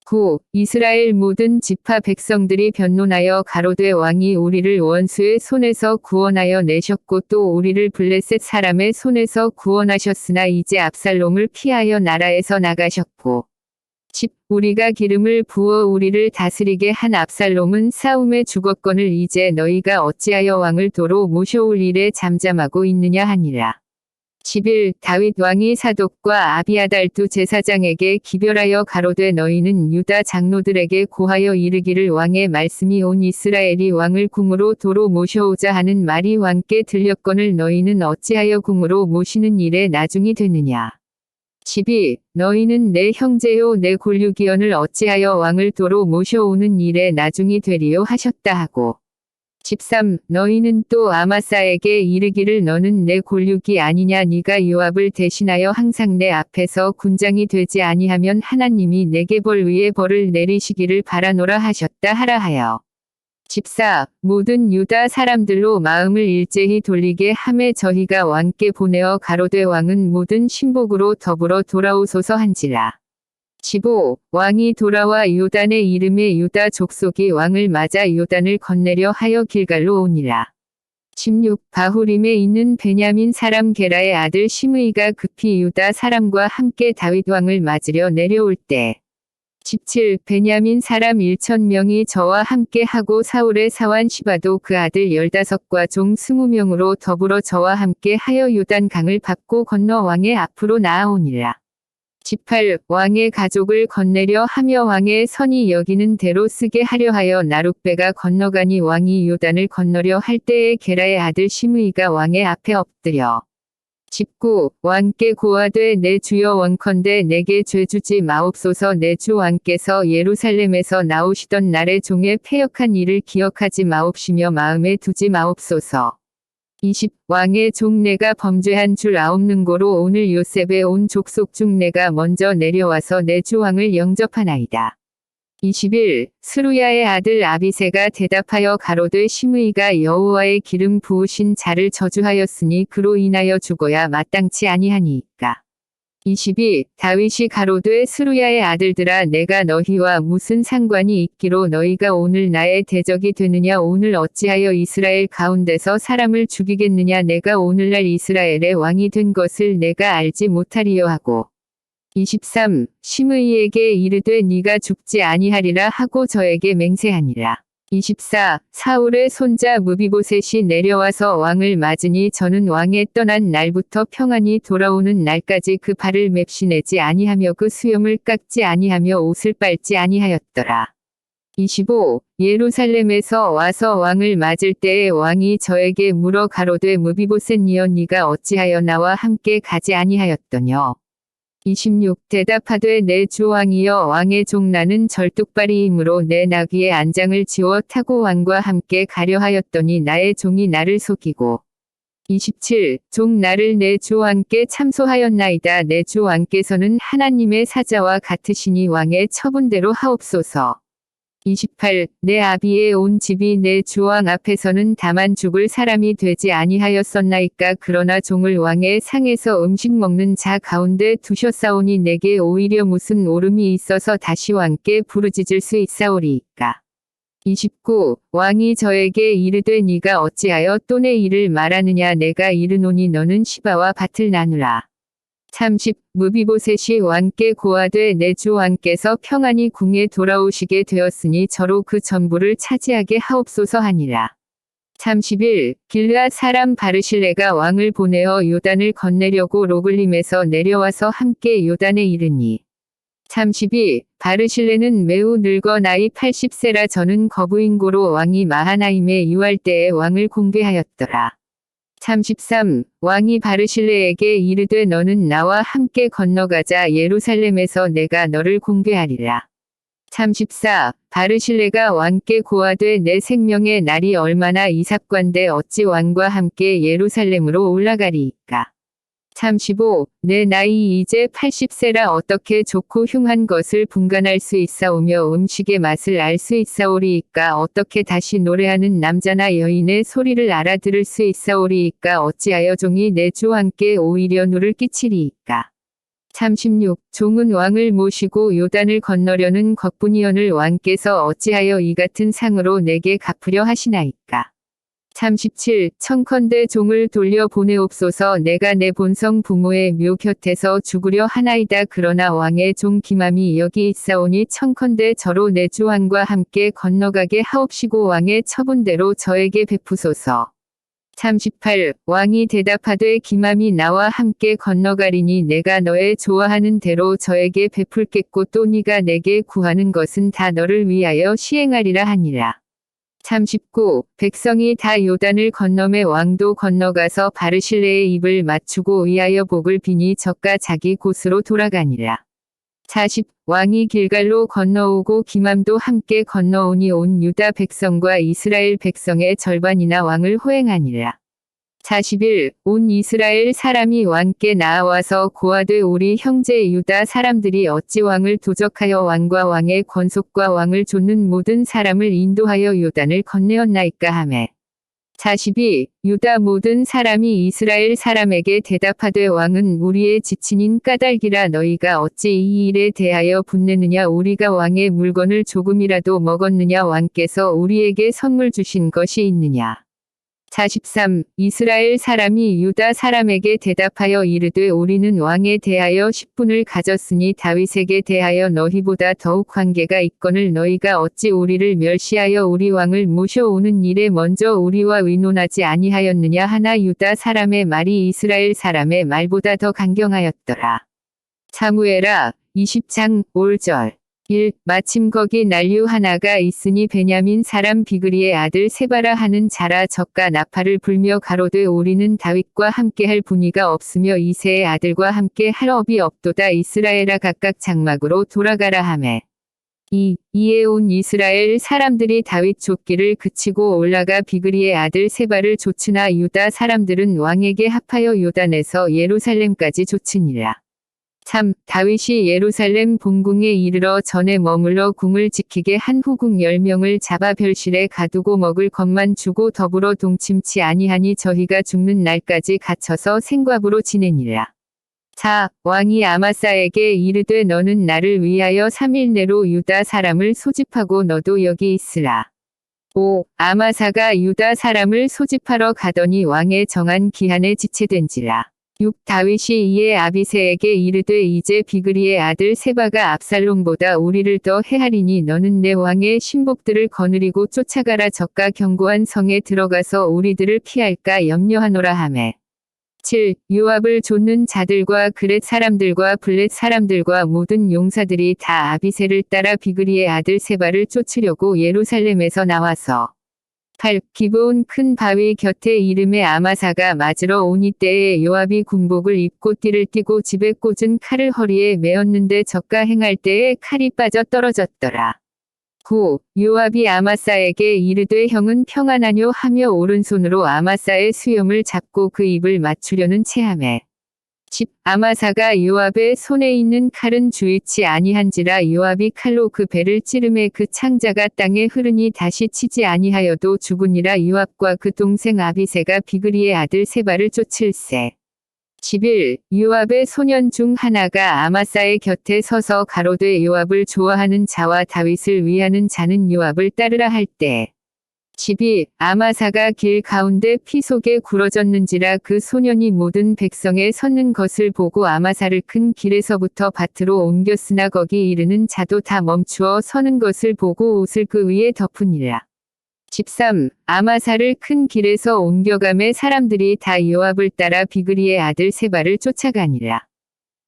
9. 이스라엘 모든 지파 백성들이 변론하여 가로되 왕이 우리를 원수의 손에서 구원하여 내셨고 또 우리를 블레셋 사람의 손에서 구원하셨으나 이제 압살롬을 피하여 나라에서 나가셨고 10. 우리가 기름을 부어 우리를 다스리게 한 압살롬은 싸움에 죽었거늘 이제 너희가 어찌하여 왕을 도로 모셔올 일에 잠잠하고 있느냐 하니라. 11. 다윗 왕이 사독과 아비아달 두 제사장에게 기별하여 가로되 너희는 유다 장로들에게 고하여 이르기를 왕의 말씀이 온 이스라엘이 왕을 궁으로 도로 모셔오자 하는 말이 왕께 들렸거늘 너희는 어찌하여 궁으로 모시는 일에 나중이 됐느냐. 12. 너희는 내 형제요 내 골육이언을 어찌하여 왕을 도로 모셔오는 일에 나중이 되리요 하셨다 하고 13. 너희는 또 아마사에게 이르기를 너는 내 골육이 아니냐. 네가 요압을 대신하여 항상 내 앞에서 군장이 되지 아니하면 하나님이 내게 벌 위에 벌을 내리시기를 바라노라 하셨다 하라 하여 14. 모든 유다 사람들로 마음을 일제히 돌리게 하매 저희가 왕께 보내어 가로되 왕은 모든 신복으로 더불어 돌아오소서 한지라. 15. 왕이 돌아와 요단의 이름에 유다 족속이 왕을 맞아 요단을 건네려 하여 길갈로 오니라. 16. 바후림에 있는 베냐민 사람 게라의 아들 시므이가 급히 유다 사람과 함께 다윗 왕을 맞으려 내려올 때 17. 베냐민 사람 1,000명이 저와 함께 하고 사울의 사환 시바도 그 아들 15과 종 20명으로 더불어 저와 함께 하여 요단 강을 밟고 건너 왕의 앞으로 나아오니라. 18. 왕의 가족을 건네려 하며 왕의 선이 여기는 대로 쓰게 하려 하여 나룻배가 건너가니 왕이 요단을 건너려 할 때에 게라의 아들 시므이가 왕의 앞에 엎드려 19. 왕께 고하되 내 주여 원컨대 내게 죄 주지 마옵소서. 내 주 왕께서 예루살렘에서 나오시던 날에 종의 패역한 일을 기억하지 마옵시며 마음에 두지 마옵소서. 20. 왕의 종 내가 범죄한 줄 아옵는고로 오늘 요셉의 온 족속 중 내가 먼저 내려와서 내 주 왕을 영접하나이다. 21. 스루야의 아들 아비새가 대답하여 가로되 시므이가 여호와의 기름 부으신 자를 저주하였으니 그로 인하여 죽어야 마땅치 아니하니이까. 22. 다윗이 가로되 스루야의 아들들아 내가 너희와 무슨 상관이 있기로 너희가 오늘 나의 대적이 되느냐. 오늘 어찌하여 이스라엘 가운데서 사람을 죽이겠느냐. 내가 오늘날 이스라엘의 왕이 된 것을 내가 알지 못하리요 하고 23. 시므이에게 이르되 네가 죽지 아니하리라 하고 저에게 맹세하니라. 24. 사울의 손자 무비보셋이 내려와서 왕을 맞으니 저는 왕의 떠난 날부터 평안히 돌아오는 날까지 그 발을 맵시내지 아니하며 그 수염을 깎지 아니하며 옷을 빨지 아니하였더라. 25. 예루살렘에서 와서 왕을 맞을 때에 왕이 저에게 물어 가로되 무비보셋니여 네가 어찌하여 나와 함께 가지 아니하였더냐. 26. 대답하되 내 주 왕이여 왕의 종 나는 절뚝발이이므로 내 나귀의 안장을 지워 타고 왕과 함께 가려 하였더니 나의 종이 나를 속이고 27. 종 나를 내 주 왕께 참소하였나이다. 내 주 왕께서는 하나님의 사자와 같으시니 왕의 처분대로 하옵소서. 28. 내 아비의 온 집이 내 주왕 앞에서는 다만 죽을 사람이 되지 아니하였었나이까. 그러나 종을 왕의 상에서 음식 먹는 자 가운데 두셨사오니 내게 오히려 무슨 오름이 있어서 다시 왕께 부르짖을 수 있사오리이까. 29. 왕이 저에게 이르되 네가 어찌하여 또 내 일을 말하느냐. 내가 이르노니 너는 시바와 밭을 나누라. 30. 무비보셋이 왕께 고하되 내 주 왕께서 평안히 궁에 돌아오시게 되었으니 저로 그 전부를 차지하게 하옵소서 하니라. 30일 길르앗 사람 바르실레가 왕을 보내어 요단을 건네려고 로글림에서 내려와서 함께 요단에 이르니 32 바르실레는 매우 늙어 나이 80세라 저는 거부인고로 왕이 마하나임에 유할 때에 왕을 공개하였더라. 33 왕이 바르실레에게 이르되 너는 나와 함께 건너가자 예루살렘에서 내가 너를 공개하리라. 34 바르실레가 왕께 고하되 내 생명의 날이 얼마나 이삭관데 어찌 왕과 함께 예루살렘으로 올라가리이까. 35 내 나이 이제 80세라 어떻게 좋고 흉한 것을 분간할 수 있사오며 음식의 맛을 알 수 있사오리이까. 어떻게 다시 노래하는 남자나 여인의 소리를 알아들을 수 있사오리이까. 어찌하여 종이 내 주와 함께 오히려 누를 끼치리이까. 36 종은 왕을 모시고 요단을 건너려는 것뿐이오늘 왕께서 어찌하여 이 같은 상으로 내게 갚으려 하시나이까. 37 청컨대 종을 돌려 보내옵소서. 내가 내 본성 부모의 묘 곁에서 죽으려 하나이다. 그러나 왕의 종 기맘이 여기 있사오니 청컨대 저로 내 주 왕과 함께 건너가게 하옵시고 왕의 처분대로 저에게 베푸소서. 38 왕이 대답하되 기맘이 나와 함께 건너가리니 내가 너의 좋아하는 대로 저에게 베풀겠고 또 네가 내게 구하는 것은 다 너를 위하여 시행하리라 하니라. 39 백성이 다 요단을 건너매 왕도 건너가서 바르실레의 입을 맞추고 위하여 복을 비니 저가 자기 곳으로 돌아가니라. 40 왕이 길갈로 건너오고 기맘도 함께 건너오니 온 유다 백성과 이스라엘 백성의 절반이나 왕을 호행하니라. 41 온 이스라엘 사람이 왕께 나아와서 고하되 우리 형제 유다 사람들이 어찌 왕을 도적하여 왕과 왕의 권속과 왕을 좇는 모든 사람을 인도하여 요단을 건네었나이까 하매 42 유다 모든 사람이 이스라엘 사람에게 대답하되 왕은 우리의 지친인 까닭이라 너희가 어찌 이 일에 대하여 분내느냐. 우리가 왕의 물건을 조금이라도 먹었느냐. 왕께서 우리에게 선물 주신 것이 있느냐. 43 이스라엘 사람이 유다 사람에게 대답하여 이르되 우리는 왕에 대하여 10분을 가졌으니 다윗에게 대하여 너희보다 더욱 관계가 있거늘 너희가 어찌 우리를 멸시하여 우리 왕을 모셔오는 일에 먼저 우리와 의논하지 아니하였느냐 하나. 유다 사람의 말이 이스라엘 사람의 말보다 더 강경하였더라. 사무엘아 20장 5절 1 마침 거기 난류 하나가 있으니 베냐민 사람 비그리의 아들 세바라 하는 자라 저가 나팔을 불며 가로되 우리는 다윗과 함께할 분이가 없으며 이새의 아들과 함께 할 업이 없도다. 이스라엘아 각각 장막으로 돌아가라 하매 2 이에 온 이스라엘 사람들이 다윗 쫓기를 그치고 올라가 비그리의 아들 세바를 쫓으나 유다 사람들은 왕에게 합하여 요단에서 예루살렘까지 쫓으니라. 3 다윗이 예루살렘 본궁에 이르러 전에 머물러 궁을 지키게 한 후궁 10명을 잡아 별실에 가두고 먹을 것만 주고 더불어 동침치 아니하니 저희가 죽는 날까지 갇혀서 생과부로 지내니라. 4 왕이 아마사에게 이르되 너는 나를 위하여 3일 내로 유다 사람을 소집하고 너도 여기 있으라. 5 아마사가 유다 사람을 소집하러 가더니 왕의 정한 기한에 지체된지라. 6 다윗이 이에 아비새에게 이르되 이제 비그리의 아들 세바가 압살롬보다 우리를 더 해하리니 너는 내 왕의 신복들을 거느리고 쫓아가라. 저가 견고한 성에 들어가서 우리들을 피할까 염려하노라 하매 7 요압을 좇는 자들과 그렛 사람들과 블렛 사람들과 모든 용사들이 다 아비새를 따라 비그리의 아들 세바를 쫓으려고 예루살렘에서 나와서 8 기브온 큰 바위 곁에 이름에 아마사가 맞으러 오니 때에 요압이 군복을 입고 띠를 띠고 집에 꽂은 칼을 허리에 메었는데 저가 행할 때에 칼이 빠져 떨어졌더라. 9 요압이 아마사에게 이르되 형은 평안하뇨 하며 오른손으로 아마사의 수염을 잡고 그 입을 맞추려는 체하매 10 아마사가 요압의 손에 있는 칼은 주의치 아니한지라 요압이 칼로 그 배를 찌르매 그 창자가 땅에 흐르니 다시 치지 아니하여도 죽으니라. 요압과 그 동생 아비새가 비그리의 아들 세바를 쫓을세. 11 요압의 소년 중 하나가 아마사의 곁에 서서 가로되 요압을 좋아하는 자와 다윗을 위하는 자는 요압을 따르라 할 때 12 아마사가 길 가운데 피 속에 굴어졌는지라. 그 소년이 모든 백성에 섰는 것을 보고 아마사를 큰 길에서부터 밭으로 옮겼으나 거기 이르는 자도 다 멈추어 서는 것을 보고 옷을 그 위에 덮으니라. 13. 아마사를 큰 길에서 옮겨가매 사람들이 다 요압을 따라 비그리의 아들 세바를 쫓아가니라.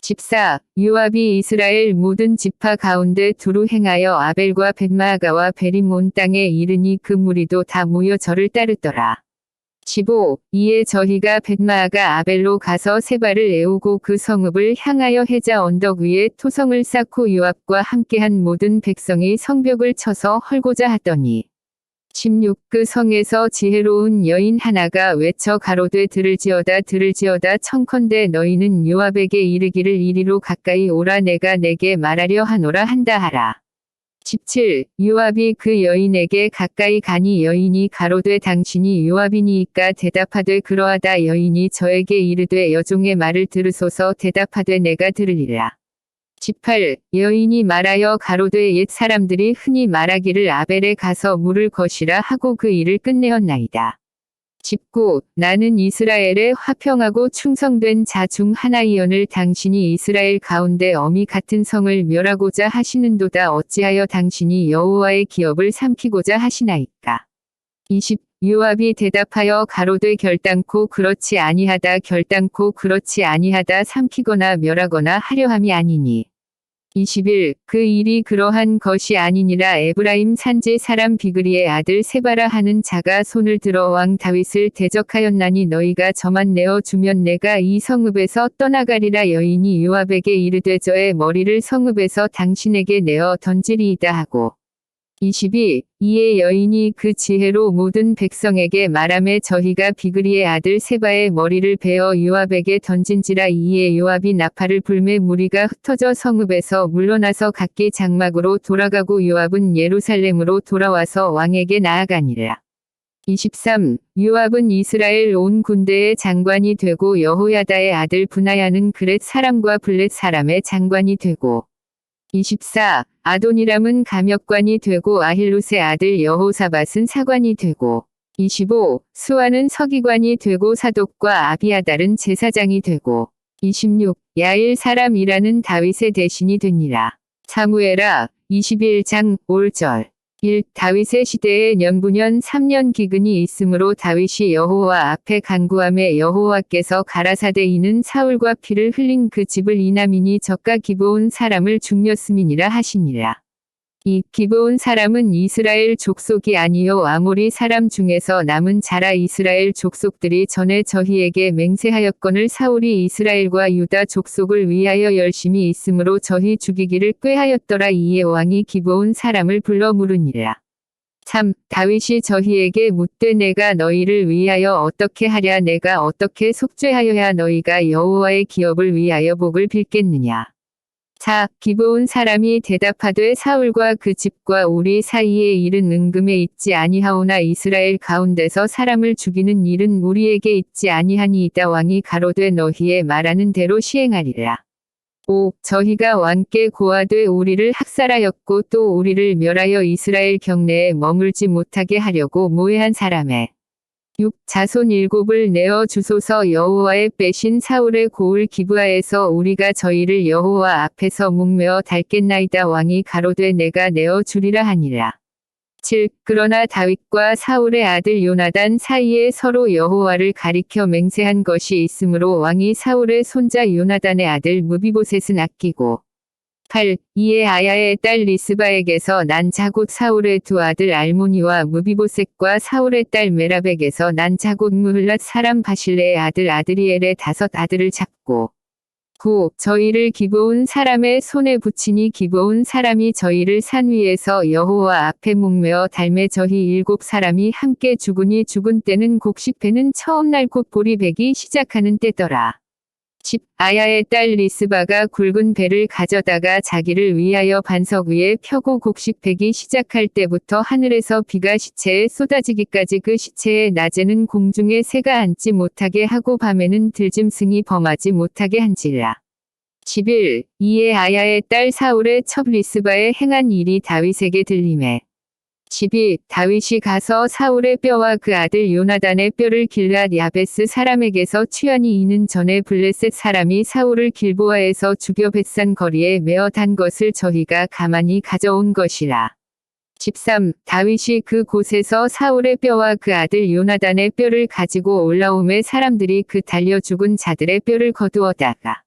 14. 요압이 이스라엘 모든 지파 가운데 두루 행하여 아벨과 벳마아가와 베림 온 땅에 이르니 그 무리도 다 모여 저를 따르더라. 15. 이에 저희가 벳마아가 아벨로 가서 세바를 애우고 그 성읍을 향하여 해자 언덕 위에 토성을 쌓고 요압과 함께한 모든 백성이 성벽을 쳐서 헐고자 하더니 16. 그 성에서 지혜로운 여인 하나가 외쳐 가로되 들을지어다 들을지어다 청컨대 너희는 요압에게 이르기를 이리로 가까이 오라 내가 내게 말하려 하노라 한다 하라. 17. 요압이 그 여인에게 가까이 가니 여인이 가로되 당신이 요압이니이까 대답하되 그러하다 여인이 저에게 이르되 여종의 말을 들으소서 대답하되 내가 들으리라. 18. 여인이 말하여 가로되 옛 사람들이 흔히 말하기를 아벨에 가서 물을 것이라 하고 그 일을 끝내었나이다. 19. 나는 이스라엘에 화평하고 충성된 자 중 하나이언을 당신이 이스라엘 가운데 어미 같은 성을 멸하고자 하시는도다 어찌하여 당신이 여호와의 기업을 삼키고자 하시나이까. 20. 요압이 대답하여 가로되 결단코 그렇지 아니하다 결단코 그렇지 아니하다 삼키거나 멸하거나 하려함이 아니니. 21. 그 일이 그러한 것이 아니니라 에브라임 산지 사람 비그리의 아들 세바라 하는 자가 손을 들어 왕 다윗을 대적하였나니 너희가 저만 내어 주면 내가 이 성읍에서 떠나가리라 여인이 요압에게 이르되 저의 머리를 성읍에서 당신에게 내어 던지리이다 하고. 22. 이에 여인이 그 지혜로 모든 백성에게 말하매 저희가 비그리의 아들 세바의 머리를 베어 요압에게 던진지라 이에 요압이 나팔을 불매 무리가 흩어져 성읍에서 물러나서 각기 장막으로 돌아가고 요압은 예루살렘으로 돌아와서 왕에게 나아가니라. 23. 요압은 이스라엘 온 군대의 장관이 되고 여호야다의 아들 브나야는 그렛 사람과 블렛 사람의 장관이 되고 24. 아도니람은 감역관이 되고 아힐롯의 아들 여호사밧은 사관이 되고 25. 수아는 서기관이 되고 사독과 아비아달은 제사장이 되고 26. 야일 사람이라는 다윗의 대신이 되니라. 사무엘하 21장 5절 1. 다윗의 시대에 년부년 3년 기근이 있으므로 다윗이 여호와 앞에 간구하매 여호와께서 가라사대 이는 사울과 피를 흘린 그 집을 이남이니 저가 기브온 사람을 죽였음이니라 하시니라. 2. 기브온 사람은 이스라엘 족속이 아니요 아모리 사람 중에서 남은 자라 이스라엘 족속들이 전에 저희에게 맹세하였거늘 사울이 이스라엘과 유다 족속을 위하여 열심히 있으므로 저희 죽이기를 꾀하였더라 이에 왕이 기브온 사람을 불러 물으니라. 3. 다윗이 저희에게 묻되 내가 너희를 위하여 어떻게 하랴 내가 어떻게 속죄하여야 너희가 여호와의 기업을 위하여 복을 빌겠느냐. 4. 기브온 사람이 대답하되 사울과 그 집과 우리 사이에 일은 은금에 있지 아니하오나 이스라엘 가운데서 사람을 죽이는 일은 우리에게 있지 아니하니이다 왕이 가로되 너희의 말하는 대로 시행하리라. 5. 저희가 왕께 고하되 우리를 학살하였고 또 우리를 멸하여 이스라엘 경내에 머물지 못하게 하려고 모해한 사람의 6. 자손 7을 내어 주소서 여호와의 빼신 사울의 고을 기브아에서 우리가 저희를 여호와 앞에서 목매어 닳겠나이다 왕이 가로되 내가 내어 주리라 하니라. 7. 그러나 다윗과 사울의 아들 요나단 사이에 서로 여호와를 가리켜 맹세한 것이 있으므로 왕이 사울의 손자 요나단의 아들 무비보셋은 아끼고 8. 이에 아야의 딸 리스바에게서 난 자곧 사울의 두 아들 알모니와 무비보셋과 사울의 딸 메랍에게서 난 자곧 무흘랏 사람 바실레의 아들 아드리엘의 5 아들을 잡고 9. 저희를 기브온 사람의 손에 붙이니 기브온 사람이 저희를 산 위에서 여호와 앞에 목매어 닳매 저희 7 사람이 함께 죽으니 죽은 때는 곡식배는 처음 날 곧 보리 베기 시작하는 때더라. 10. 아야의 딸 리스바가 굵은 배를 가져다가 자기를 위하여 반석 위에 펴고 곡식 베기 시작할 때부터 하늘에서 비가 시체에 쏟아지기까지 그 시체에 낮에는 공중에 새가 앉지 못하게 하고 밤에는 들짐승이 범하지 못하게 한지라. 11. 이에 아야의 딸 사울의 첩 리스바에 행한 일이 다윗에게 들리매 12. 다윗이 가서 사울의 뼈와 그 아들 요나단의 뼈를 길앗 야베스 사람에게서 취하니 이는 전에 블레셋 사람이 사울을 길보아에서 죽여 벳산 거리에 메어 단 것을 저희가 가만히 가져온 것이라. 13. 다윗이 그 곳에서 사울의 뼈와 그 아들 요나단의 뼈를 가지고 올라오매 사람들이 그 달려 죽은 자들의 뼈를 거두어다가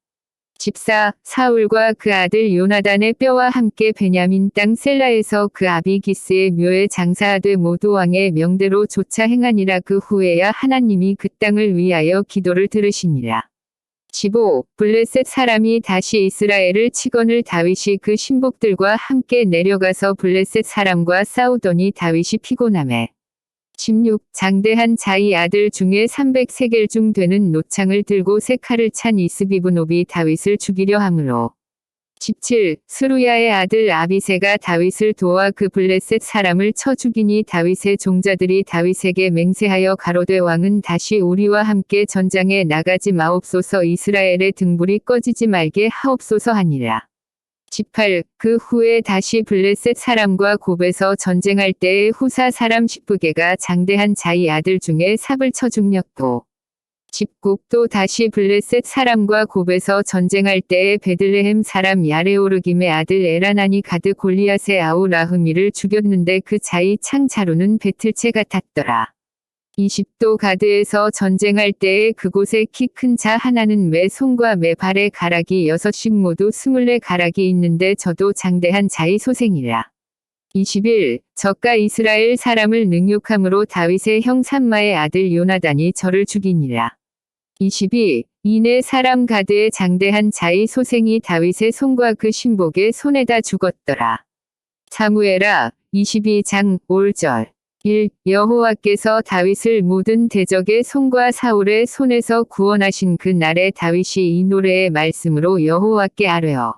14. 사울과 그 아들 요나단의 뼈와 함께 베냐민 땅 셀라에서 그 아비기스의 묘에 장사하되 모두 왕의 명대로 조차 행하니라. 그 후에야 하나님이 그 땅을 위하여 기도를 들으시니라. 15. 블레셋 사람이 다시 이스라엘을 치거늘 다윗이 그 신복들과 함께 내려가서 블레셋 사람과 싸우더니 다윗이 피곤하매 16. 장대한 자의 아들 중에 300세겔 중 되는 노창을 들고 세 칼을 찬 이스비브노비 다윗을 죽이려 하므로 17. 스루야의 아들 아비새가 다윗을 도와 그 블레셋 사람을 쳐 죽이니 다윗의 종자들이 다윗에게 맹세하여 가로되 왕은 다시 우리와 함께 전장에 나가지 마옵소서 이스라엘의 등불이 꺼지지 말게 하옵소서 하니라. 18. 그 후에 다시 블레셋 사람과 곱에서 전쟁할 때에 후사 사람 십부게가 장대한 자의 아들 중에 삽을 쳐 죽였고 19. 또 다시 블레셋 사람과 곱에서 전쟁할 때에 베들레헴 사람 야레오르김의 아들 에라나니 가드 골리앗의 아우 라흐미를 죽였는데 그 자의 창 자루는 배틀채 같았더라. 20. 또 가드에서 전쟁할 때에 그곳에 키 큰 자 하나는 매 손과 매 발에 가락이 6씩 모두 24가락이 있는데 저도 장대한 자의 소생이라. 21. 저가 이스라엘 사람을 능욕함으로 다윗의 형 삼마의 아들 요나단이 저를 죽이니라. 22. 이내 사람 가드의 장대한 자의 소생이 다윗의 손과 그 신복의 손에다 죽었더라. 사무엘아 22장 5절 1. 여호와께서 다윗을 모든 대적의 손과 사울의 손에서 구원하신 그 날에 다윗이 이 노래의 말씀으로 여호와께 아뢰어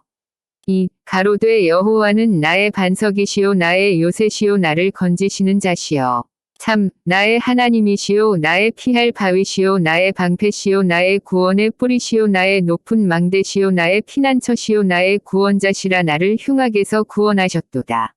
2. 가로되 여호와는 나의 반석이시요 나의 요새시요 나를 건지시는 자시여 3. 나의 하나님이시요 나의 피할 바위시요 나의 방패시요 나의 구원의 뿌리시요 나의 높은 망대시요 나의 피난처시요 나의 구원자시라 나를 흉악에서 구원하셨도다.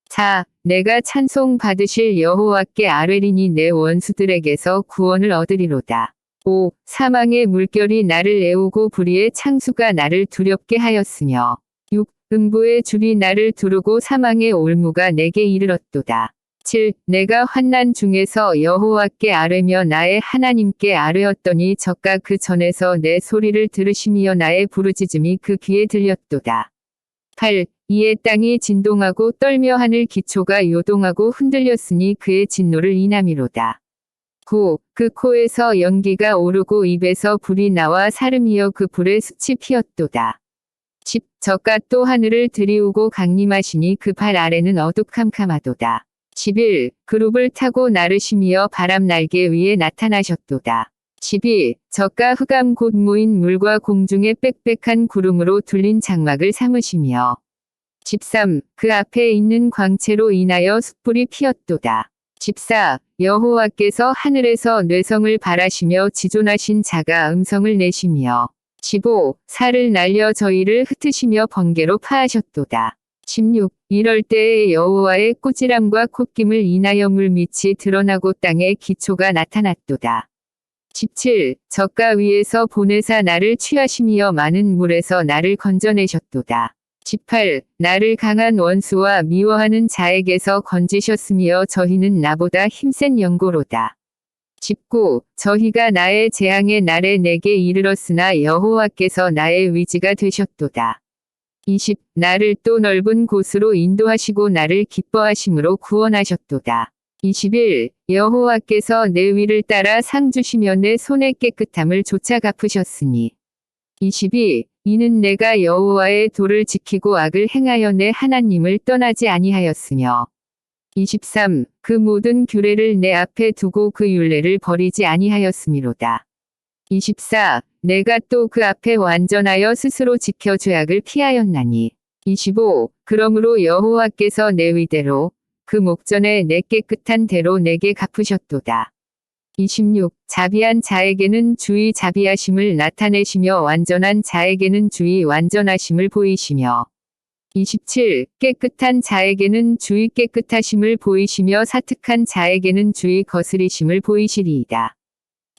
4. 내가 찬송 받으실 여호와께 아뢰리니 내 원수들에게서 구원을 얻으리로다. 5. 사망의 물결이 나를 애우고 불의의 창수가 나를 두렵게 하였으며 6. 음부의 줄이 나를 두르고 사망의 올무가 내게 이르렀도다. 7. 내가 환난 중에서 여호와께 아뢰며 나의 하나님께 아뢰었더니 저가 그 전에서 내 소리를 들으시며 나의 부르짖음이 그 귀에 들렸도다. 8. 이에 땅이 진동하고 떨며 하늘 기초가 요동하고 흔들렸으니 그의 진노를 인함이로다. 9. 그 코에서 연기가 오르고 입에서 불이 나와 사름이여 그 불에 숯이 피었도다. 10. 저가 또 하늘을 들이우고 강림하시니 그 발 아래는 어둑캄캄하도다. 11. 그룹을 타고 나르시며 바람 날개 위에 나타나셨도다. 12. 저가 흑암 곧 모인 물과 공중의 빽빽한 구름으로 둘린 장막을 삼으시며 13. 그 앞에 있는 광채로 인하여 숯불이 피었도다. 14. 여호와께서 하늘에서 뇌성을 발하시며 지존하신 자가 음성을 내시며 15. 살을 날려 저희를 흩으시며 번개로 파하셨도다. 16. 이럴 때에 여호와의 꾸지람과 콧김을 인하여 물밑이 드러나고 땅에 기초가 나타났도다. 17. 저가 위에서 보내사 나를 취하시며 많은 물에서 나를 건져내셨도다. 18. 나를 강한 원수와 미워하는 자에게서 건지셨으며 저희는 나보다 힘센 연고로다. 19. 저희가 나의 재앙의 날에 내게 이르렀으나 여호와께서 나의 위지가 되셨도다. 20. 나를 또 넓은 곳으로 인도하시고 나를 기뻐하심으로 구원하셨도다. 21. 여호와께서 내 위를 따라 상 주시며 내 손의 깨끗함을 조차 갚으셨으니. 22. 이는 내가 여호와의 도를 지키고 악을 행하여 내 하나님을 떠나지 아니하였으며. 23. 그 모든 규례를 내 앞에 두고 그 율례를 버리지 아니하였음이로다. 24. 내가 또 그 앞에 완전하여 스스로 지켜 죄악을 피하였나니. 25. 그러므로 여호와께서 내 위대로 그 목전에 내 깨끗한 대로 내게 갚으셨도다. 26. 자비한 자에게는 주의 자비하심을 나타내시며 완전한 자에게는 주의 완전하심을 보이시며 27. 깨끗한 자에게는 주의 깨끗하심을 보이시며 사특한 자에게는 주의 거스리심을 보이시리이다.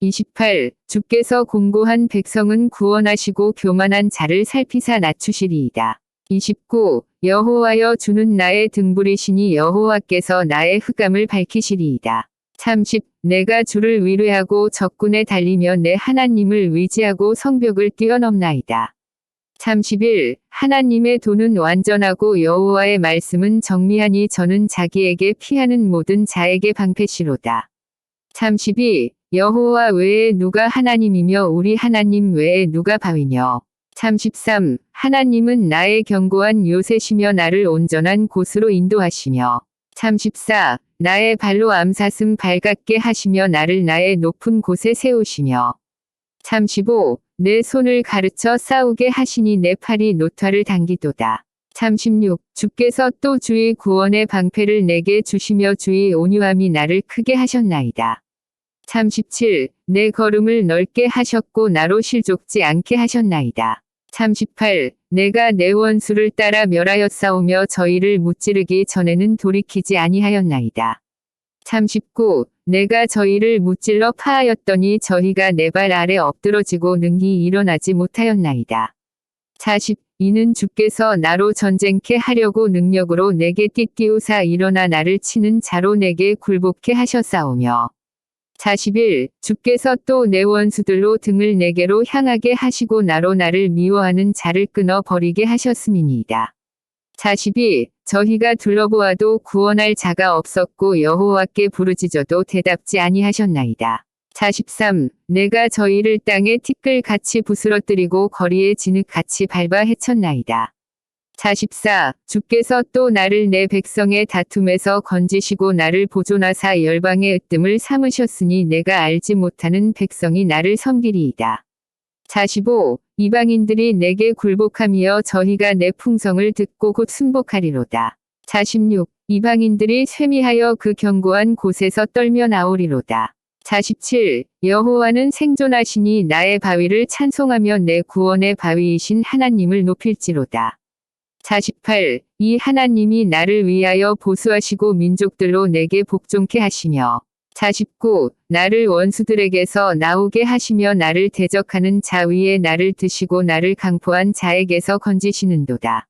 28. 주께서 공고한 백성은 구원하시고 교만한 자를 살피사 낮추시리이다. 29. 여호와여 주는 나의 등불이시니 여호와께서 나의 흑암을 밝히시리이다. 30. 내가 주를 위뢰하고 적군에 달리며 내 하나님을 의지하고 성벽을 뛰어넘나이다. 31. 하나님의 도는 완전하고 여호와의 말씀은 정미하니 저는 자기에게 피하는 모든 자에게 방패시로다. 32. 여호와 외에 누가 하나님이며 우리 하나님 외에 누가 바위뇨. 33. 하나님은 나의 견고한 요새시며 나를 온전한 곳으로 인도하시며. 34. 나의 발로 암사슴 발같게 하시며 나를 나의 높은 곳에 세우시며. 35. 내 손을 가르쳐 싸우게 하시니 내 팔이 노타를 당기도다. 36. 주께서 또 주의 구원의 방패를 내게 주시며 주의 온유함이 나를 크게 하셨나이다. 37. 내 걸음을 넓게 하셨고 나로 실족지 않게 하셨나이다. 38. 내가 내 원수를 따라 멸하였사오며 저희를 무찌르기 전에는 돌이키지 아니하였나이다. 39. 내가 저희를 무찔러 파하였더니 저희가 내 발 아래 엎드러지고 능히 일어나지 못하였나이다. 40. 이는 주께서 나로 전쟁케 하려고 능력으로 내게 띠띠우사 일어나 나를 치는 자로 내게 굴복케 하셨사오며. 41. 주께서 또 내 원수들로 등을 내게로 향하게 하시고 나로 나를 미워하는 자를 끊어 버리게 하셨음이니이다. 42. 저희가 둘러보아도 구원할 자가 없었고 여호와께 부르짖어도 대답지 아니하셨나이다. 43. 내가 저희를 땅에 티끌같이 부스러뜨리고 거리에 진흙같이 밟아 헤쳤나이다. 44. 주께서 또 나를 내 백성의 다툼에서 건지시고 나를 보존하사 열방의 으뜸을 삼으셨으니 내가 알지 못하는 백성이 나를 섬기리이다. 45. 이방인들이 내게 굴복하며 저희가 내 풍성을 듣고 곧 순복하리로다. 46. 이방인들이 쇠미하여 그 견고한 곳에서 떨며 나오리로다. 47. 여호와는 생존하시니 나의 바위를 찬송하며 내 구원의 바위이신 하나님을 높일지로다. 48. 이 하나님이 나를 위하여 보수하시고 민족들로 내게 복종케 하시며. 49. 나를 원수들에게서 나오게 하시며 나를 대적하는 자 위에 나를 드시고 나를 강포한 자에게서 건지시는도다.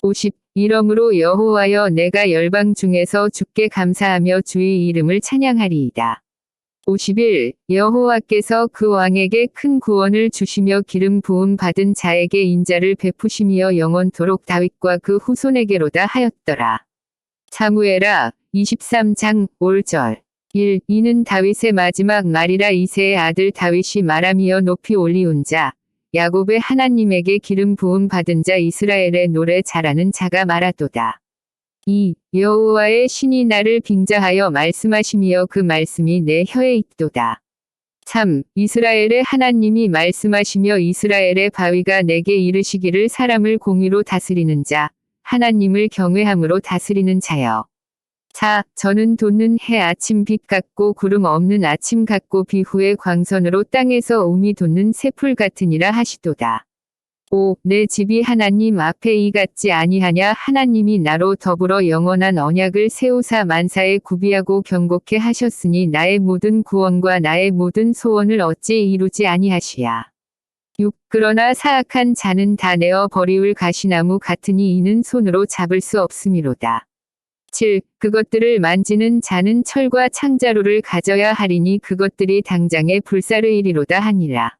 50. 이러므로 여호와여 내가 열방 중에서 주께 감사하며 주의 이름을 찬양하리이다. 51. 여호와께서 그 왕에게 큰 구원을 주시며 기름 부음 받은 자에게 인자를 베푸시며 영원토록 다윗과 그 후손에게로다 하였더라. 사무엘아 23장 5절 1. 이는 다윗의 마지막 말이라 이새의 아들 다윗이 말하며 높이 올리운 자 야곱의 하나님에게 기름 부음 받은 자 이스라엘의 노래 잘하는 자가 말하도다. 2. 여호와의 신이 나를 빙자하여 말씀하시며 그 말씀이 내 혀에 있도다. 3. 이스라엘의 하나님이 말씀하시며 이스라엘의 바위가 내게 이르시기를 사람을 공의로 다스리는 자, 하나님을 경외함으로 다스리는 자여. 4. 저는 돋는 해 아침 빛 같고 구름 없는 아침 같고 비후의 광선으로 땅에서 우미 돋는 새풀 같으니라 하시도다. 5. 내 집이 하나님 앞에 이 같지 아니하냐 하나님이 나로 더불어 영원한 언약을 세우사 만사에 구비하고 경고케 하셨으니 나의 모든 구원과 나의 모든 소원을 어찌 이루지 아니하시야. 6. 그러나 사악한 자는 다 내어 버리울 가시나무 같으니 이는 손으로 잡을 수 없음이로다. 7. 그것들을 만지는 자는 철과 창자루를 가져야 하리니 그것들이 당장에 불사르이리로다 하니라.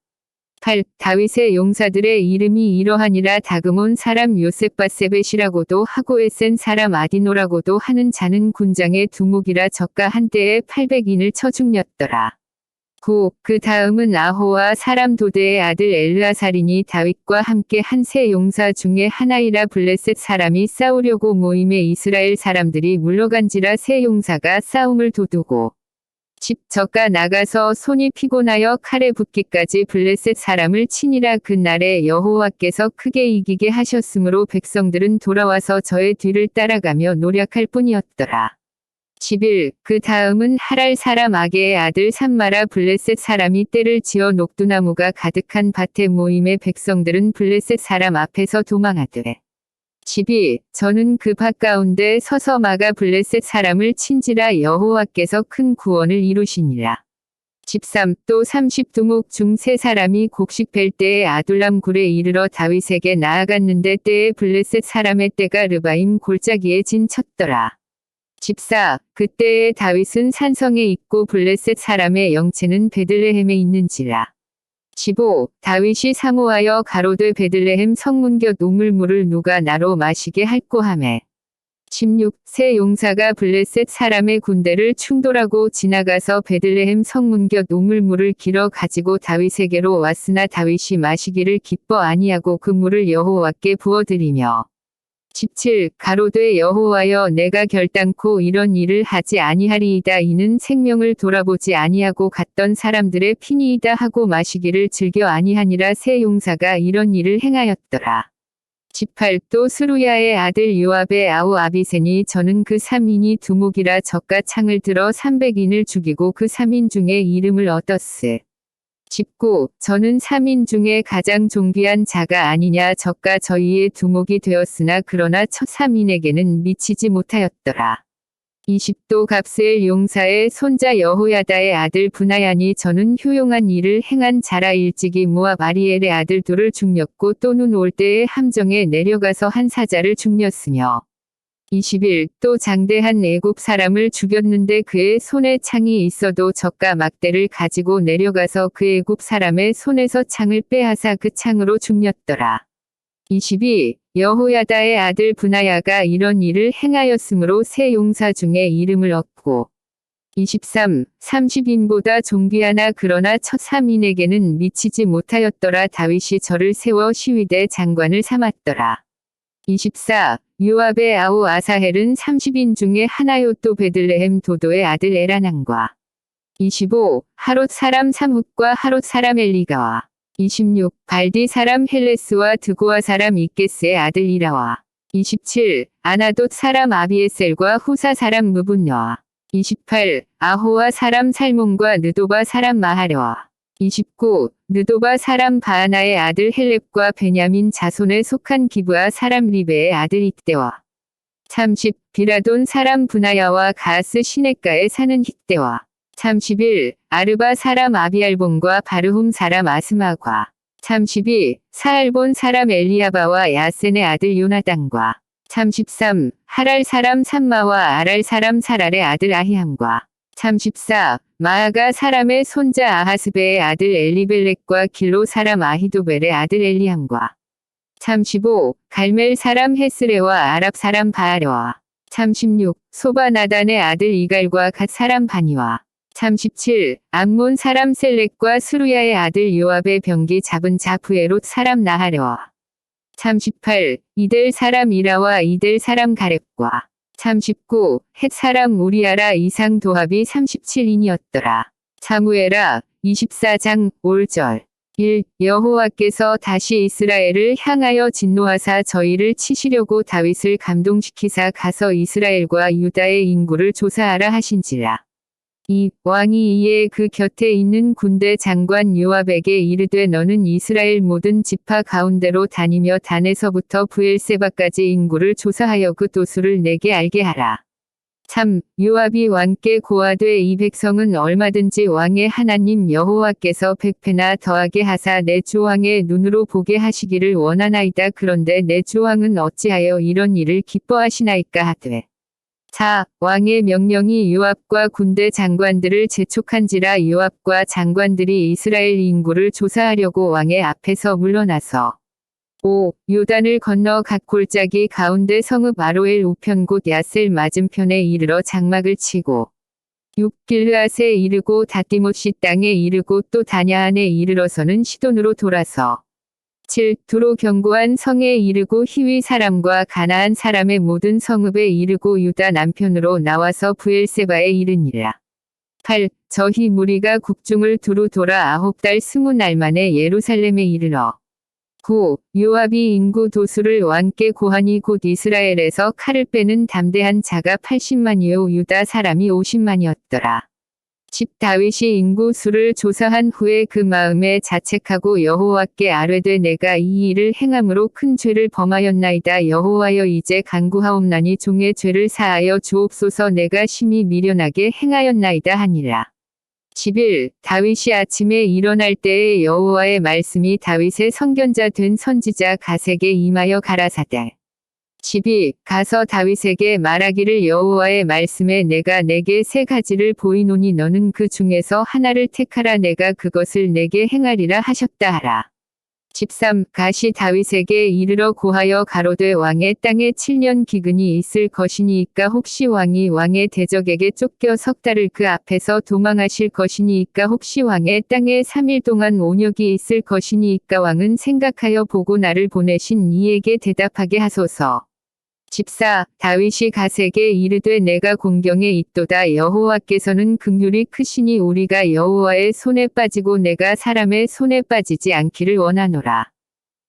8. 다윗의 용사들의 이름이 이러하니라 다그몬 사람 요셉바세벳이라고도 하고 에센 사람 아디노라고도 하는 자는 군장의 두목이라 저가 한때에 800인을 쳐 죽였더라. 9. 그 다음은 아호와 사람 도대의 아들 엘르아살이니 다윗과 함께 한 세 용사 중에 하나이라 블레셋 사람이 싸우려고 모임에 이스라엘 사람들이 물러간지라 세 용사가 싸움을 도두고 10. 저가 나가서 손이 피곤하여 칼에 붙기까지 블레셋 사람을 치니라 그날에 여호와께서 크게 이기게 하셨으므로 백성들은 돌아와서 저의 뒤를 따라가며 노력할 뿐이었더라. 11. 그 다음은 하랄 사람 아게의 아들 삼마라 블레셋 사람이 떼를 지어 녹두나무가 가득한 밭에 모임의 백성들은 블레셋 사람 앞에서 도망하되 12. 저는 그 밭 가운데 서서 마가 블레셋 사람을 친지라 여호와께서 큰 구원을 이루시니라. 13. 또 30두목 중 3사람이 곡식 벨 때에 아둘람 굴에 이르러 다윗에게 나아갔는데 때에 블레셋 사람의 떼가 르바임 골짜기에 진쳤더라. 14. 그때에 다윗은 산성에 있고 블레셋 사람의 영체는 베들레헴에 있는지라. 15. 다윗이 사모하여 가로되 베들레헴 성문 곁 우물물을 누가 나로 마시게 할꼬 하매. 16. 세 용사가 블레셋 사람의 군대를 충돌하고 지나가서 베들레헴 성문 곁 우물물을 길어 가지고 다윗에게로 왔으나 다윗이 마시기를 기뻐 아니하고 그 물을 여호와께 부어드리며. 17. 가로되 여호와여 내가 결단코 이런 일을 하지 아니하리이다. 이는 생명을 돌아보지 아니하고 갔던 사람들의 피니이다 하고 마시기를 즐겨 아니하니라. 세 용사가 이런 일을 행하였더라. 18. 또 스루야의 아들 요압의 아우 아비새니 저는 그 3인이 두목이라 적과 창을 들어 300인을 죽이고 그 3인 중에 이름을 얻었으. 19. 저는 3인 중에 가장 존귀한 자가 아니냐. 적과 저희의 두목이 되었으나 그러나 첫 3인에게는 미치지 못하였더라. 20. 또 갑스엘 용사의 손자 여호야다의 아들 브나야니 저는 효용한 일을 행한 자라. 일찍이 모압 아리엘의 아들 돌을 죽였고 또 눈 올 때에 함정에 내려가서 한 사자를 죽였으며. 21. 또 장대한 애굽 사람을 죽였는데 그의 손에 창이 있어도 적과 막대를 가지고 내려가서 그 애굽 사람의 손에서 창을 빼앗아 그 창으로 죽였더라. 22. 여호야다의 아들 브나야가 이런 일을 행하였으므로 세 용사 중에 이름을 얻고. 23. 30인보다 존귀하나 그러나 첫 3인에게는 미치지 못하였더라. 다윗이 저를 세워 시위대 장관을 삼았더라. 24. 요압의 아우 아사헬은 30인 중에 하나요. 또 베들레헴 도도의 아들 에라난과. 25. 하롯 사람 삼훗과 하롯 사람 엘리가와. 26. 발디 사람 헬레스와 드고아 사람 이게스의 아들 이라와. 27. 아나돗 사람 아비에셀과 후사 사람 무분여와. 28. 아호와 사람 살몬과 느도바 사람 마하려와. 29. 느도바 사람 바하나의 아들 헬렙과 베냐민 자손에 속한 기브아 사람 리베의 아들 잇대와. 30. 비라돈 사람 브나야와 가스 시냇가에 사는 힛대와. 31. 아르바 사람 아비알본과 바르훔 사람 아스마과. 32. 사알본 사람 엘리아바와 야센의 아들 요나단과. 33. 하랄 사람 삼마와 아랄 사람 사랄의 아들 아히함과. 34. 마아가 사람의 손자 아하스베의 아들 엘리벨렉과 길로 사람 아히도벨의 아들 엘리함과. 35. 갈멜 사람 헤스레와 아랍 사람 바하려와. 36. 소바나단의 아들 이갈과 갓 사람 바니와. 37. 암몬 사람 셀렉과 스루야의 아들 요압의 병기 잡은 자프에롯 사람 나하려와. 38. 이델 사람 이라와 이델 사람 가렙과. 39. 헷 사람 우리아라 이상 도합이 37인이었더라. 사무엘아 24장 5절. 1. 여호와께서 다시 이스라엘을 향하여 진노하사 저희를 치시려고 다윗을 감동시키사 가서 이스라엘과 유다의 인구를 조사하라 하신지라. 2. 왕이 이에 그 곁에 있는 군대 장관 요압에게 이르되 너는 이스라엘 모든 지파 가운데로 다니며 단에서부터 브엘세바까지 인구를 조사하여 그 도수를 내게 알게 하라. 3. 요압이 왕께 고하되 이 백성은 얼마든지 왕의 하나님 여호와께서 100배나 더하게 하사 내 주왕의 눈으로 보게 하시기를 원하나이다. 그런데 내 주왕은 어찌하여 이런 일을 기뻐하시나이까 하되. 4. 왕의 명령이 요압과 군대 장관들을 재촉한지라. 요압과 장관들이 이스라엘 인구를 조사하려고 왕의 앞에서 물러나서 5. 요단을 건너 각 골짜기 가운데 성읍 아로엘 우편 곧 야셀 맞은편에 이르러 장막을 치고 6. 길르앗에 이르고 다띠모시 땅에 이르고 또 다냐안에 이르러서는 시돈으로 돌아서 7. 두로 견고한 성에 이르고 히위 사람과 가나안 사람의 모든 성읍에 이르고 유다 남편으로 나와서 브엘세바에 이르니라. 8. 저희 무리가 국중을 두루 돌아 9달 20날 만에 예루살렘에 이르러 9. 요압이 인구 도수를 왕께 고하니 곧 이스라엘에서 칼을 빼는 담대한 자가 80만이요 유다 사람이 50만이었더라. 10. 다윗이 인구 수를 조사한 후에 그 마음에 자책하고 여호와께 아뢰되 내가 이 일을 행함으로 큰 죄를 범하였나이다. 여호와여 이제 간구하옵나니 종의 죄를 사하여 주옵소서. 내가 심히 미련하게 행하였나이다 하니라. 10일 다윗이 아침에 일어날 때에 여호와의 말씀이 다윗의 선견자 된 선지자 갓에게 임하여 가라사대 12. 가서 다윗에게 말하기를 여호와의 말씀에 내가 내게 세 가지를 보이노니 너는 그 중에서 하나를 택하라 내가 그것을 내게 행하리라 하셨다 하라. 13. 갓이 다윗에게 이르러 고하여 가로되 왕의 땅에 7년 기근이 있을 것이니이까 혹시 왕이 왕의 대적에게 쫓겨 석 달을 그 앞에서 도망하실 것이니이까 혹시 왕의 땅에 3일 동안 온역이 있을 것이니이까 왕은 생각하여 보고 나를 보내신 이에게 대답하게 하소서. 14. 다윗이 갓에게 이르되 내가 공경에 있도다 여호와께서는 긍휼이 크시니 우리가 여호와의 손에 빠지고 내가 사람의 손에 빠지지 않기를 원하노라.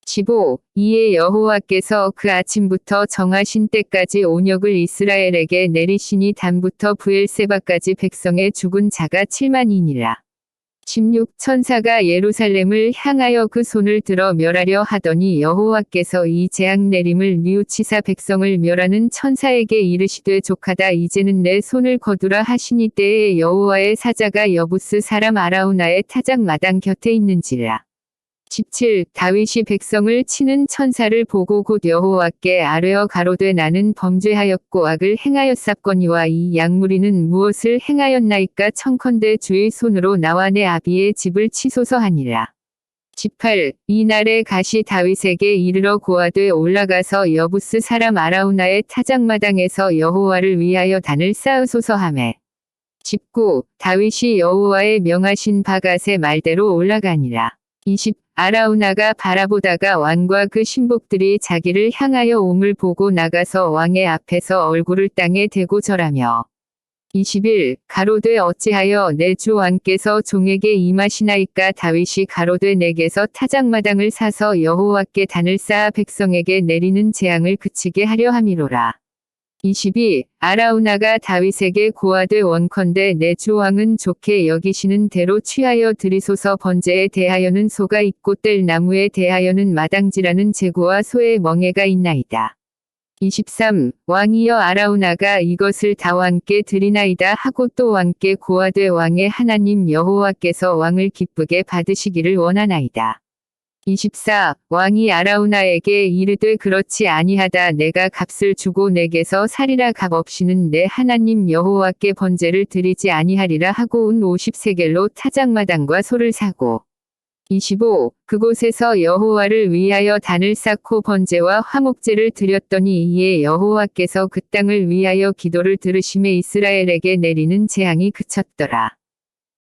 15. 이에 여호와께서 그 아침부터 정하신 때까지 온역을 이스라엘에게 내리시니 단부터 부엘세바까지 백성의 죽은 자가 7만이니라. 16. 천사가 예루살렘을 향하여 그 손을 들어 멸하려 하더니 여호와께서 이 재앙 내림을 뉘우치사 백성을 멸하는 천사에게 이르시되 족하다 이제는 내 손을 거두라 하시니 때에 여호와의 사자가 여부스 사람 아라우나의 타작 마당 곁에 있는지라. 17. 다윗이 백성을 치는 천사를 보고 곧 여호와께 아뢰어 가로되 나는 범죄하였고 악을 행하였사거니와 이 양무리는 무엇을 행하였나이까 청컨대 주의 손으로 나와 내 아비의 집을 치소서 하니라. 18. 이날에 갓이 다윗에게 이르러 고하되 올라가서 여부스 사람 아라우나의 타작마당에서 여호와를 위하여 단을 쌓으소서 하매 19. 다윗이 여호와의 명하신 바 갓의 말대로 올라가니라. 20. 아라우나가 바라보다가 왕과 그 신복들이 자기를 향하여 옴을 보고 나가서 왕의 앞에서 얼굴을 땅에 대고 절하며 21. 가로되 어찌하여 내 주 왕께서 종에게 임하시나이까 다윗이 가로되 내게서 타작마당을 사서 여호와께 단을 쌓아 백성에게 내리는 재앙을 그치게 하려 함이로라. 22. 아라우나가 다윗에게 고하되 원컨대 내 주 왕은 좋게 여기시는 대로 취하여 드리소서 번제에 대하여는 소가 있고 뗄 나무에 대하여는 마당지라는 제구와 소의 멍에가 있나이다. 23. 왕이여 아라우나가 이것을 다 왕께 드리나이다 하고 또 왕께 고하되 왕의 하나님 여호와께서 왕을 기쁘게 받으시기를 원하나이다. 24. 왕이 아라우나에게 이르되 그렇지 아니하다 내가 값을 주고 내게서 살이라 값 없이는 내 하나님 여호와께 번제를 드리지 아니하리라 하고 은 50세겔로 타작마당과 소를 사고 25. 그곳에서 여호와를 위하여 단을 쌓고 번제와 화목제를 드렸더니 이에 여호와께서 그 땅을 위하여 기도를 들으심에 이스라엘에게 내리는 재앙이 그쳤더라.